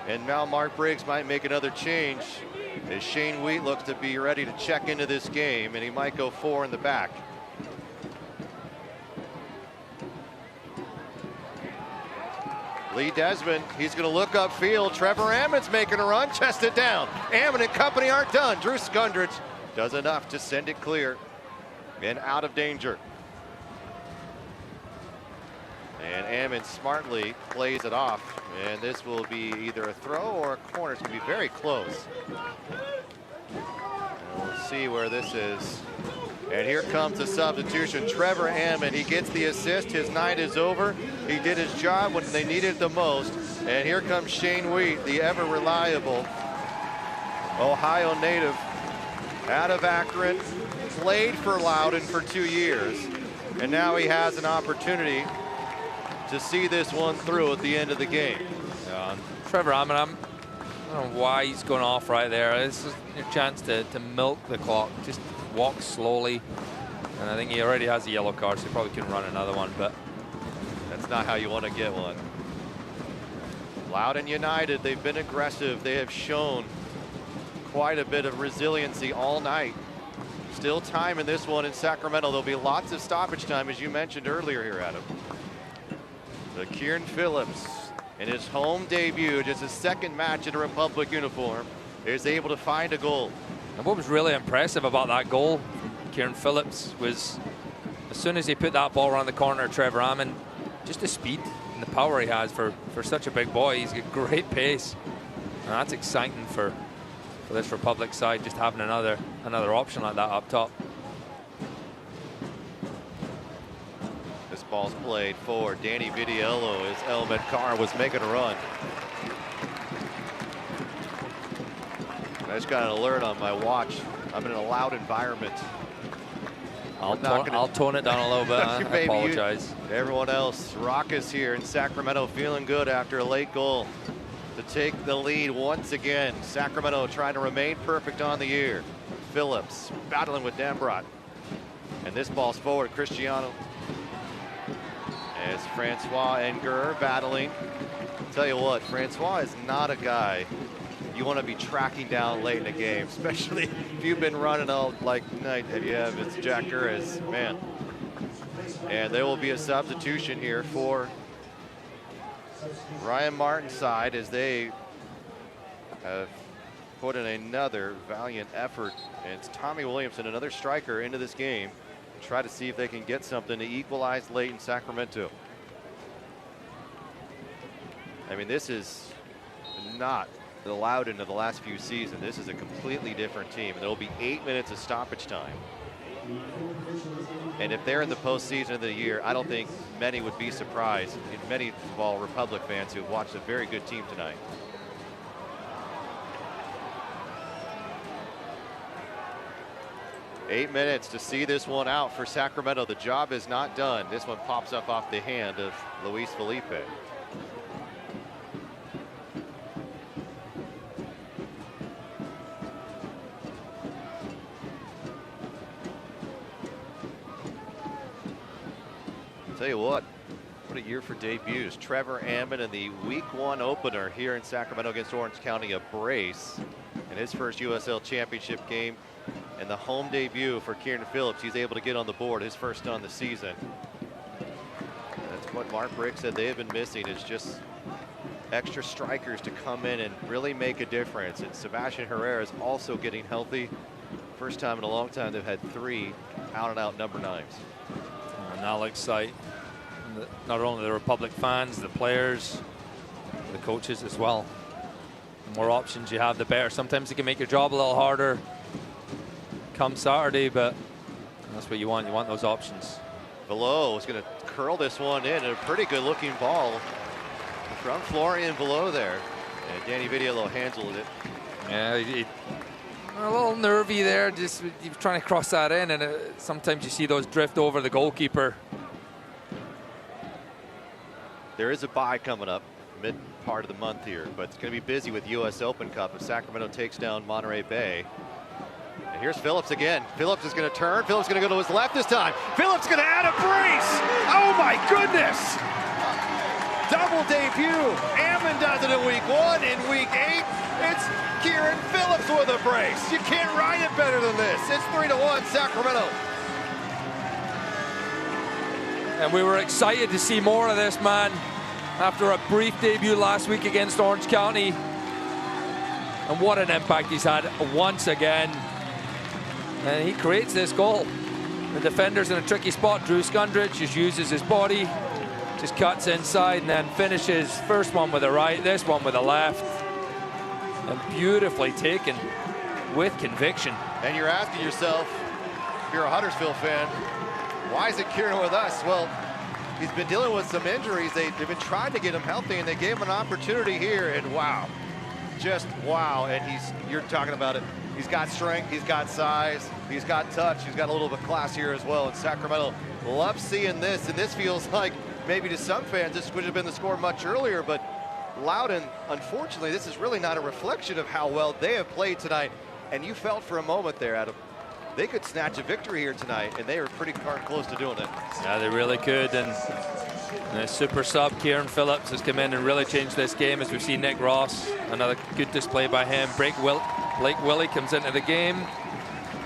H: And now Mark Briggs might make another change as Shane Wheat looks to be ready to check into this game, and he might go 4 in the back. Lee Desmond, he's going to look upfield. Trevor Ammon's making a run, chest it down. Ammon and company aren't done. Drew Skundrich does enough to send it clear and out of danger. And Ammon smartly plays it off, and this will be either a throw or a corner. It's going to be very close. And we'll see where this is. And here comes the substitution. Trevor Ammon, he gets the assist. His night is over. He did his job when they needed it the most. And here comes Shane Wheat, the ever reliable Ohio native out of Akron, played for Loudoun for 2 years. And now he has an opportunity to see this one through at the end of the game.
I: Trevor Ammon, I don't know why he's going off right there. This is your chance to milk the clock. Just walk slowly. And I think he already has a yellow card, so he probably can run another one, but
H: that's not how you want to get one. Loudoun United, they've been aggressive. They have shown quite a bit of resiliency all night. Still time in this one in Sacramento. There'll be lots of stoppage time, as you mentioned earlier here, Adam. So Kieran Phillips, in his home debut, just his second match in a Republic uniform, is able to find a goal.
I: And what was really impressive about that goal from Kieran Phillips was as soon as he put that ball around the corner of Trevor Ammon, just the speed and the power he has for such a big boy. He's got great pace. And that's exciting for this Republic side, just having another option like that up top.
H: This ball's played for Danny Vidiello as Elmed Carr was making a run. I just got an alert on my watch. I'm in a loud environment.
I: I'll tone it down a little bit. I apologize.
H: Everyone else, Rockus here in Sacramento feeling good after a late goal to take the lead once again. Sacramento trying to remain perfect on the year. Phillips battling with Dambrot. And this ball's forward, Cristiano. As Francois Enger battling. I'll tell you what, Francois is not a guy you want to be tracking down late in a game, especially if you've been running all like night that you have. It's Jack Gurres, man. And there will be a substitution here for Ryan Martin's side as they have put in another valiant effort. And it's Tommy Williamson, another striker, into this game. Try to see if they can get something to equalize late in Sacramento. I mean, this is not the Loudoun of the last few seasons. This is a completely different team. There will be 8 minutes of stoppage time. And if they're in the postseason of the year, I don't think many would be surprised. And many of all Republic fans who have watched a very good team tonight. Eight minutes to see this one out for Sacramento. The job is not done. This one pops up off the hand of Luis Felipe. Tell you what a year for debuts. Trevor Ammon in the Week 1 opener here in Sacramento against Orange County, a brace in his first USL Championship game. And the home debut for Kieran Phillips, he's able to get on the board, his first on the season. That's what Mark Briggs said they have been missing, is just extra strikers to come in and really make a difference. And Sebastian Herrera is also getting healthy. First time in a long time they've had 3 out-and-out number 9s.
I: And that looks like not only the Republic fans, the players, the coaches as well. The more options you have, the better. Sometimes it can make your job a little harder come Saturday, but that's what you want. You want those options.
H: Below is going to curl this one in, and a pretty good looking ball from Florian below there. And Danny Vidiello handled it.
I: Yeah, a little nervy there, just trying to cross that in, and sometimes you see those drift over the goalkeeper.
H: There is a bye coming up mid part of the month here, but it's going to be busy with US Open Cup if Sacramento takes down Monterey Bay. And here's Phillips again. Phillips is going to turn. Phillips going to go to his left this time. Phillips going to add a brace. Oh my goodness! Double debut. Ammon does it in week 1. In week 8, it's Kieran Phillips with a brace. You can't write it better than this. It's 3-1 Sacramento.
I: And we were excited to see more of this man after a brief debut last week against Orange County. And what an impact he's had once again. And he creates this goal. The defender's in a tricky spot. Drew Skundrich just uses his body, just cuts inside and then finishes. First one with the right, this one with the left. And beautifully taken with conviction.
H: And you're asking yourself, if you're a Huddersfield fan, why is it Kieran with us? Well, he's been dealing with some injuries. They've been trying to get him healthy, and they gave him an opportunity here, and wow. Just wow. And you're talking about it. He's got strength, he's got size, he's got touch, he's got a little bit of class here as well. And Sacramento loves seeing this, and this feels like maybe to some fans this would have been the score much earlier, but Loudoun, unfortunately, this is really not a reflection of how well they have played tonight. And you felt for a moment there, Adam, they could snatch a victory here tonight, and they were pretty darn close to doing it.
I: Yeah, they really could. And the super sub, Kieran Phillips, has come in and really changed this game, as we've seen Nick Ross. Another good display by him. Blake Willie comes into the game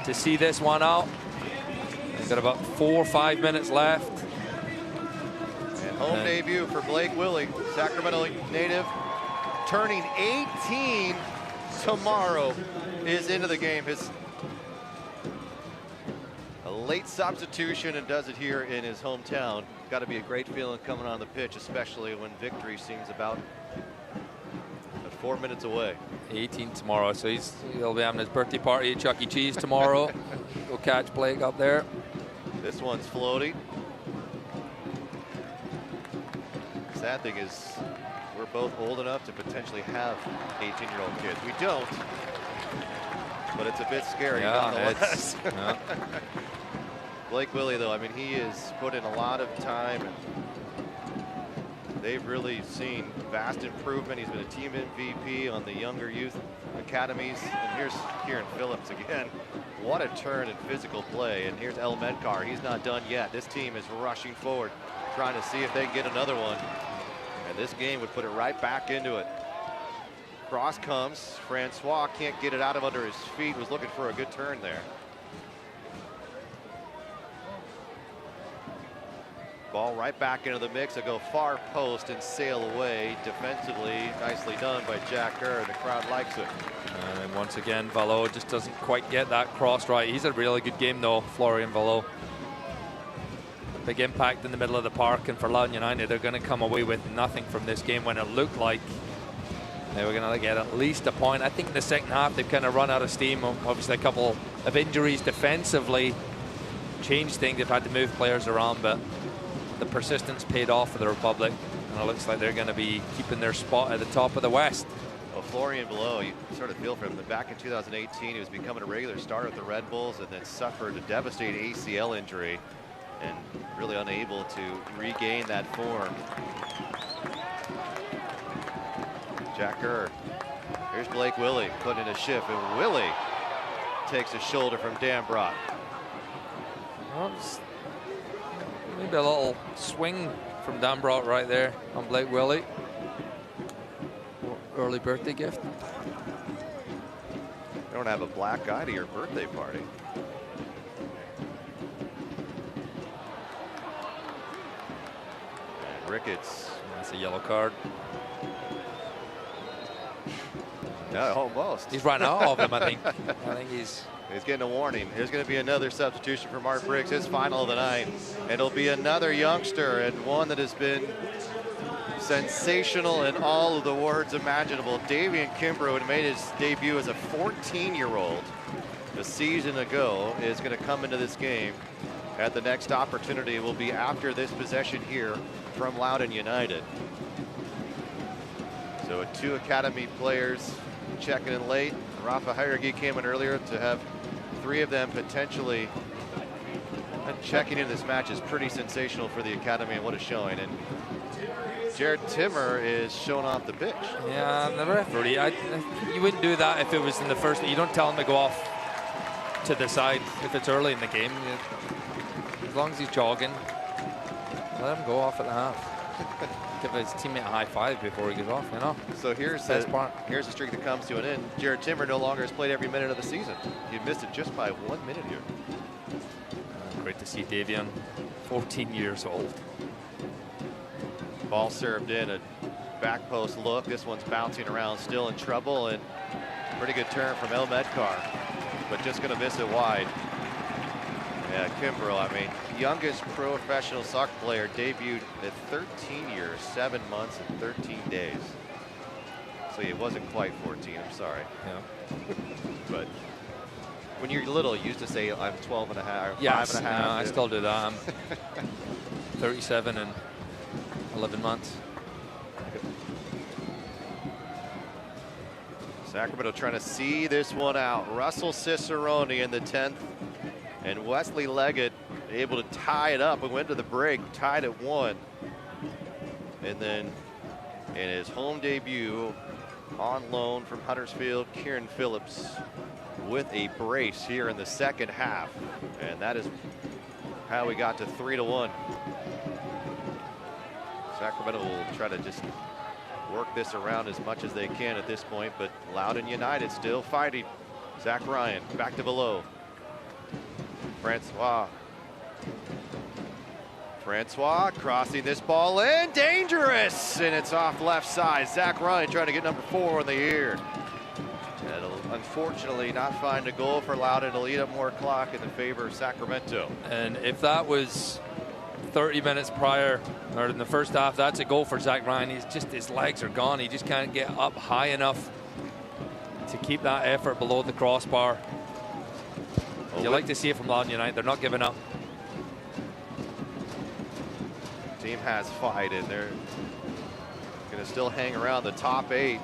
I: to see this one out. They've got about 4 or 5 minutes left.
H: And home debut for Blake Willie, Sacramento native, turning 18 tomorrow, is into the game. His late substitution, and does it here in his hometown. Got to be a great feeling coming on the pitch, especially when victory seems about 4 minutes away.
I: 18 tomorrow, so he'll be having his birthday party at Chuck E. Cheese tomorrow. Go catch Blake up there.
H: This one's floating. Sad thing is, we're both old enough to potentially have 18-year-old kids. We don't, but it's a bit scary nonetheless.
I: Yeah.
H: Blake Willie, though, I mean, he has put in a lot of time, and they've really seen vast improvement. He's been a team MVP on the younger youth academies. And here's Kieran Phillips again. What a turn in physical play. And here's El Medkar. He's not done yet. This team is rushing forward, trying to see if they can get another one. And this game would put it right back into it. Cross comes. Francois can't get it out of under his feet. Was looking for a good turn there. Ball right back into the mix. They'll go far post and sail away defensively. Nicely done by Jack Kerr. The crowd likes it.
I: And once again, Valo just doesn't quite get that cross right. He's a really good game, though, Florian Valo. Big impact in the middle of the park, and for Loudoun United, they're going to come away with nothing from this game when it looked like they were going to get at least a point. I think in the second half, they've kind of run out of steam. Obviously, a couple of injuries defensively changed things. They've had to move players around, but the persistence paid off for the Republic, and it looks like they're going to be keeping their spot at the top of the West.
H: Well, Florian Below, you sort of feel for him. Back in 2018, he was becoming a regular starter with the Red Bulls, and then suffered a devastating ACL injury, and really unable to regain that form. Jack Kerr. Here's Blake Willie putting in a shift, and Willie takes a shoulder from Dambrot.
I: Well, maybe a little swing from Dambrot right there on Blake Willie. Early birthday gift.
H: You don't have a black guy to your birthday party. And Ricketts.
I: That's a yellow card.
H: Yeah, almost.
I: He's run out of him, I think. I think he's
H: getting a warning. There's going to be another substitution for Mark Briggs, his final of the night. And it'll be another youngster, and one that has been sensational in all of the words imaginable. Davian Kimbrough had made his debut as a 14-year-old a season ago, is going to come into this game. At the next opportunity will be after this possession here from Loudoun United. So 2 academy players checking in late. Rafa Hierarchy came in earlier. To have 3 of them potentially checking in this match is pretty sensational for the academy and what it's showing. And Jared Timmer is shown off the pitch.
I: Yeah, the referee, you wouldn't do that if it was in the first. You don't tell him to go off to the side if it's early in the game. As long as he's jogging, let him go off at the half. Give his teammate a high five before he goes off, you know.
H: So here's the streak that comes to an end. Jared Timmer no longer has played every minute of the season. He missed it just by 1 minute here.
I: Great to see Davian, 14 years old.
H: Ball served in, a back post look. This one's bouncing around, still in trouble, and pretty good turn from El Medkar, but just going to miss it wide. Yeah, Kimbrough, I mean, youngest professional soccer player, debuted at 13 years, 7 months, and 13 days. So he wasn't quite 14, I'm sorry.
I: Yeah.
H: But when you're little, you used to say, I'm 12 and a half, or
I: yes,
H: 5 and a half.
I: I still do that. I'm 37 and 11 months.
H: Sacramento trying to see this one out. Russell Cicerone in the 10th. And Wesley Leggett able to tie it up and went to the break, tied at 1. And then in his home debut on loan from Huddersfield, Kieran Phillips with a brace here in the second half. And that is how we got to 3-1. Sacramento will try to just work this around as much as they can at this point, but Loudoun United still fighting. Zach Ryan back to below. Francois crossing this ball in, dangerous, and it's off left side. Zach Ryan trying to get number 4 in the year. It'll unfortunately not find a goal for Loudoun. It'll eat up more clock in the favor of Sacramento.
I: And if that was 30 minutes prior, or in the first half, that's a goal for Zach Ryan. His legs are gone. He just can't get up high enough to keep that effort below the crossbar. You like to see it from Loudoun United. They're not giving up.
H: Team has fight, and they're going to still hang around the top 8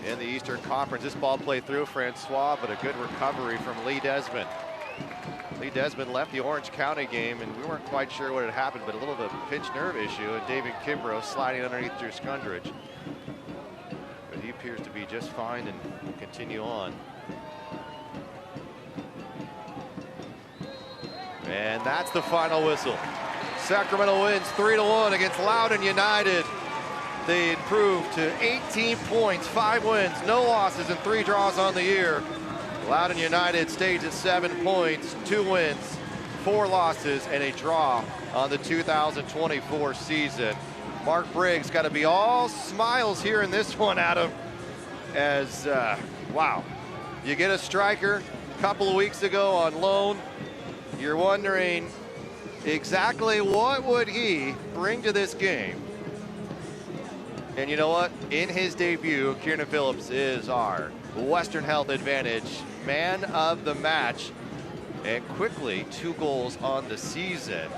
H: in the Eastern Conference. This ball played through Francois, but a good recovery from Lee Desmond. Lee Desmond left the Orange County game, and we weren't quite sure what had happened, but a little bit of a pinched nerve issue, and David Kimbrough sliding underneath Drew Skundridge. But he appears to be just fine and will continue on. And that's the final whistle. Sacramento wins 3-1 against Loudoun United. They improved to 18 points, 5 wins, no losses, and 3 draws on the year. Loudoun United stays at 7 points, 2 wins, 4 losses, and a draw on the 2024 season. Mark Briggs got to be all smiles here in this one, Adam, as, wow, you get a striker a couple of weeks ago on loan. You're wondering exactly what would he bring to this game. And you know what? In his debut, Kieran Phillips is our Western Health Advantage man of the match. And quickly, 2 goals on the season.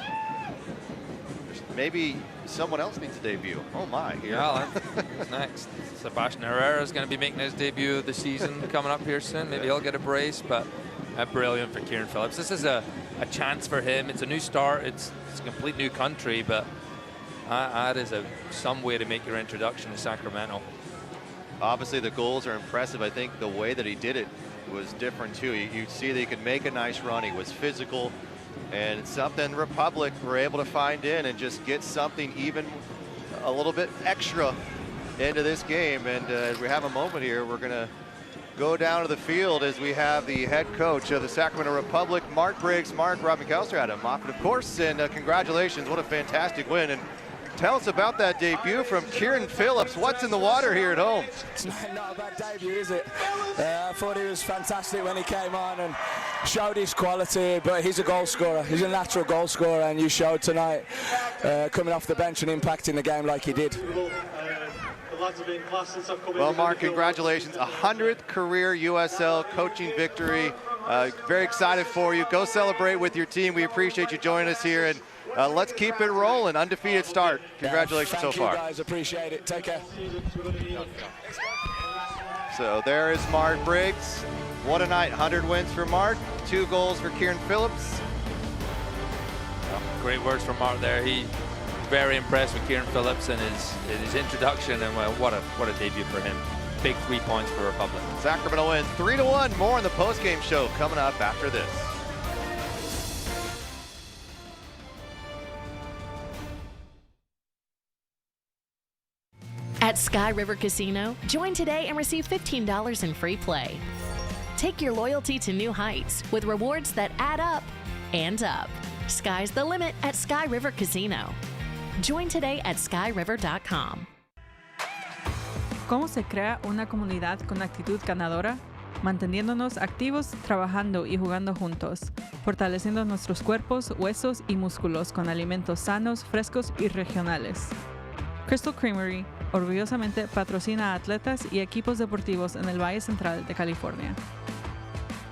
H: Maybe someone else needs a debut. Oh my, here.
I: Yeah, next. Sebastian Herrera is going to be making his debut of the season coming up here soon. Maybe he'll get a brace, but brilliant for Kieran Phillips. This is a chance for him. It's a new start. It's a complete new country, but that is some way to make your introduction to Sacramento.
H: Obviously, the goals are impressive. I think the way that he did it was different too. You see that he could make a nice run. He was physical, and it's something Republic were able to find in and just get something even a little bit extra into this game. And as we have a moment here, we're going to go down to the field as we have the head coach of the Sacramento Republic, Mark Briggs. Mark, Rob Mikowski, Adam Moffat, of course, and congratulations. What a fantastic win. And tell us about that debut from Kieran Phillips. What's in the water here at home?
S: It's not a bad debut, is it? I thought he was fantastic when he came on and showed his quality, but he's a goal scorer. He's a natural goal scorer, and you showed tonight coming off the bench and impacting the game like he did.
H: Well, Mark, congratulations. 100th career USL coaching victory. Very excited for you. Go celebrate with your team. We appreciate you joining us here, and let's keep it rolling. Undefeated start. Congratulations so far.
S: Thank you guys, appreciate it. Take care.
H: So there is Mark Briggs. What a night, 100 wins for Mark, 2 goals for Kieran Phillips.
I: Great words from Mark there. He very impressed with Kieran Phillips and his introduction, and well, what a debut for him. Big 3 points for Republic.
H: Sacramento wins 3-1. More in the post-game show coming up after this.
C: At Sky River Casino, join today and receive $15 in free play. Take your loyalty to new heights with rewards that add up and up. Sky's the limit at Sky River Casino. Join today at skyriver.com.
D: ¿Cómo se crea una comunidad con actitud ganadora? Manteniéndonos activos, trabajando y jugando juntos, fortaleciendo nuestros cuerpos, huesos y músculos con alimentos sanos, frescos y regionales. Crystal Creamery orgullosamente patrocina a atletas y equipos deportivos en el Valle Central de California.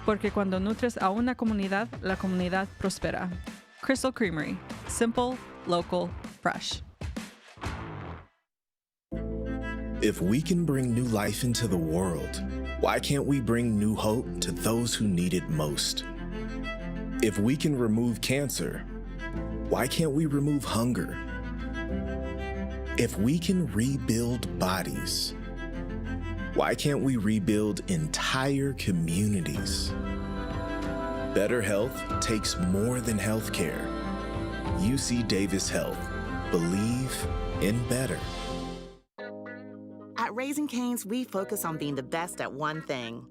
D: Porque cuando nutres a una comunidad, la comunidad prospera. Crystal Creamery. Simple, local, fresh.
E: If we can bring new life into the world, why can't we bring new hope to those who need it most? If we can remove cancer, why can't we remove hunger? If we can rebuild bodies, why can't we rebuild entire communities? Better health takes more than healthcare. UC Davis Health. Believe in better.
K: At Raising Cane's, we focus on being the best at one thing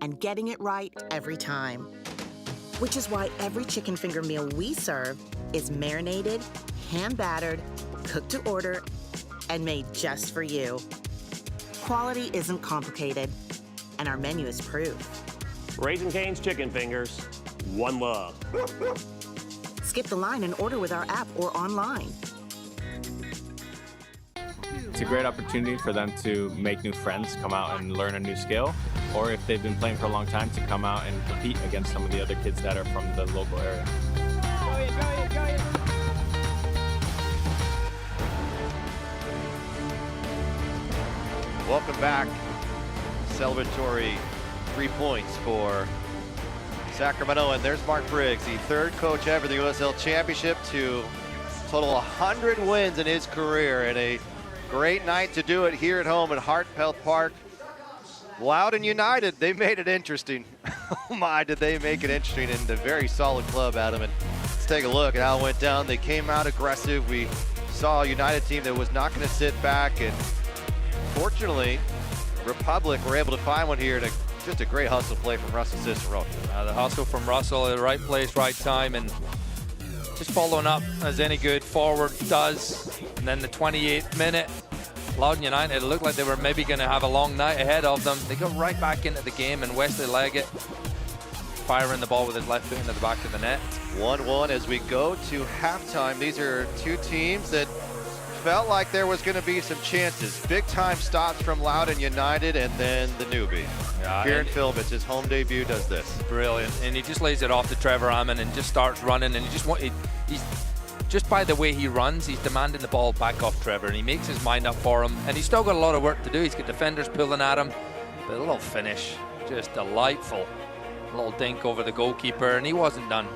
K: and getting it right every time. Which is why every chicken finger meal we serve is marinated, hand-battered, cooked to order, and made just for you. Quality isn't complicated, and our menu is proof.
L: Raising Cane's chicken fingers, one love.
K: Skip the line and order with our app or online.
M: It's a great opportunity for them to make new friends, come out and learn a new skill, or if they've been playing for a long time, to come out and compete against some of the other kids that are from the local area.
H: Welcome back. Celebratory 3 points for Sacramento, and there's Mark Briggs, the 3rd coach ever, the USL Championship, to total 100 wins in his career, and a great night to do it here at home at Hartpelt Park. Loudoun United, they made it interesting. Oh my, did they make it interesting, and a very solid club, Adam. And let's take a look at how it went down. They came out aggressive. We saw a United team that was not going to sit back, and fortunately, Republic were able to find one here, and just a great hustle play from Russell Cicero.
I: The hustle from Russell at the right place, right time, and just following up as any good forward does. And then the 28th minute, Loudoun United, it looked like they were maybe going to have a long night ahead of them. They got right back into the game, and Wesley Leggett firing the ball with his left foot into the back of the net.
H: 1-1 as we go to halftime. These are two teams that felt like there was going to be some chances. Big time stops from Loudoun United, and then the newbie. Kieran Phillips, his home debut, does this.
I: Brilliant, and he just lays it off to Trevor Ammon and just starts running, and he's just by the way he runs, he's demanding the ball back off Trevor, and he makes his mind up for him, and he's still got a lot of work to do. He's got defenders pulling at him, but a little finish, just delightful. A little dink over the goalkeeper, and he wasn't done.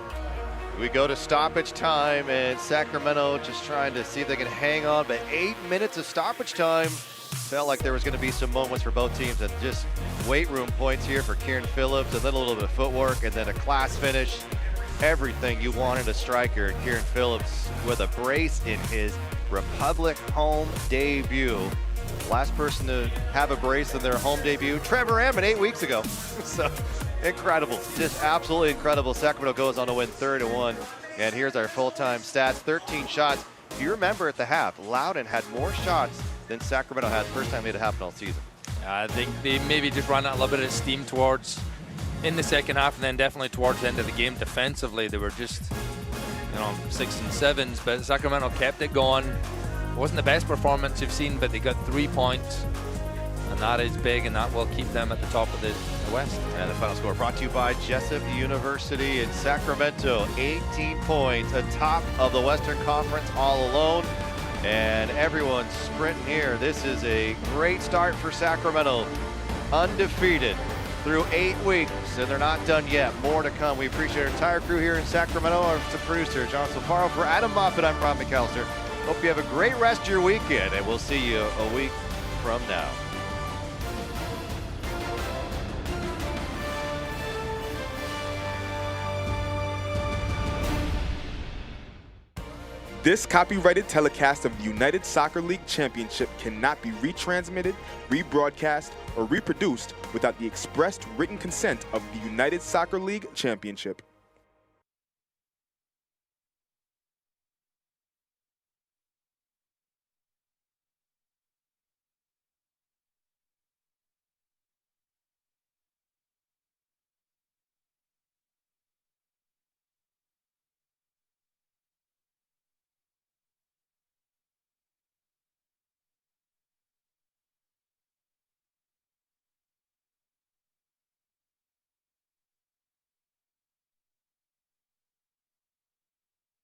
H: We go to stoppage time, and Sacramento just trying to see if they can hang on, but 8 minutes of stoppage time. Felt like there was going to be some moments for both teams, and just weight room points here for Kieran Phillips, and then a little bit of footwork, and then a class finish. Everything you wanted a striker. Kieran Phillips with a brace in his Republic home debut. Last person to have a brace in their home debut, Trevor Ammon, 8 weeks ago. So incredible, just absolutely incredible. Sacramento goes on to win 3-1. And here's our full-time stats, 13 shots. If you remember at the half, Loudoun had more shots than Sacramento had. First time it had happened all season.
I: I think they maybe just ran out a little bit of steam towards in the second half, and then definitely towards the end of the game defensively. They were just, 6 and 7s, but Sacramento kept it going. It wasn't the best performance you've seen, but they got 3 points. And that is big, and that will keep them at the top of the West.
H: And the final score brought to you by Jessup University in Sacramento. 18 points atop of the Western Conference all alone. And everyone's sprinting here. This is a great start for Sacramento. Undefeated through 8 weeks, and they're not done yet. More to come. We appreciate our entire crew here in Sacramento. Our producer, John Sofaro. For Adam Moffett, I'm Rob McAllister. Hope you have a great rest of your weekend, and we'll see you a week from now.
T: This copyrighted telecast of the United Soccer League Championship cannot be retransmitted, rebroadcast, or reproduced without the expressed written consent of the United Soccer League Championship.